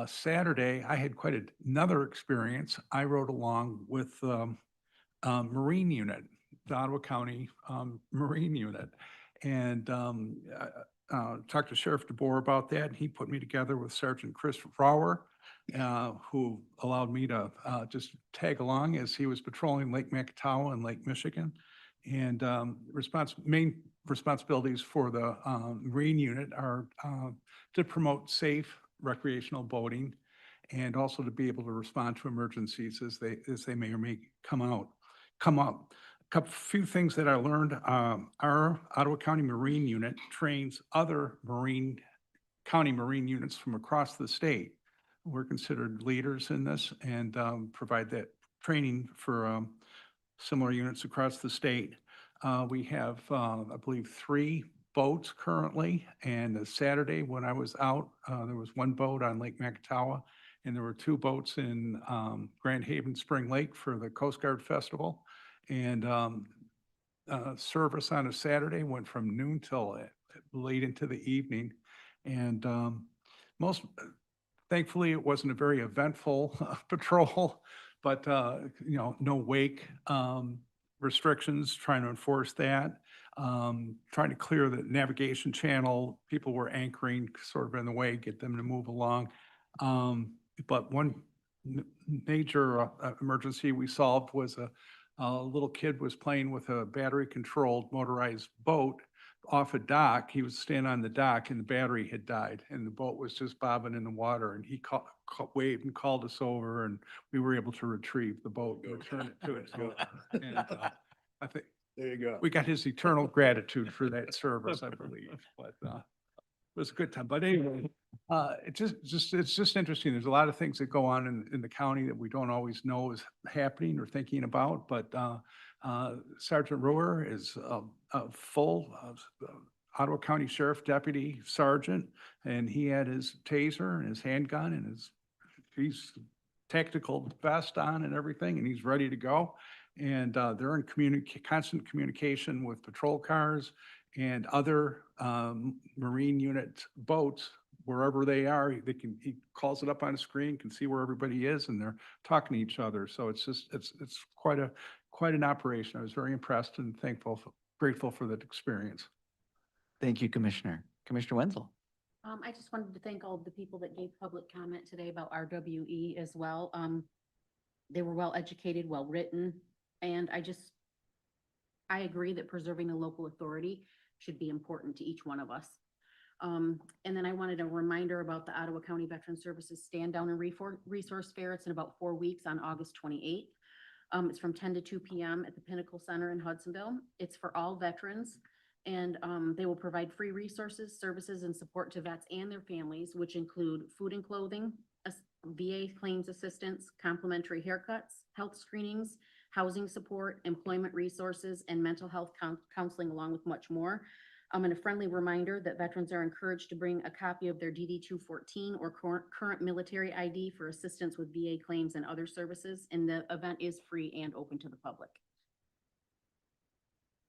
Saturday, I had quite another experience. I rode along with Marine Unit, the Ottawa County Marine Unit. And talked to Sheriff DeBoer about that. And he put me together with Sergeant Chris Rauer, who allowed me to just tag along as he was patrolling Lake Macatawa and Lake Michigan. And main responsibilities for the Marine Unit are to promote safe recreational boating and also to be able to respond to emergencies as they may or may come up. Few things that I learned. Our Ottawa County Marine Unit trains other county Marine units from across the state. We're considered leaders in this and provide that training for similar units across the state. We have, I believe, 3 boats currently. And the Saturday when I was out, there was one boat on Lake Macatawa, and there were two boats in Grand Haven Spring Lake for the Coast Guard Festival. And service on a Saturday went from noon till late into the evening. And most, thankfully, it wasn't a very eventful patrol, but, no wake restrictions, trying to enforce that. Trying to clear the navigation channel. People were anchoring sort of in the way, get them to move along. But one major emergency we solved was a little kid was playing with a battery-controlled motorized boat off a dock. He was standing on the dock and the battery had died and the boat was just bobbing in the water, and he waved and called us over, and we were able to retrieve the boat and return it to its owner. And I think There you go. we got his eternal gratitude for that service, I believe, but it was a good time. But anyway, it's just interesting. There's a lot of things that go on in the county that we don't always know is happening or thinking about, but Sergeant Ruhr is a full Ottawa County Sheriff Deputy Sergeant, and he had his taser and his handgun and he's tactical vest on and everything, and he's ready to go. And they're in constant communication with patrol cars and other Marine unit boats, wherever they are. He calls it up on a screen, can see where everybody is, and they're talking to each other. So it's quite an operation. I was very impressed and grateful for that experience. Thank you, Commissioner. Commissioner Wenzel. I just wanted to thank all of the people that gave public comment today about RWE as well. They were well educated, well written, and I agree that preserving the local authority should be important to each one of us. And then I wanted a reminder about the Ottawa County Veteran Services Stand Down and Resource Fair. It's in about 4 weeks on August 28th. It's from 10 to 2 p.m. at the Pinnacle Center in Hudsonville. It's for all veterans, and they will provide free resources, services, and support to vets and their families, which include food and clothing, VA claims assistance, complimentary haircuts, health screenings, housing support, employment resources, and mental health counseling, along with much more. And a friendly reminder that veterans are encouraged to bring a copy of their DD-214 or current military ID for assistance with VA claims and other services. And the event is free and open to the public.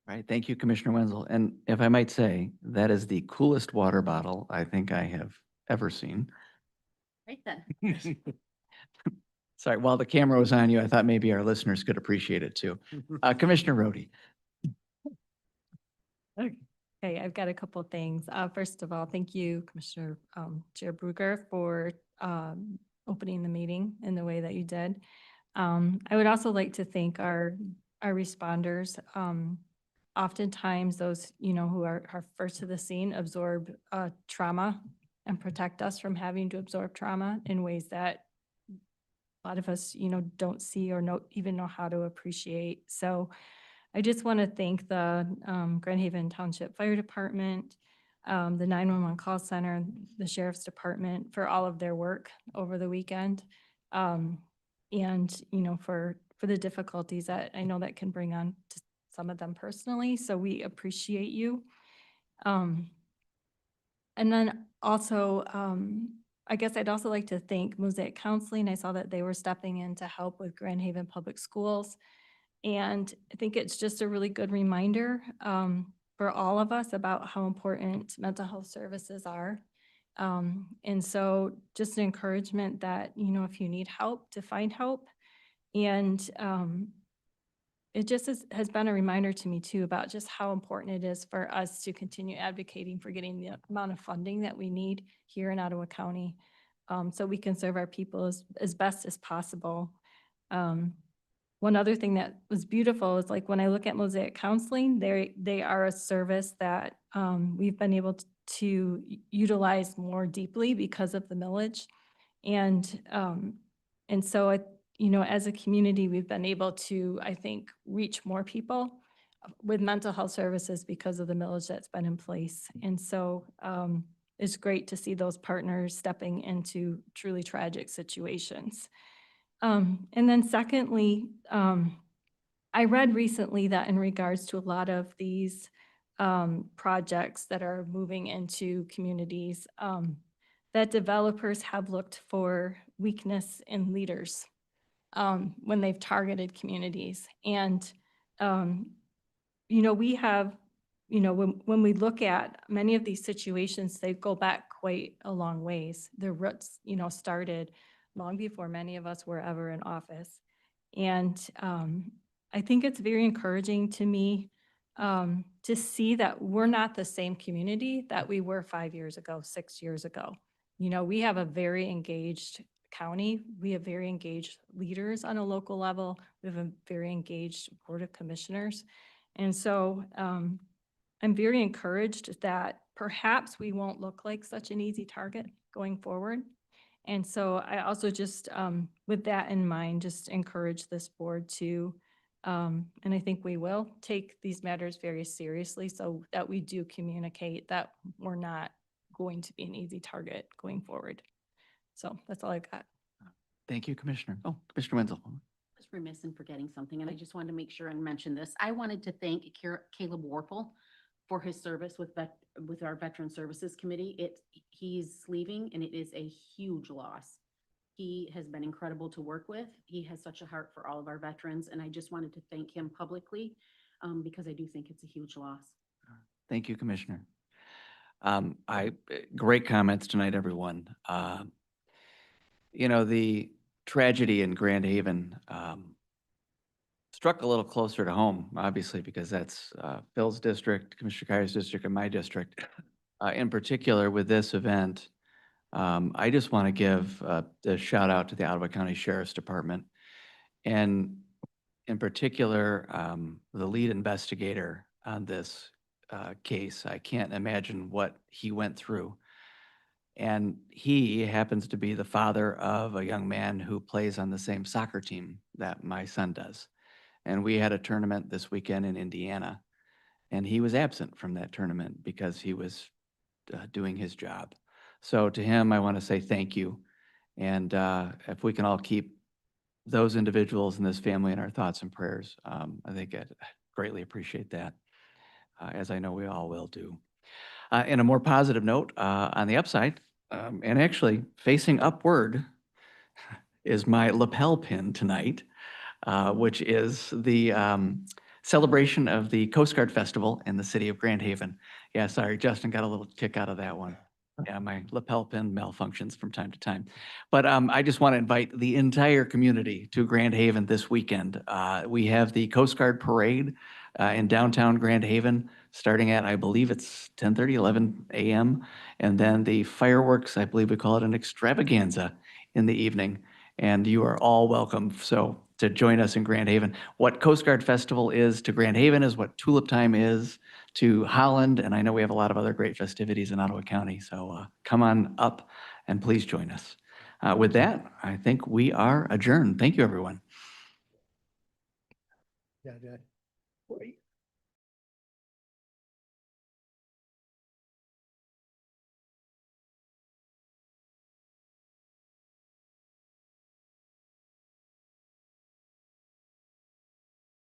All right, thank you, Commissioner Wenzel. And if I might say, that is the coolest water bottle I think I have ever seen. Right then. Sorry, while the camera was on you, I thought maybe our listeners could appreciate it too. Commissioner Rhodey. Okay, I've got a couple of things. First of all, thank you, Commissioner Chair Bruger, for opening the meeting in the way that you did. I would also like to thank our responders. Oftentimes those, who are first to the scene absorb trauma and protect us from having to absorb trauma in ways that a lot of us, don't see or even know how to appreciate. So I just want to thank the Grand Haven Township Fire Department, the 911 call center, the Sheriff's Department for all of their work over the weekend. And, for the difficulties that I know that can bring on to some of them personally. So we appreciate you. And then also, I guess I'd also like to thank Mosaic Counseling. I saw that they were stepping in to help with Grand Haven Public Schools. And I think it's just a really good reminder for all of us about how important mental health services are. And so just an encouragement that, if you need help, to find help. And it just has been a reminder to me too about just how important it is for us to continue advocating for getting the amount of funding that we need here in Ottawa County, so we can serve our people as best as possible. One other thing that was beautiful is, like, when I look at Mosaic Counseling, they are a service that we've been able to utilize more deeply because of the millage. And so as a community, we've been able to, I think, reach more people with mental health services because of the millage that's been in place. And so it's great to see those partners stepping into truly tragic situations. And then secondly, I read recently that in regards to a lot of these projects that are moving into communities, that developers have looked for weakness in leaders when they've targeted communities. And, we have, when we look at many of these situations, they go back quite a long ways. The roots, started long before many of us were ever in office. And I think it's very encouraging to me to see that we're not the same community that we were 5 years ago, 6 years ago. We have a very engaged county. We have very engaged leaders on a local level. We have a very engaged board of commissioners. And so I'm very encouraged that perhaps we won't look like such an easy target going forward. And so I also just, with that in mind, just encourage this board to, and I think we will take these matters very seriously so that we do communicate that we're not going to be an easy target going forward. So that's all I've got. Thank you, Commissioner. Oh, Commissioner Wenzel. I was remiss in forgetting something, and I just wanted to make sure and mention this. I wanted to thank Caleb Warple for his service with our Veteran Services Committee. He's leaving, and it is a huge loss. He has been incredible to work with. He has such a heart for all of our veterans, and I just wanted to thank him publicly because I do think it's a huge loss. Thank you, Commissioner. Great comments tonight, everyone. The tragedy in Grand Haven struck a little closer to home, obviously, because that's Phil's district, Commissioner Kyrie's district, and my district. In particular, with this event, I just want to give a shout out to the Ottawa County Sheriff's Department, and in particular, the lead investigator on this case. I can't imagine what he went through. And he happens to be the father of a young man who plays on the same soccer team that my son does. And we had a tournament this weekend in Indiana, and he was absent from that tournament because he was doing his job. So to him, I want to say thank you. And if we can all keep those individuals and this family in our thoughts and prayers, I think I'd greatly appreciate that, as I know we all will do. In a more positive note, on the upside, and actually facing upward, is my lapel pin tonight, which is the celebration of the Coast Guard Festival in the city of Grand Haven. Yeah, sorry, Justin got a little kick out of that one. Yeah, my lapel pin malfunctions from time to time. But I just want to invite the entire community to Grand Haven this weekend. We have the Coast Guard Parade in downtown Grand Haven, starting at, I believe it's 10:30, 11 a.m. And then the fireworks, I believe we call it an extravaganza in the evening. And you are all welcome to join us in Grand Haven. What Coast Guard Festival is to Grand Haven is what Tulip Time is to Holland. And I know we have a lot of other great festivities in Ottawa County. So come on up and please join us. With that, I think we are adjourned. Thank you, everyone. Yeah, yeah.